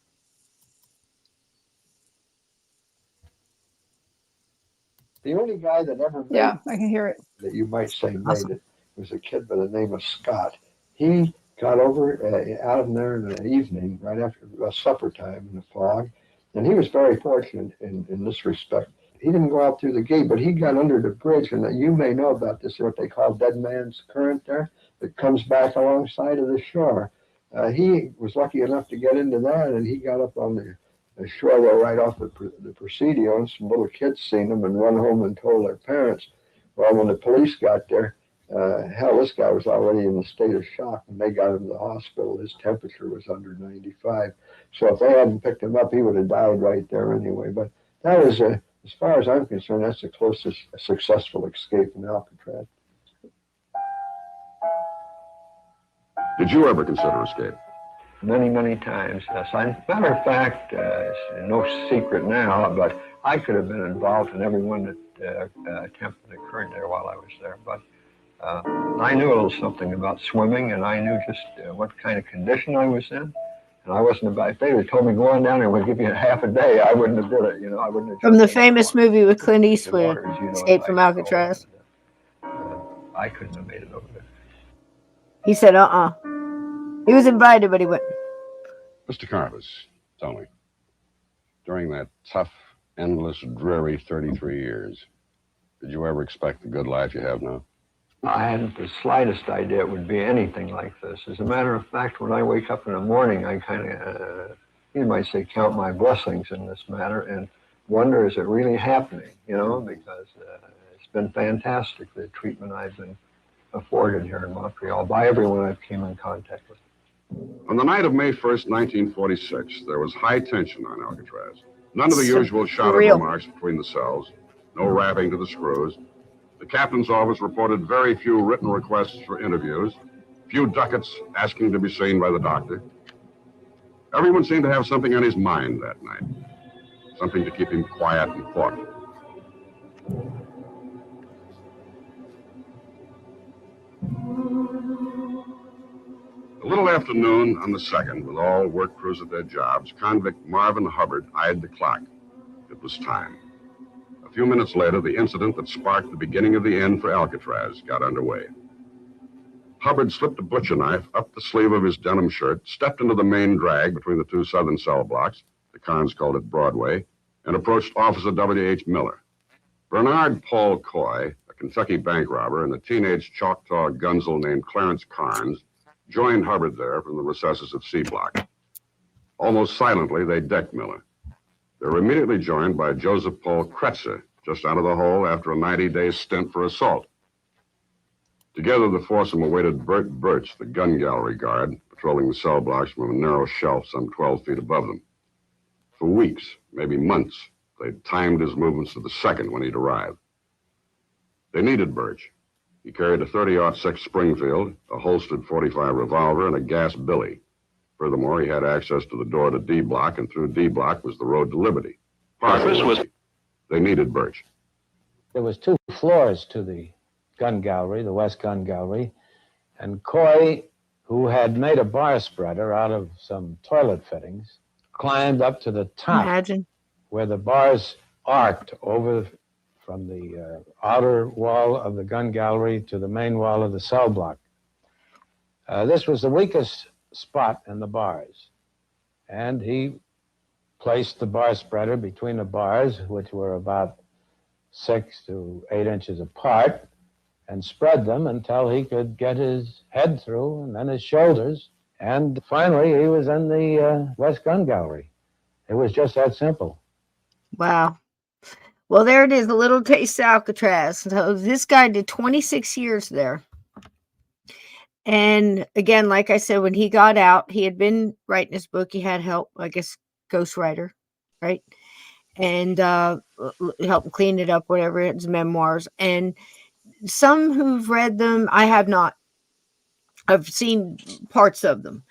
The only guy that ever made Yeah, I can hear it. that you might say made Awesome. it was a kid by the name of Scott. he got over out of there in the evening, right after supper time in the fog, and he was very fortunate in this respect. He didn't go out through the gate, but he got under the bridge, and you may know about this, what they call dead man's current there, that comes back alongside of the shore. He was lucky enough to get into that, and he got up on the shore there right off the Presidio, and some little kids seen him and run home and told their parents. Well, when the police got there, hell, this guy was already in a state of shock. When they got him to the hospital, his temperature was under 95. So if they hadn't picked him up, he would have died right there anyway. But that was, as far as I'm concerned, that's the closest successful escape in Alcatraz. Did you ever consider escape? Many, many times. Yes. Matter of fact, it's no secret now, but I could have been involved in every one that attempted that occurred there while I was there. But I knew a little something about swimming, and I knew just what kind of condition I was in. And I wasn't about, if they had told me go on down there, we'll give you half a day, I wouldn't have did it, you know, I wouldn't have. From the famous movie with Clint Eastwood, Escape from Alcatraz. I couldn't have made it over there. He said, He was invited, but he went. Mr. Karpis, tell me, during that tough, endless, dreary 33 years, did you ever expect the good life you have now? I hadn't the slightest idea it would be anything like this. As a matter of fact, when I wake up in the morning, I kind of, you might say, count my blessings in this matter and wonder, is it really happening? You know, because it's been fantastic, the treatment I've been afforded here in Montreal by everyone I've came in contact with. On the night of May 1st, 1946, there was high tension on Alcatraz. None of the usual shouted remarks between the cells, no rapping to the screws. The captain's office reported very few written requests for interviews, few ducats asking to be seen by the doctor. Everyone seemed to have something on his mind that night, something to keep him quiet and thoughtful. A little after noon on the 2nd, with all work crews at their jobs, convict Marvin Hubbard eyed the clock. It was time. A few minutes later, the incident that sparked the beginning of the end for Alcatraz got underway. Hubbard slipped a butcher knife up the sleeve of his denim shirt, stepped into the main drag between the two southern cell blocks, the cons called it Broadway, and approached Officer W.H. Miller. Bernard Paul Coy, a Kentucky bank robber, and a teenage Choctaw gunzel named Clarence Carnes joined Hubbard there from the recesses of C Block. Almost silently, they decked Miller. They were immediately joined by Joseph Paul Kretzer, just out of the hole after a 90-day stint for assault. Together, the foursome awaited Bert Birch, the gun gallery guard, patrolling the cell blocks from a narrow shelf some 12 feet above them. For weeks, maybe months, they'd timed his movements to the second when he'd arrived. They needed Birch. He carried a 30-06 Springfield, a holstered .45 revolver, and a gas billy. Furthermore, he had access to the door to D Block, and through D Block was the road to Liberty. They needed Birch. There was 2 floors to the gun gallery, the West Gun Gallery, and Coy, who had made a bar spreader out of some toilet fittings, climbed up to the top. Imagine. Where the bars arced over from the outer wall of the gun gallery to the main wall of the cell block. This was the weakest spot in the bars, and he placed the bar spreader between the bars, which were about 6 to 8 inches apart, and spread them until he could get his head through and then his shoulders, and finally he was in the West Gun Gallery. It was just that simple. Wow. Well, there it is, a little taste of Alcatraz. So this guy did 26 years there. And again, like I said, when he got out, he had been writing his book. He had help, I guess, ghostwriter, right? And help clean it up, whatever, his memoirs. And some who've read them, I have not. I've seen parts of them.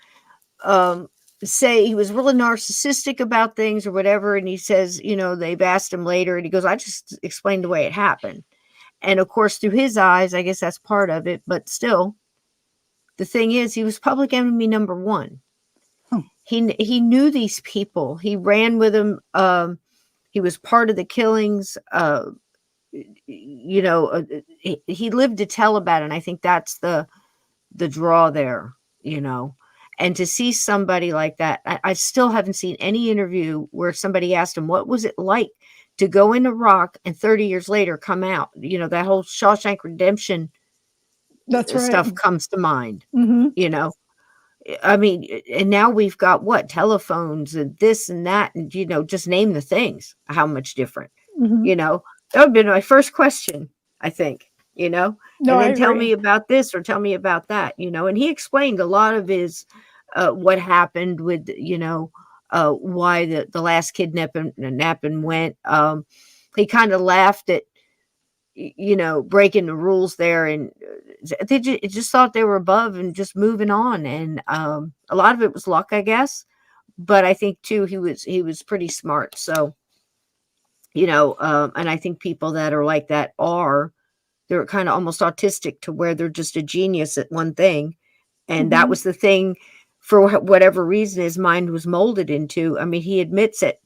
Say he was really narcissistic about things or whatever. And he says, you know, they've asked him later and he goes, I just explained the way it happened. And of course, through his eyes, I guess that's part of it. But still, the thing is, he was public enemy number 1. He knew these people. He ran with them. He was part of the killings. You know, he lived to tell about it. And I think that's the draw there. you know. And to see somebody like that, I still haven't seen any interview where somebody asked him, what was it like to go in Iraq and 30 years later come out? You know, that whole Shawshank Redemption That's right. stuff comes to mind, Mm-hmm. you know. I mean, and now we've got what, telephones and this and that, and, you know, just name the things, how much different, Mm-hmm. you know. That would have been my first question, I think, you know. No, and I then tell agree. me about this or tell me about that, you know. And he explained a lot of his what happened with, you know, why the last kidnapping went. He kind of laughed at, you know, breaking the rules there, and they just thought they were above and just moving on. And a lot of it was luck, I guess, but I think too he was pretty smart. So, you know, and I think people that are like that they're kind of almost autistic to where they're just a genius at one thing, and that was the thing for whatever reason his mind was molded into. I mean, he admits it,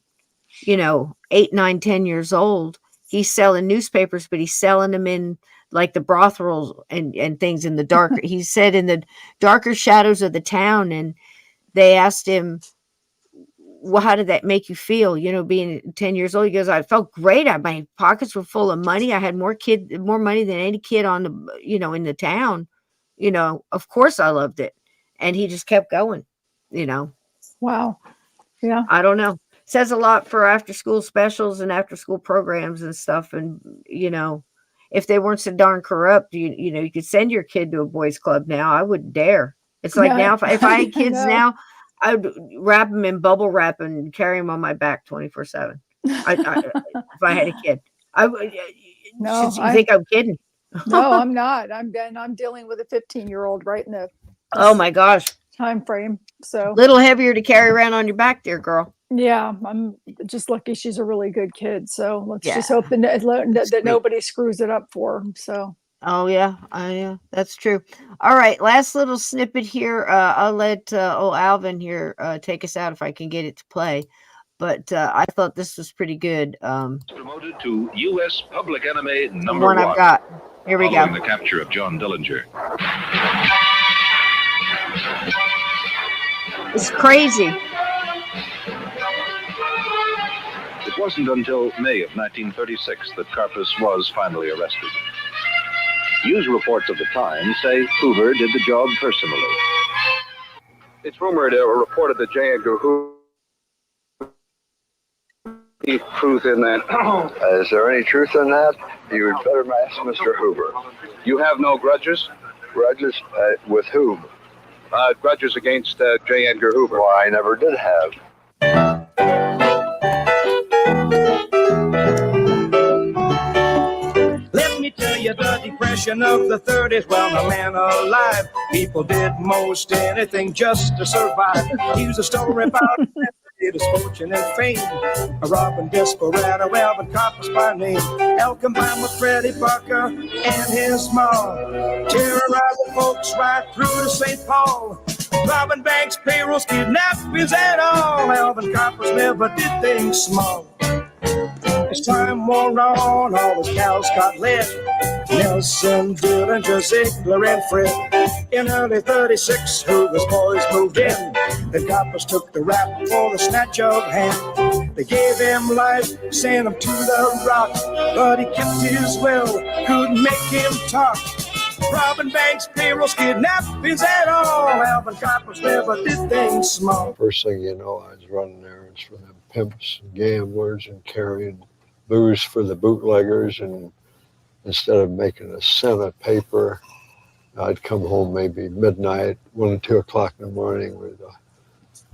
you know, 8, 9, 10 years old. He's selling newspapers, but he's selling them in like the brothels and things in the dark. He said in the darker shadows of the town. And they asked him, well, how did that make you feel? You know, being 10 years old, he goes, I felt great. My pockets were full of money. I had more money than any kid on the, you know, in the town. You know, of course I loved it. And he just kept going, you know. Wow. Yeah. I don't know. Says a lot for after school specials and after school programs and stuff. And, you know, if they weren't so darn corrupt, you know, you could send your kid to a boys club now. I wouldn't dare. It's like now, if I had kids now, I would wrap them in bubble wrap and carry them on my back 24/7. If I had a kid, I would. No, you think I'm kidding? No, I'm not. I'm dealing with a 15-year-old right in the Oh my gosh, time frame. So little heavier to carry around on your back, there, girl. Yeah, I'm just lucky she's a really good kid. So let's just Yeah. hope that nobody screws it up for him. So Oh yeah, that's true. All right, last little snippet here. I'll let Alvin here take us out if I can get it to play. But I thought this was pretty good. Promoted to U.S. Public Enemy The number one one. I've got. Here we Following go. the capture of John Dillinger. It's crazy. It wasn't until May of 1936 that Karpis was finally arrested. News reports of the time say Hoover did the job personally. It's rumored or reported that J. Edgar Hoover. Any truth in that? Is there any truth in that? You would better ask Mr. Hoover. You have no grudges? Grudges? With whom? Grudges against J. Edgar Hoover. Well, I never did have. Let me tell you the depression of the 30s. Well, no man alive. People did most anything just to survive. Here's a story about his fortune and fame. A robbing desperado, Alvin Karpis by name. El combined with Freddie Barker and his mom, terrorizing folks right through to St. Paul. Robbing banks, payrolls, kidnappings, and all. Alvin Karpis never did things small. As time wore on, all his cows got led. Nelson, Dillinger, Ziegler, and Fred. In early 36, Hoover's boys moved in. Then Karpis took the rap for the snatch of hand. They gave him life, sent him to the rock. But he kept his will, couldn't make him talk. Robbing banks, payrolls, kidnappings, and all. Alvin Karpis never did things small. First thing you know, I was running errands for them pimps and gamblers and carrying booze for the bootleggers, and instead of making a cent a paper, I'd come home maybe midnight, 1 or 2 o'clock in the morning with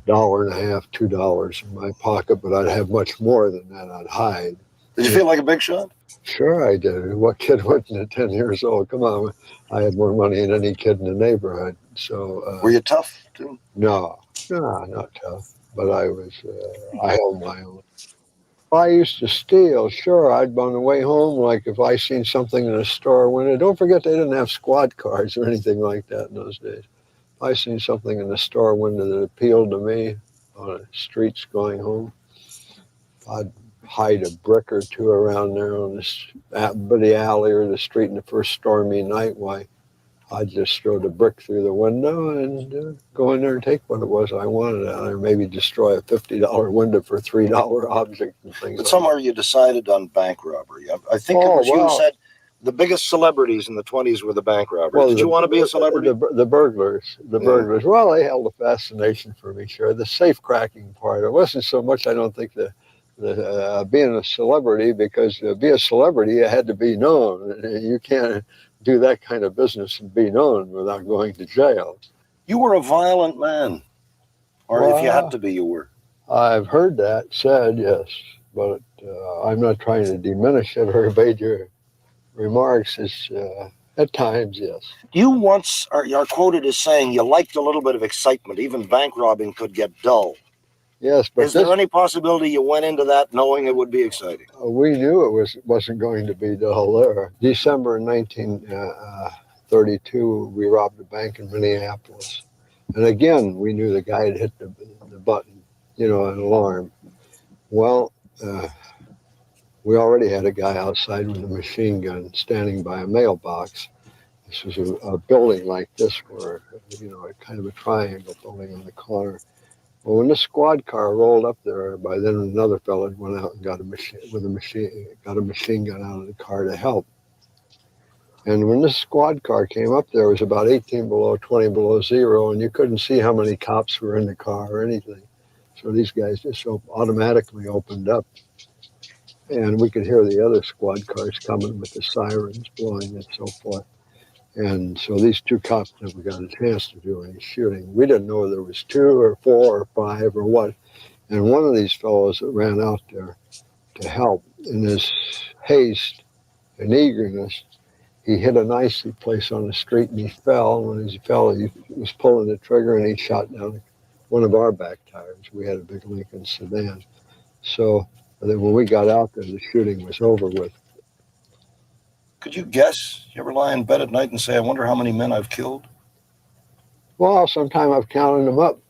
$1.50, $2 in my pocket, but I'd have much more than that. I'd hide. Did you feel like a big shot? Sure I did. What kid wasn't at 10 years old? Come on. I had more money than any kid in the neighborhood. So were you tough too? No, not tough. But I held my own. I used to steal. Sure, I'd on the way home, like if I seen something in a store window. Don't forget they didn't have squad cars or anything like that in those days. If I seen something in the store window that appealed to me on the streets going home, I'd hide a brick or two around there on the alley or the street in the first stormy night. Why, I'd just throw the brick through the window and go in there and take what it was I wanted, or maybe destroy a $50 window for $3 object and things. But somewhere you decided on bank robbery. I think it was you who said the biggest celebrities in the 20s were the bank robbers. Well, Did you want to be a celebrity? The burglars. The burglars. Well, they held a fascination for me, sure. The safe cracking part. It wasn't so much, I don't think, being a celebrity, because to be a celebrity, you had to be known. You can't do that kind of business and be known without going to jail. You were a violent man. Or if you had to be, you were. I've heard that said, yes. But I'm not trying to diminish it or evade your remarks. It's, at times, yes. You once are quoted as saying you liked a little bit of excitement. Even bank robbing could get dull. Yes, but is there any possibility you went into that knowing it would be exciting? We knew it wasn't going to be dull there. December 1932, we robbed a bank in Minneapolis. And again, we knew the guy had hit the button, an alarm. Well, we already had a guy outside with a machine gun standing by a mailbox. This was a building like this, where, kind of a triangle building on the corner. Well, when the squad car rolled up there, by then another fellow went out and got a machine gun out of the car to help. And when this squad car came up there, it was about 18 below, 20 below zero, and you couldn't see how many cops were in the car or anything. So these guys just automatically opened up. And we could hear the other squad cars coming with the sirens blowing and so forth. And so these two cops never got a chance to do any shooting. We didn't know there was 2 or 4 or 5 or what. And one of these fellows that ran out there to help, in his haste and eagerness, he hit an icy place on the street and he fell. When he fell, he was pulling the trigger and he shot down one of our back tires. We had a big Lincoln sedan. So then when we got out there, the shooting was over with. Could you guess? You ever lie in bed at night and say, I wonder how many men I've killed? Well, sometime I've counted them up,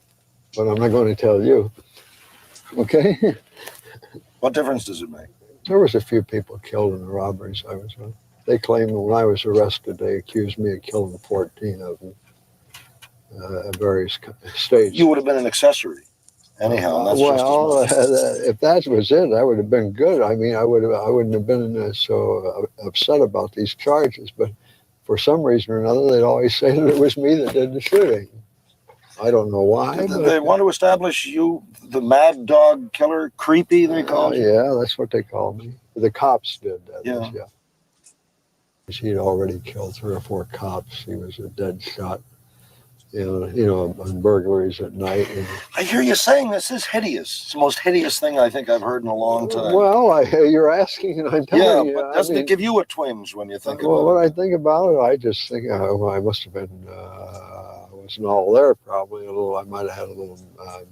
but I'm not going to tell you. Okay? What difference does it make? There was a few people killed in the robberies I was in. They claimed that when I was arrested, they accused me of killing 14 of them at various stages. You would have been an accessory. Anyhow, that's well, if that was it, that would have been good. I mean, I wouldn't have been so upset about these charges. But for some reason or another, they'd always say that it was me that did the shooting. I don't know why. They want to establish you, the mad dog killer, creepy, they call you? Yeah, that's what they call me. The cops did that. Yeah. He'd already killed 3 or 4 cops. He was a dead shot. On burglaries at night. I hear you saying this is hideous. It's the most hideous thing I think I've heard in a long time. Well, you're asking and I'm telling you. Yeah, but doesn't it give you a twinge when you think about it? Well, when I think about it, I just think I must have been, I wasn't all there probably. I might have had a little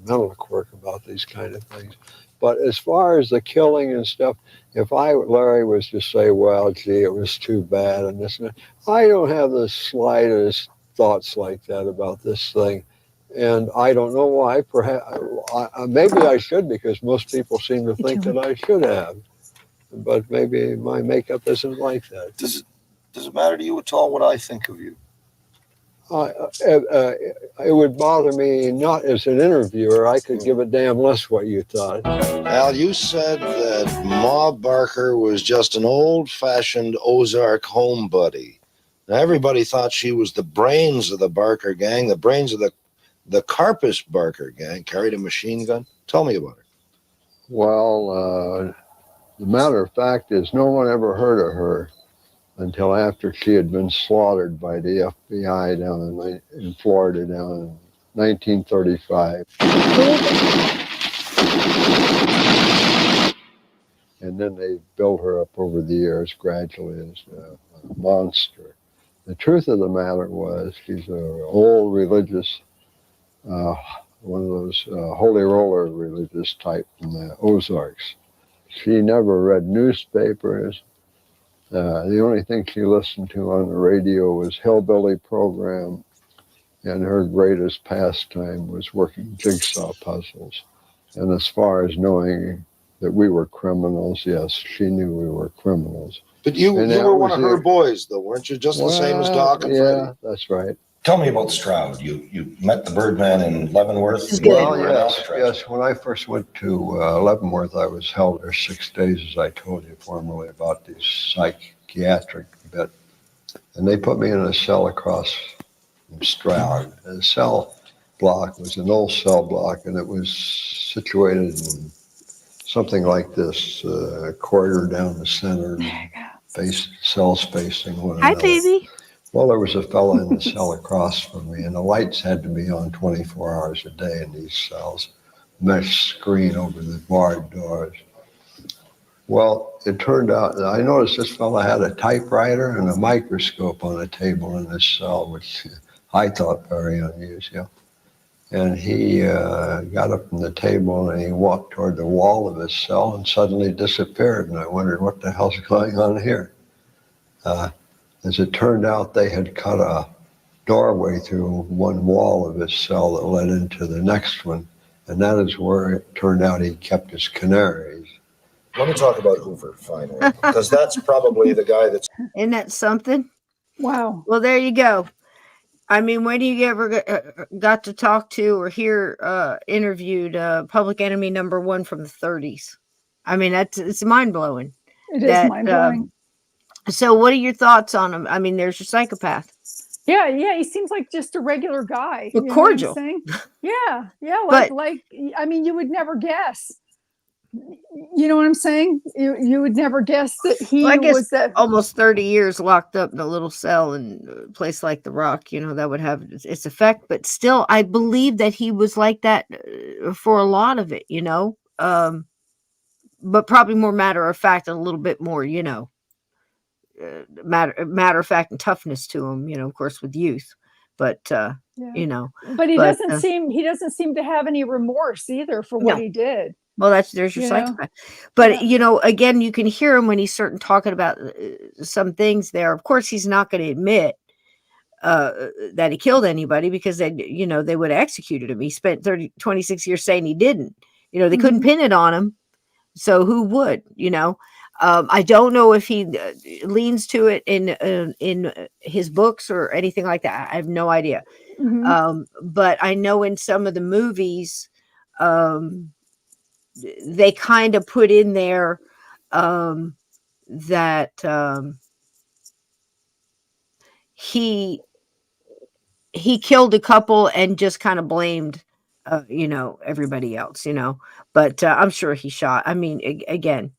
mental quirk about these kind of things. But as far as the killing and stuff, if Larry was to say, well, gee, it was too bad and this and that, I don't have the slightest thoughts like that about this thing, and I don't know why. Perhaps maybe I should, because most people seem to think that I should have, but maybe my makeup isn't like that. Does it matter to you at all what I think of you? It would bother me not as an interviewer. I could give a damn less what you thought. Al, you said that Ma Barker was just an old-fashioned Ozark homebody. Now, everybody thought she was the brains of the Barker gang, the brains of the Karpis Barker gang, carried a machine gun. Tell me about her. Well, the matter of fact is no one ever heard of her until after she had been slaughtered by the FBI down in Florida down in 1935. And then they built her up over the years gradually as a monster. The truth of the matter was she's an old religious, one of those holy roller religious type from the Ozarks. She never read newspapers. The only thing she listened to on the radio was hillbilly program, and her greatest pastime was working jigsaw puzzles. And as far as knowing that we were criminals. Yes, she knew we were criminals. But you were one of her boys, though, weren't you? Just the same as Doc and Freddie. Yeah, that's right. Tell me about Stroud. You met the Birdman in Leavenworth? Well, yes. When I first went to Leavenworth, I was held there 6 days, as I told you formerly, about the psychiatric bit. And they put me in a cell across from Stroud. The cell block was an old cell block, and it was situated in something like this, a corridor down the center, cells facing one another. Hi, baby. Well, there was a fella in the cell across from me, and the lights had to be on 24 hours a day in these cells, mesh screen over the barred doors. Well, it turned out that I noticed this fella had a typewriter and a microscope on a table in his cell, which I thought very unusual. And he got up from the table and he walked toward the wall of his cell and suddenly disappeared. And I wondered what the hell's going on here. As it turned out, they had cut a doorway through one wall of his cell that led into the next one. And that is where it turned out he kept his canaries. Let me talk about Hoover finally, because that's probably the guy that's... Isn't that something? Wow. Well, there you go. I mean, when you ever got to talk to or hear interviewed Public Enemy #1 from the 30s? I mean, it's mind-blowing. It is mind-blowing. So what are your thoughts on him? I mean, there's your psychopath. Yeah, he seems like just a regular guy. Well, cordial. Yeah, like I mean, you would never guess. You know what I'm saying? You would never guess that he was that. Almost 30 years locked up in a little cell in a place like the Rock, that would have its effect. But still, I believe that he was like that for a lot of it, but probably more matter of fact and a little bit more, matter of fact and toughness to him, of course, with youth. But but he doesn't seem to have any remorse either for what he did. Well, there's your psychopath. But again, you can hear him when he's talking about some things there. Of course, he's not going to admit that he killed anybody, because they would have executed him. He spent 26 years saying he didn't. They couldn't pin it on him. So who would? I don't know if he leans to it in his books or anything like that. I have no idea. But I know in some of the movies, they kind of put in there that he killed a couple and just kind of blamed everybody else, but I'm sure he shot. I mean, again,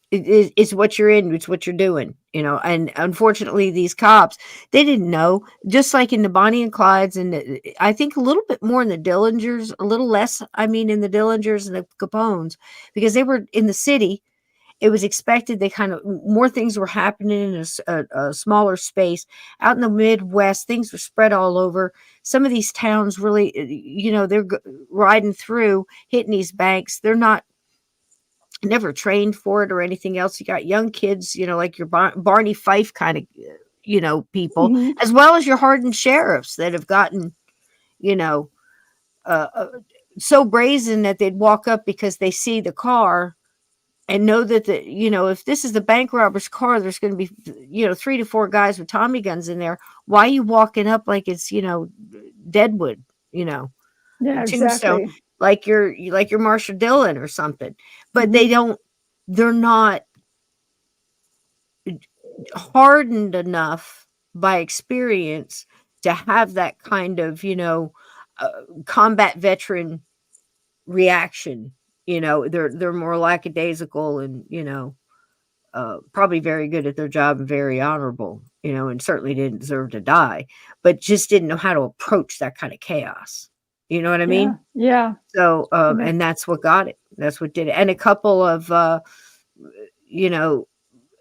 it's what you're in, it's what you're doing, and unfortunately these cops, they didn't know, just like in the Bonnie and Clydes, and I think a little bit more in the Dillingers, a little less, in the Dillingers and the Capones, because they were in the city. It was expected they kind of more things were happening in a smaller space. Out in the Midwest, things were spread all over. Some of these towns really, they're riding through, hitting these banks. They're never trained for it or anything else. You got young kids, like your Barney Fife kind of, people, as well as your hardened sheriffs that have gotten, so brazen that they'd walk up because they see the car and know that if this is the bank robber's car, there's going to be, 3 to 4 guys with Tommy guns in there. Why are you walking up like it's, Deadwood, Yeah, Tombstone, exactly. like you're Marsha Dillon or something, but they're not hardened enough by experience to have that kind of, combat veteran reaction. They're more lackadaisical and, probably very good at their job and very honorable, and certainly didn't deserve to die, but just didn't know how to approach that kind of chaos. You know what I mean? Yeah. So, and that's what got it. That's what did it. And a couple of,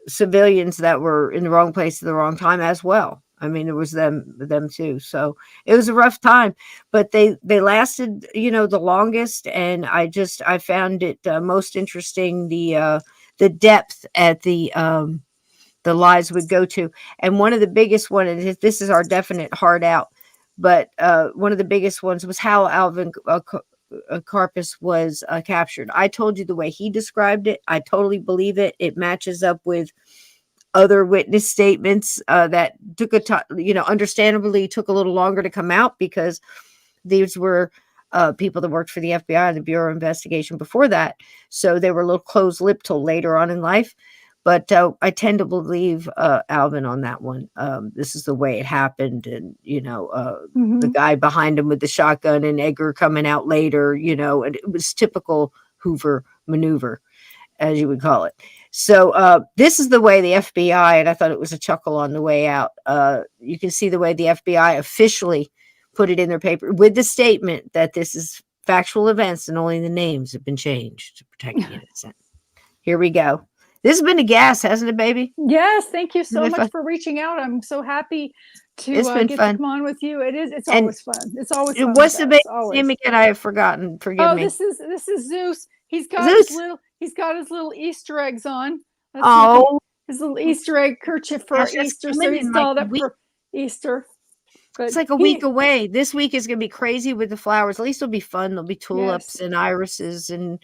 civilians that were in the wrong place at the wrong time as well. I mean, there was them too. So it was a rough time, but they lasted, the longest. And I found it most interesting, the depth at the lives would go to. And one of the biggest one, and this is our definite hard out, but one of the biggest ones was how Alvin Karpis was captured. I told you the way he described it. I totally believe it. It matches up with other witness statements that took understandably took a little longer to come out because these were people that worked for the FBI and the Bureau of Investigation before that. So they were a little closed-lipped till later on in life. But I tend to believe Alvin on that one. This is the way it happened. And, the guy behind him with the shotgun and Edgar coming out later, and it was typical Hoover maneuver, as you would call it. So this is the way the FBI, and I thought it was a chuckle on the way out. You can see the way the FBI officially put it in their paper with the statement that this is factual events and only the names have been changed to protect the innocent. Here we go. This has been a gas, hasn't it, baby? Yes. Thank you so much for reaching out. I'm so happy to get to come on with you. It is. It's always fun. It's always fun. What's the baby's name again? I have forgotten. Forgive me. This is Zeus. He's got his little Easter eggs on. His little Easter egg kerchief for Easter. So he's dolled up for Easter. But it's like a week away. This week is going to be crazy with the flowers. At least it'll be fun. There'll be tulips and irises and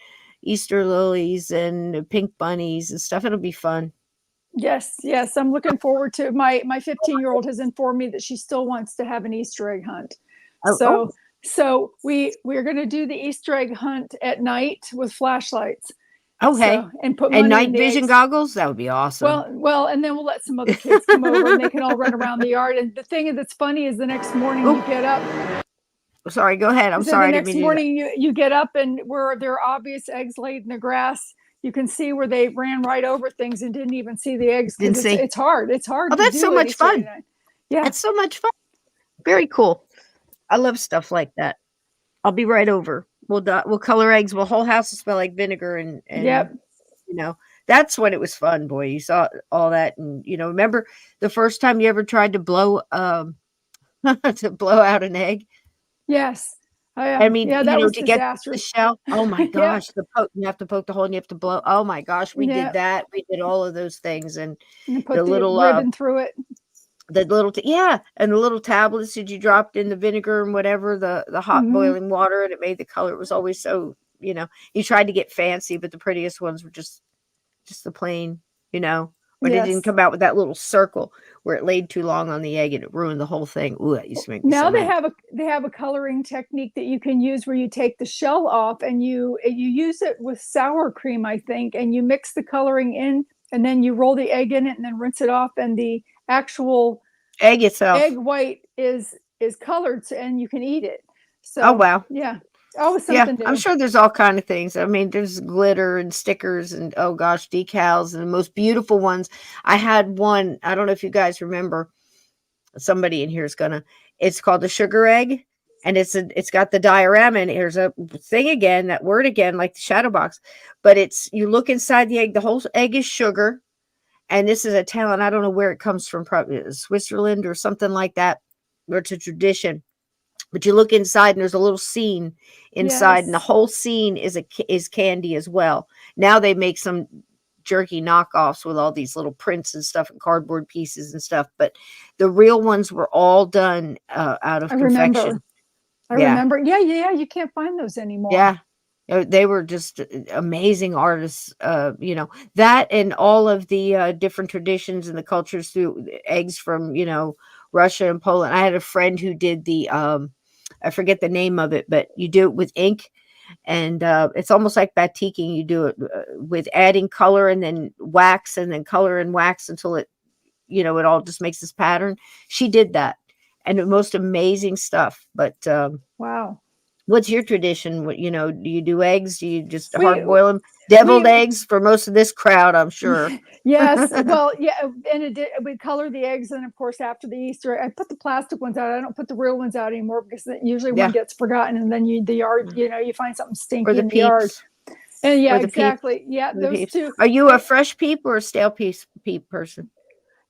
Easter lilies and pink bunnies and stuff. It'll be fun. Yes. I'm looking forward to my 15-year-old has informed me that she still wants to have an Easter egg hunt. So we're going to do the Easter egg hunt at night with flashlights. Okay. So, and put money night in the vision eggs. goggles. That would be awesome. Well, and then we'll let some other kids come over and they can all run around the yard. And the thing that's funny is the next morning you get up. Sorry, go ahead. I'm sorry. The next morning you get up and where there are obvious eggs laid in the grass, you can see where they ran right over things and didn't even see the eggs. It's hard. It's hard. Oh, that's so much fun. Yeah, it's so much fun. Very cool. I love stuff like that. I'll be right over. We'll color eggs. Well, whole house will smell like vinegar and yep. That's when it was fun, boy. You saw all that, and remember the first time you ever tried to blow to blow out an egg? Yes. I mean, that was to get the shell. Oh my gosh, you have to poke the hole and you have to blow. Oh my gosh, we did that. We did all of those things, and put the little ribbon through it. The little and the little tablets that you dropped in the vinegar and whatever the hot boiling water, and it made the color. It was always so you tried to get fancy, but the prettiest ones were just the plain, when it didn't come out with that little circle where it laid too long on the egg and it ruined the whole thing. Ooh, that used to make me now so they mad. have a coloring technique that you can use where you take the shell off and you use it with sour cream, I think, and you mix the coloring in and then you roll the egg in it and then rinse it off, and the actual egg itself, egg white is colored, and you can eat it. So oh wow, yeah. Always something new. I'm sure there's all kind of things. I mean, there's glitter and stickers and oh gosh, decals and the most beautiful ones. I had one. I don't know if you guys remember. Somebody in here is gonna. It's called the sugar egg, and it's got the diorama. And here's a thing again, that word again, like the shadow box. But you look inside the egg. The whole egg is sugar, and this is a talent. I don't know where it comes from. Probably Switzerland or something like that. Or it's a tradition. But you look inside and there's a little scene inside, and the whole scene is candy as well. Now they make some jerky knockoffs with all these little prints and stuff and cardboard pieces and stuff. But the real ones were all done out of confection. I remember. Yeah. You can't find those anymore. Yeah. They were just amazing artists, that and all of the different traditions and the cultures through eggs from, Russia and Poland. I had a friend who did the, I forget the name of it, but you do it with ink, and it's almost like batiking. You do it with adding color and then wax and then color and wax until it, it all just makes this pattern. She did that, and the most amazing stuff. But wow. What's your tradition? Do you do eggs? Do you just hard boil them? Deviled eggs for most of this crowd, I'm sure. Yes. Well, yeah. And we color the eggs. And of course, after the Easter, I put the plastic ones out. I don't put the real ones out anymore because usually one gets forgotten. And then the yard, you find something stinky in the yard. And exactly. Peeps. Yeah. Those two. Are you a fresh peep or a stale peep person?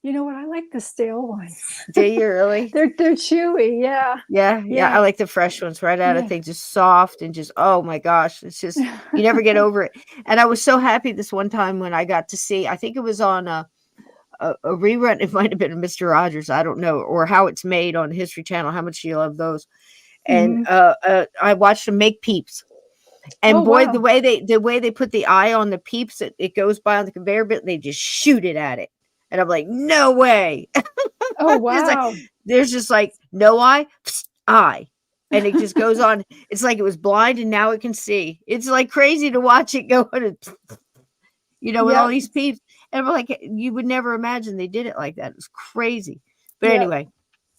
You know what? I like the stale ones. Do you really? They're chewy. Yeah. Yeah. I like the fresh ones right out of things, just soft and just, oh my gosh. It's just, you never get over it. And I was so happy this one time when I got to see, I think it was on a rerun. It might've been Mr. Rogers. I don't know, or How It's Made on History Channel. How much do you love those? And I watched them make peeps. And boy, the way they put the eye on the peeps, it goes by on the conveyor belt, they just shoot it at it. And I'm like, no way. Oh, wow. Like, there's just like no eye, eye. And it just goes on. It's like it was blind and now it can see. It's like crazy to watch it go on, with all these peeps. And we're like, you would never imagine they did it like that. It was crazy. But anyway,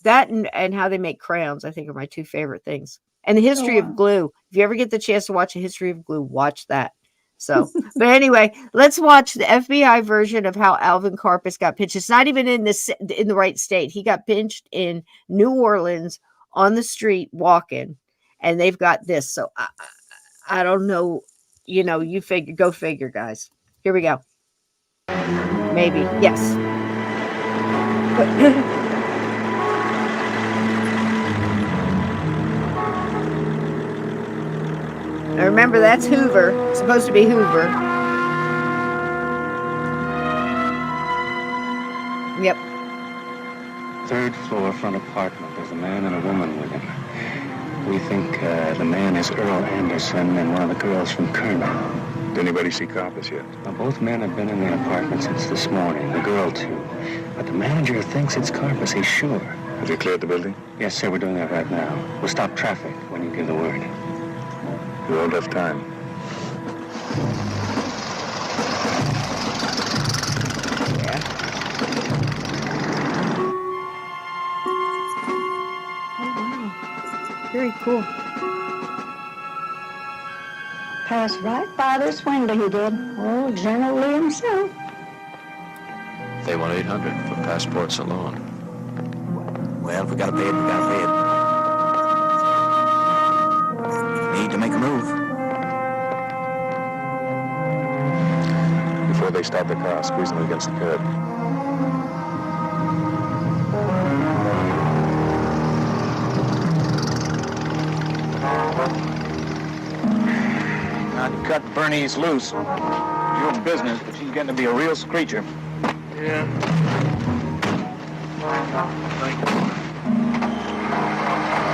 that and how they make crayons, I think, are my two favorite things. And the history of glue. If you ever get the chance to watch a history of glue, watch that. So, but anyway, let's watch the FBI version of how Alvin Karpis got pinched. It's not even in the right state. He got pinched in New Orleans on the street walking, and they've got this. So I don't know. You figure. Go figure, guys. Here we go. Maybe yes. Now remember, that's Hoover. It's supposed to be Hoover. Yep. Third floor front apartment. There's a man and a woman with him. We think the man is Earl Anderson and one of the girls from Kerner. Did anybody see Karpis yet? Well, both men have been in the apartment since this morning. The girl, too. But the manager thinks it's Karpis. He's sure. Have you cleared the building? Yes, sir. We're doing that right now. We'll stop traffic when you give the word. You won't have time. Yeah. Oh, wow. Very cool. Passed right by this window, he did. Oh, General Lee himself. They want 800 for passports alone. Well, if we gotta pay it, we gotta pay it. Need to make a move. Before they stop the car, squeeze them against the curb. Now, to cut Bernice loose. Your business, but she's getting to be a real screecher. Yeah.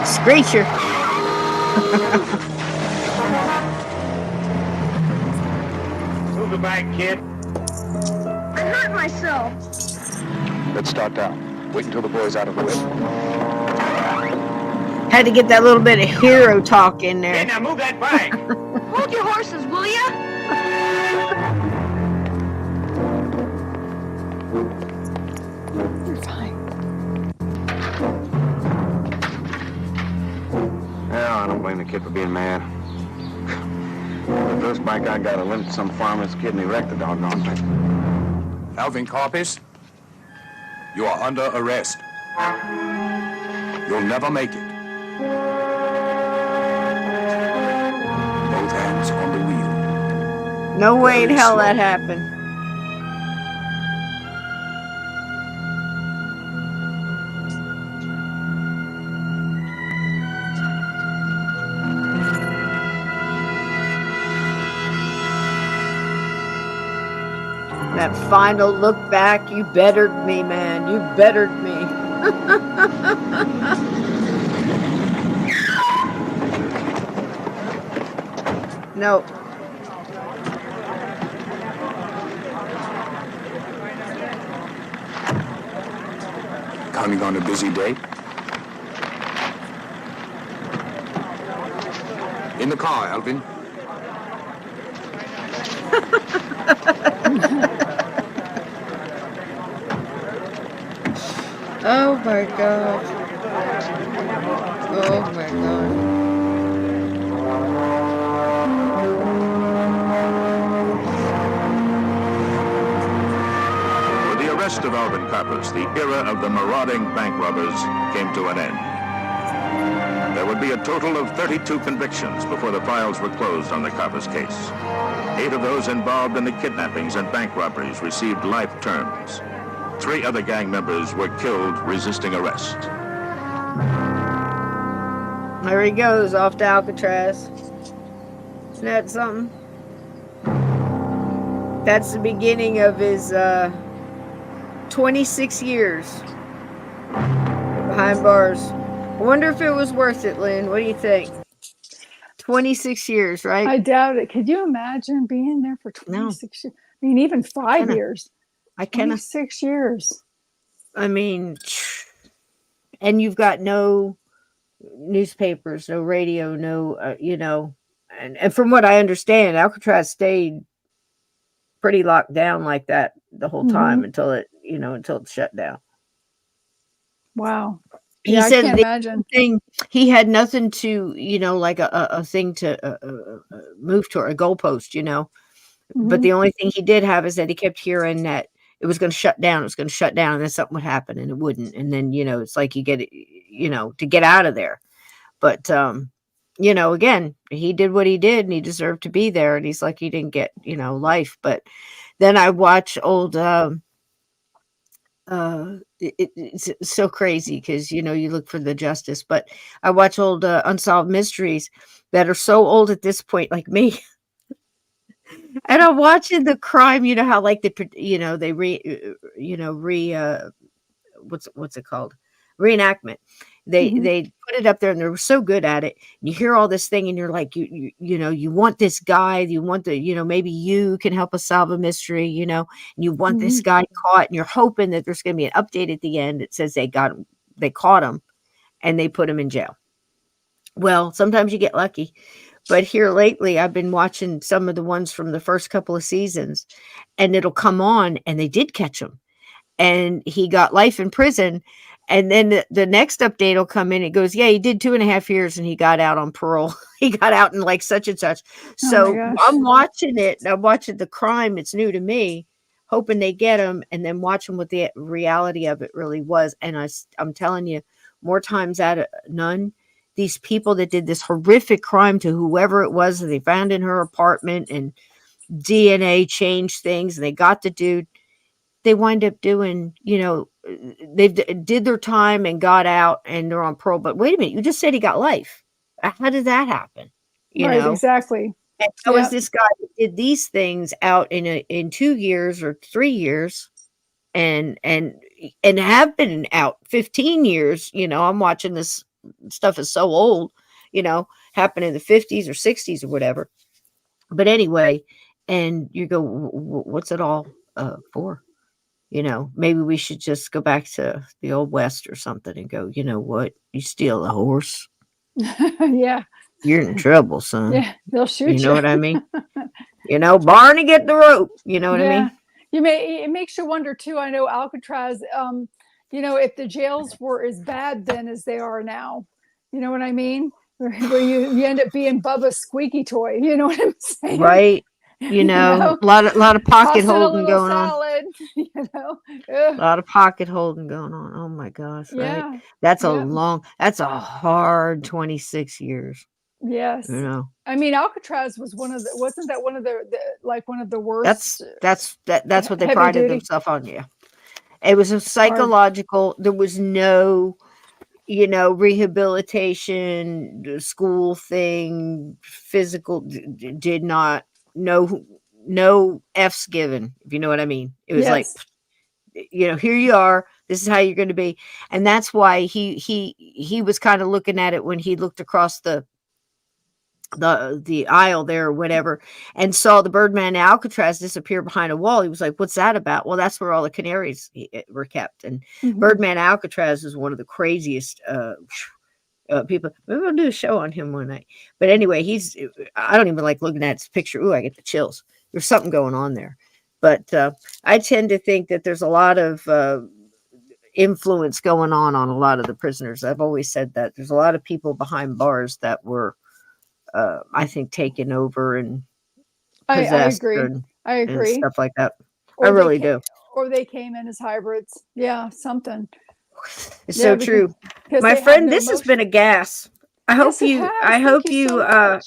Screecher. Move it back, kid. I hurt myself. Let's start down. Wait until the boy's out of the way. Had to get that little bit of hero talk in there. Hey, now move that bag. Hold your horses, will ya? You're fine. Well, I don't blame the kid for being mad. The first bike I got, I lent to some farmer's kid and he wrecked the doggone thing. Alvin Karpis, you are under arrest. You'll never make it. Both hands on the wheel. No way in hell that happened. That final look back, you bettered me, man. You bettered me. No. Coming on a busy day? In the car, Alvin. Oh my God. Oh my God. With the arrest of Alvin Karpis, the era of the marauding bank robbers came to an end. There would be a total of 32 convictions before the files were closed on the Karpis case. 8 of those involved in the kidnappings and bank robberies received life terms. 3 other gang members were killed resisting arrest. There he goes, off to Alcatraz. Isn't that something? That's the beginning of his 26 years behind bars. I wonder if it was worth it, Lynn. What do you think? 26 years, right? I doubt it. Could you imagine being there for 26 years? I mean, even 5 years. I cannot. 26 years. I mean, and you've got no newspapers, no radio, no, you know, and from what I understand, Alcatraz stayed pretty locked down like that the whole time until it shut down. Wow. He Yeah, said I can't imagine. He had nothing to, like a thing to move to, or a goalpost, But the only thing he did have is that he kept hearing that it was going to shut down. It was going to shut down, and then something would happen, and it wouldn't. And then, it's like you get, to get out of there. But, again, he did what he did, and he deserved to be there. And he's like, he didn't get, life. But then I watch old, it's so crazy because, you look for the justice. But I watch old unsolved mysteries that are so old at this point, like me. And I'm watching the crime, how like they what's it called? Reenactment. They put it up there and they're so good at it. You hear all this thing and you're like, you want this guy, you want maybe you can help us solve a mystery, and you want this guy caught, and you're hoping that there's going to be an update at the end that says they caught him and they put him in jail. Well, sometimes you get lucky. But here lately, I've been watching some of the ones from the first couple of seasons, and it'll come on, and they did catch him, and he got life in prison. And then the next update will come in. It goes, yeah, he did 2.5 years, and he got out on parole. He got out in like such and such. So I'm watching it. I'm watching the crime. It's new to me, hoping they get him, and then watching what the reality of it really was. And I'm telling you, more times out of none, these people that did this horrific crime to whoever it was that they found in her apartment, and DNA changed things, and they got the dude, they wind up doing, they did their time and got out and they're on parole. But wait a minute, you just said he got life. How did that happen? Right, exactly. And how is this guy that did these things out in 2 years or 3 years and have been out 15 years? I'm watching this stuff is so old, happened in the 50s or 60s or whatever. But anyway, and you go, what's it all for? Maybe we should just go back to the old West or something and go, you know what? You steal a horse. Yeah. You're in trouble, son. Yeah, they'll shoot you. You know what I mean? Barney, get the rope. You know what I mean? It makes you wonder too. I know Alcatraz, if the jails were as bad then as they are now, you know what I mean? Where you end up being Bubba's squeaky toy, you know what I'm saying? Right. A lot of pocket holding going salad, on. A lot of pocket holding going on. Oh my gosh. Yeah. Right. That's a hard 26 years. Yes. I mean, Alcatraz was wasn't that one of the worst? That's what they prided themselves on. Yeah. It was a psychological, there was no, rehabilitation, school thing, physical, did not, no F's given, if you know what I mean. It was like, here you are, this is how you're going to be. And that's why he was kind of looking at it when he looked across the aisle there or whatever and saw the Birdman Alcatraz disappear behind a wall. He was like, what's that about? Well, that's where all the canaries were kept. And Birdman Alcatraz is one of the craziest people. Maybe we'll do a show on him one night. But anyway, I don't even like looking at his picture. Ooh, I get the chills. There's something going on there. But I tend to think that there's a lot of influence going on a lot of the prisoners. I've always said that there's a lot of people behind bars that were I think taken over and possessed. I agree. And stuff like that. I really do. Or they came in as hybrids. Yeah, something. It's so true. My friend, this has been a gas. I hope you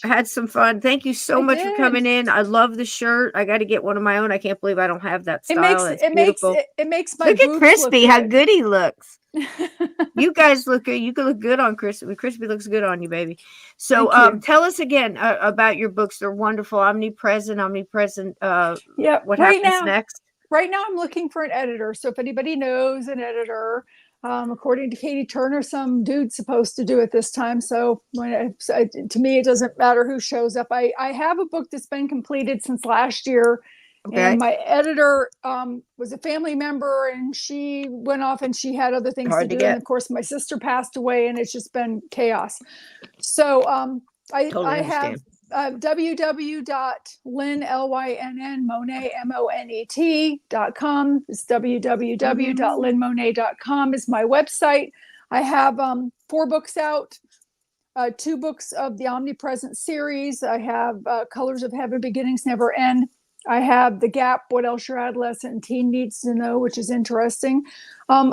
had some fun. Thank you so much for coming in. I love the shirt. I got to get one of my own. I can't believe I don't have that style. It makes my look at Crispy, how good he looks. You guys look good. You can look good on Crispy. Crispy looks good on you, baby. So tell us again about your books. They're wonderful. Omnipresent. What happens next? Right now I'm looking for an editor. So if anybody knows an editor, According to Katie Turner, some dude's supposed to do it this time. So to me, it doesn't matter who shows up. I have a book that's been completed since last year. Okay. And my editor was a family member, and she went off and she had other things Hard to to do. get. And of course, my sister passed away, and it's just been chaos. So I have www.lynmonet.com. It's www.lynmonet.com is my website. I have 4 books out, 2 books of the Omnipresent series. I have Colors of Heaven, Beginnings Never End. I have The Gap, What Else Your Adolescent and Teen Needs to Know, which is interesting. I'm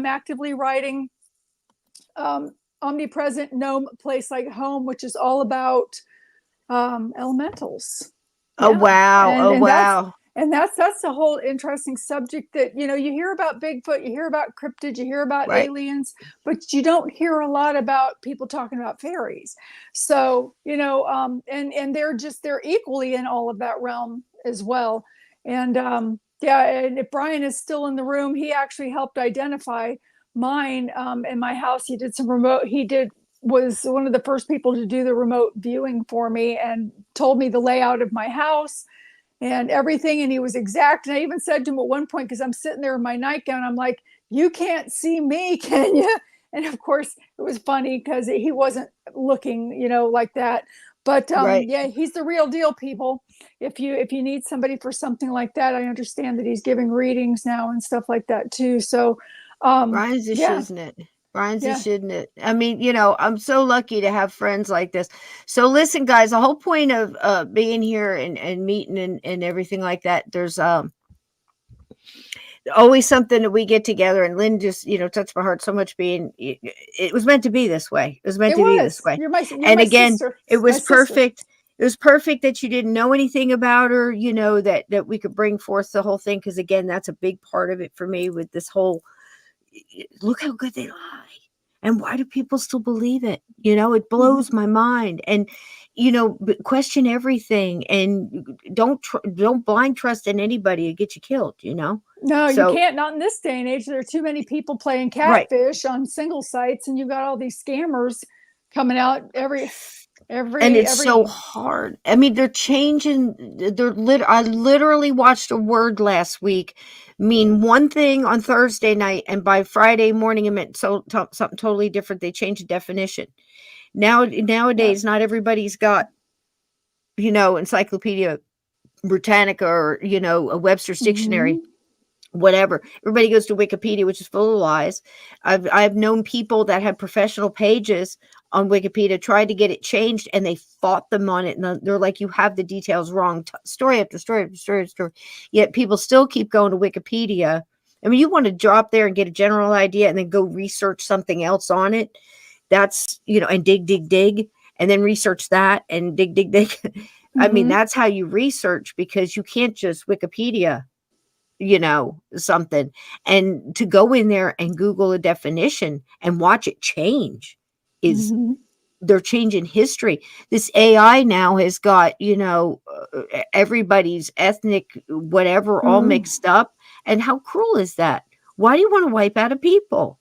actively writing Omnipresent, No Place Like Home, which is all about elementals. Oh, wow. Wow. That's a whole interesting subject that, you hear about Bigfoot, you hear about cryptids, you hear about aliens, but you don't hear a lot about people talking about fairies. So, and they're equally in all of that realm as well. And and if Brian is still in the room, he actually helped identify mine in my house. He was one of the first people to do the remote viewing for me and told me the layout of my house and everything. And he was exact. And I even said to him at one point, because I'm sitting there in my nightgown, I'm like, you can't see me, can you? And of course it was funny because he wasn't looking, like that. But yeah, he's the real deal, people. If you need somebody for something like that, I understand that he's giving readings now and stuff like that too. So Brian's a shiznit. Brian's a shiznit. I mean, I'm so lucky to have friends like this. So listen, guys, the whole point of being here and meeting and everything like that, there's always something that we get together, and Lynn just, touched my heart so much. It was meant to be this way. It was meant to be this way. You're my again, sister. It was perfect. It was perfect that you didn't know anything about her, that we could bring forth the whole thing. Cause again, that's a big part of it for me with this whole, look how good they lie. And why do people still believe it? It blows my mind. And, question everything, and don't blind trust in anybody to get you killed, No, you can't, not in this day and age. There are too many people playing catfish on single sites, and you've got all these scammers coming out every and it's so hard. I mean, they're changing. I literally watched a word last week mean one thing on Thursday night, and by Friday morning it meant something totally different. They changed the definition. Nowadays, not everybody's got, Encyclopedia Britannica or a Webster's Dictionary. Whatever. Everybody goes to Wikipedia, which is full of lies. I've known people that had professional pages on Wikipedia, tried to get it changed, and they fought them on it. And they're like, you have the details wrong. Story after story after story after story. Yet people still keep going to Wikipedia. I mean, you want to drop there and get a general idea and then go research something else on it. That's, and dig, and then research that and dig. I mean, that's how you research, because you can't just Wikipedia something. And to go in there and Google a definition and watch it change is they're changing history. This AI now has got, everybody's ethnic, whatever, all mixed up. And how cruel is that? Why do you want to wipe out a people?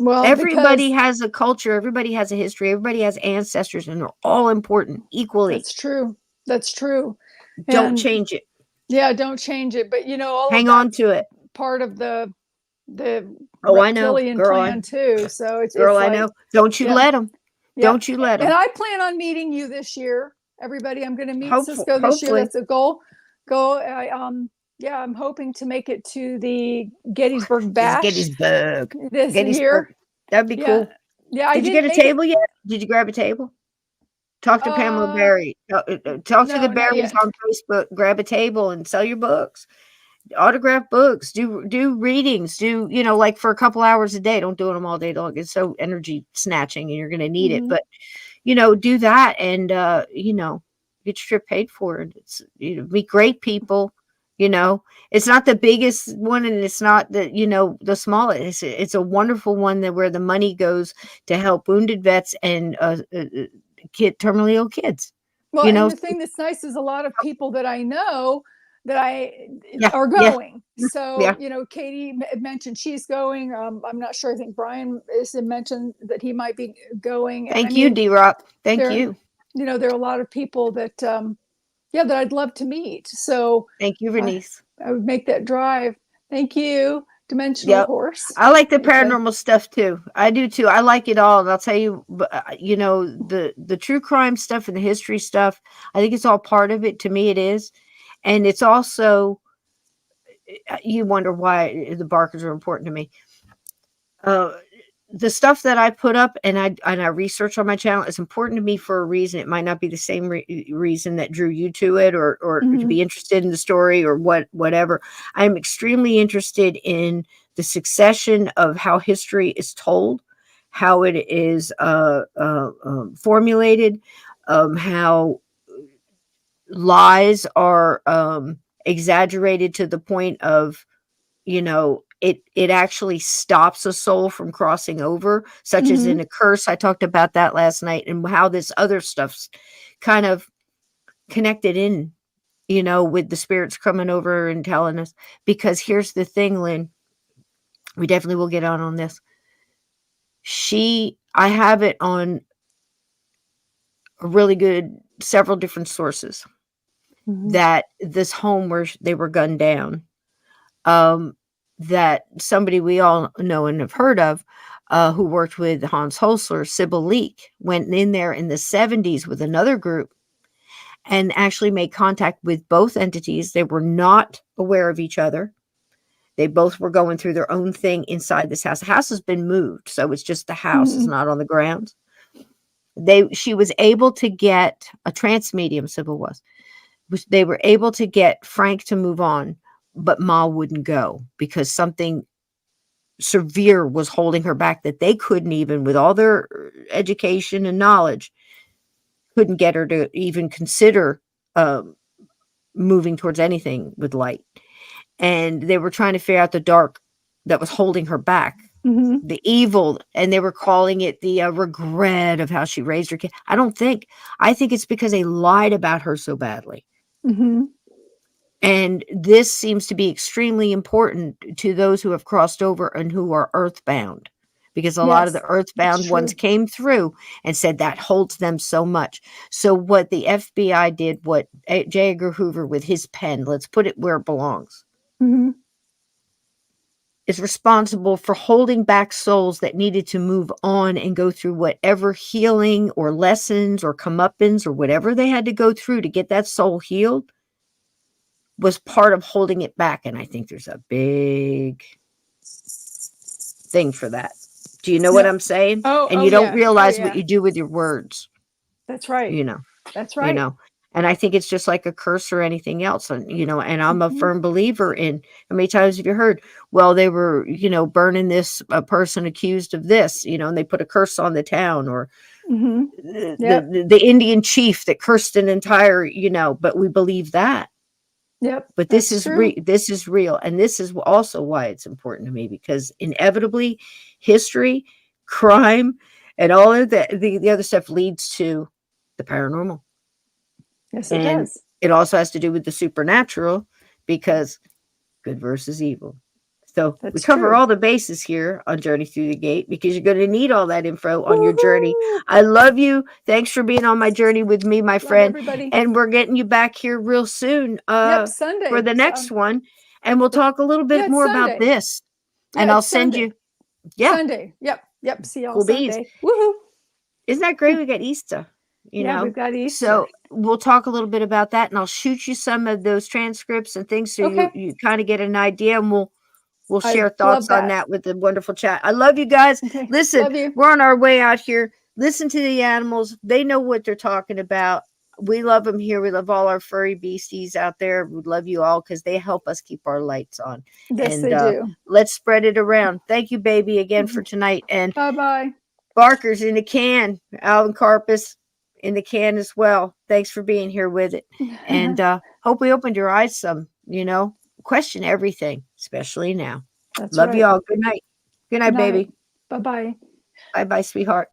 Well, everybody has a culture, everybody has a history, everybody has ancestors, and they're all important equally. That's true. Don't change it. Yeah, don't change it. But hang on to it. Part of the reptilian plan too. So it's I know. Don't you let them. Don't you let them. And I plan on meeting you this year. Everybody, I'm going to meet Cisco this year. That's a goal. I'm hoping to make it to the Gettysburg Bash. Gettysburg. This year. That'd be cool. Yeah. Did you get a table yet? Did you grab a table? Talk to Pamela Berry. Talk to the Berries on Facebook. Grab a table and sell your books. Autograph books. Do readings. Do, like for a couple hours a day. Don't do them all day long. It's so energy snatching, and you're going to need it. But, do that and, get your trip paid for. It's, meet great people. It's not the biggest one, and it's not the, the smallest. It's a wonderful one where the money goes to help wounded vets and terminally ill kids. Well, and the thing that's nice is a lot of people that I know are going. So, Yeah. Katie mentioned she's going. I'm not sure. I think Brian is mentioned that he might be going. Thank you, D-Rock. Thank you. There are a lot of people that, that I'd love to meet. So thank you, Bernice. I would make that drive. Thank you, Dimensional Horse. I like the paranormal stuff too. I do too. I like it all. And I'll tell you, the true crime stuff and the history stuff, I think it's all part of it. To me, it is. And it's also, you wonder why the Barkers are important to me. The stuff that I put up and I research on my channel is important to me for a reason. It might not be the same reason that drew you to it or to be interested in the story or whatever. I'm extremely interested in the succession of how history is told, how it is formulated, how lies are exaggerated to the point of, it actually stops a soul from crossing over, such as in a curse. I talked about that last night, and how this other stuff's kind of connected in, with the spirits coming over and telling us. Because here's the thing, Lynn, we definitely will get on this. I have it on a really good, several different sources that this home where they were gunned down, that somebody we all know and have heard of, who worked with Hans Holzler, Sybil Leek, went in there in the 70s with another group and actually made contact with both entities. They were not aware of each other. They both were going through their own thing inside this house. The house has been moved, so it's just the house. It's not on the grounds. She was able to get a trance medium, Sybil was. They were able to get Frank to move on, but Ma wouldn't go because something severe was holding her back that they couldn't, even with all their education and knowledge, couldn't get her to even consider moving towards anything with light. And they were trying to figure out the dark that was holding her back, the evil, and they were calling it the regret of how she raised her kid. I think it's because they lied about her so badly. And this seems to be extremely important to those who have crossed over and who are earthbound, because a lot of the earthbound ones came through and said that holds them so much. So what the FBI did, what J. Edgar Hoover with his pen, let's put it where it belongs, is responsible for holding back souls that needed to move on and go through whatever healing or lessons or comeuppance or whatever they had to go through to get that soul healed, was part of holding it back. And I think there's a big thing for that. Do you know what I'm saying? And you don't realize what you do with your words. That's right. That's right. And I think it's just like a curse or anything else. And, and I'm a firm believer in, how many times have you heard, well, they were, burning this person accused of this, and they put a curse on the town, or the Indian chief that cursed an entire, but we believe that. But this is this is real, and this is also why it's important to me, because inevitably history, crime, and all of the other stuff leads to the paranormal. Yes, it does. It also has to do with the supernatural, because good versus evil. So we cover all the bases here on Journey Through the Gate, because you're going to need all that info on your journey. I love you. Thanks for being on my journey with me, my friend. Everybody. And we're getting you back here real soon Sunday for the next one. And we'll talk a little bit more about this. And I'll send you. Sunday. Yep. See y'all Sunday. Woohoo. Isn't that great? We got Easter. We've got Easter. So we'll talk a little bit about that, and I'll shoot you some of those transcripts and things, so you kind of get an idea, and we'll share thoughts on that with the wonderful chat. I love you guys. Listen, we're on our way out here. Listen to the animals. They know what they're talking about. We love them here. We love all our furry beasties out there. We love you all, because they help us keep our lights on. Yes, they do. Let's spread it around. Thank you, baby, again for tonight. And bye-bye. Barker's in the can. Alvin Karpis in the can as well. Thanks for being here with it. And hope we opened your eyes some, question everything, especially now. Love you all. Good night. Good night, baby. Bye-bye. Bye-bye, sweetheart.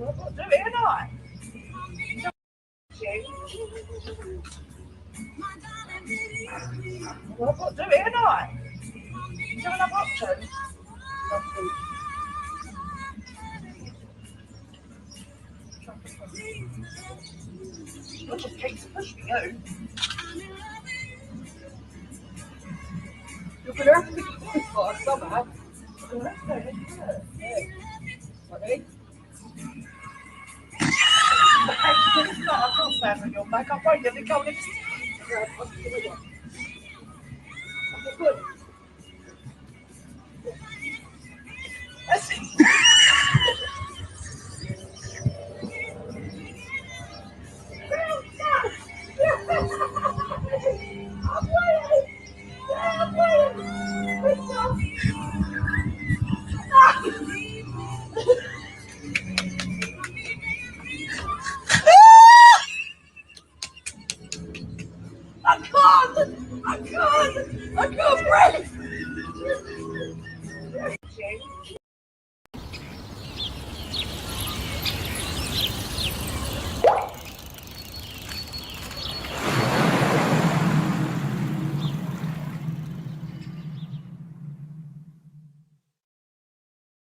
What do it or not? What do it or not? Do you have enough options? Look at Kate's pushing you. You're gonna have to be qualified somehow. You're gonna have to do it. Yeah. Ready? I can't stand on your back. I'm waiting to go next. Good. That's it. I can't breathe.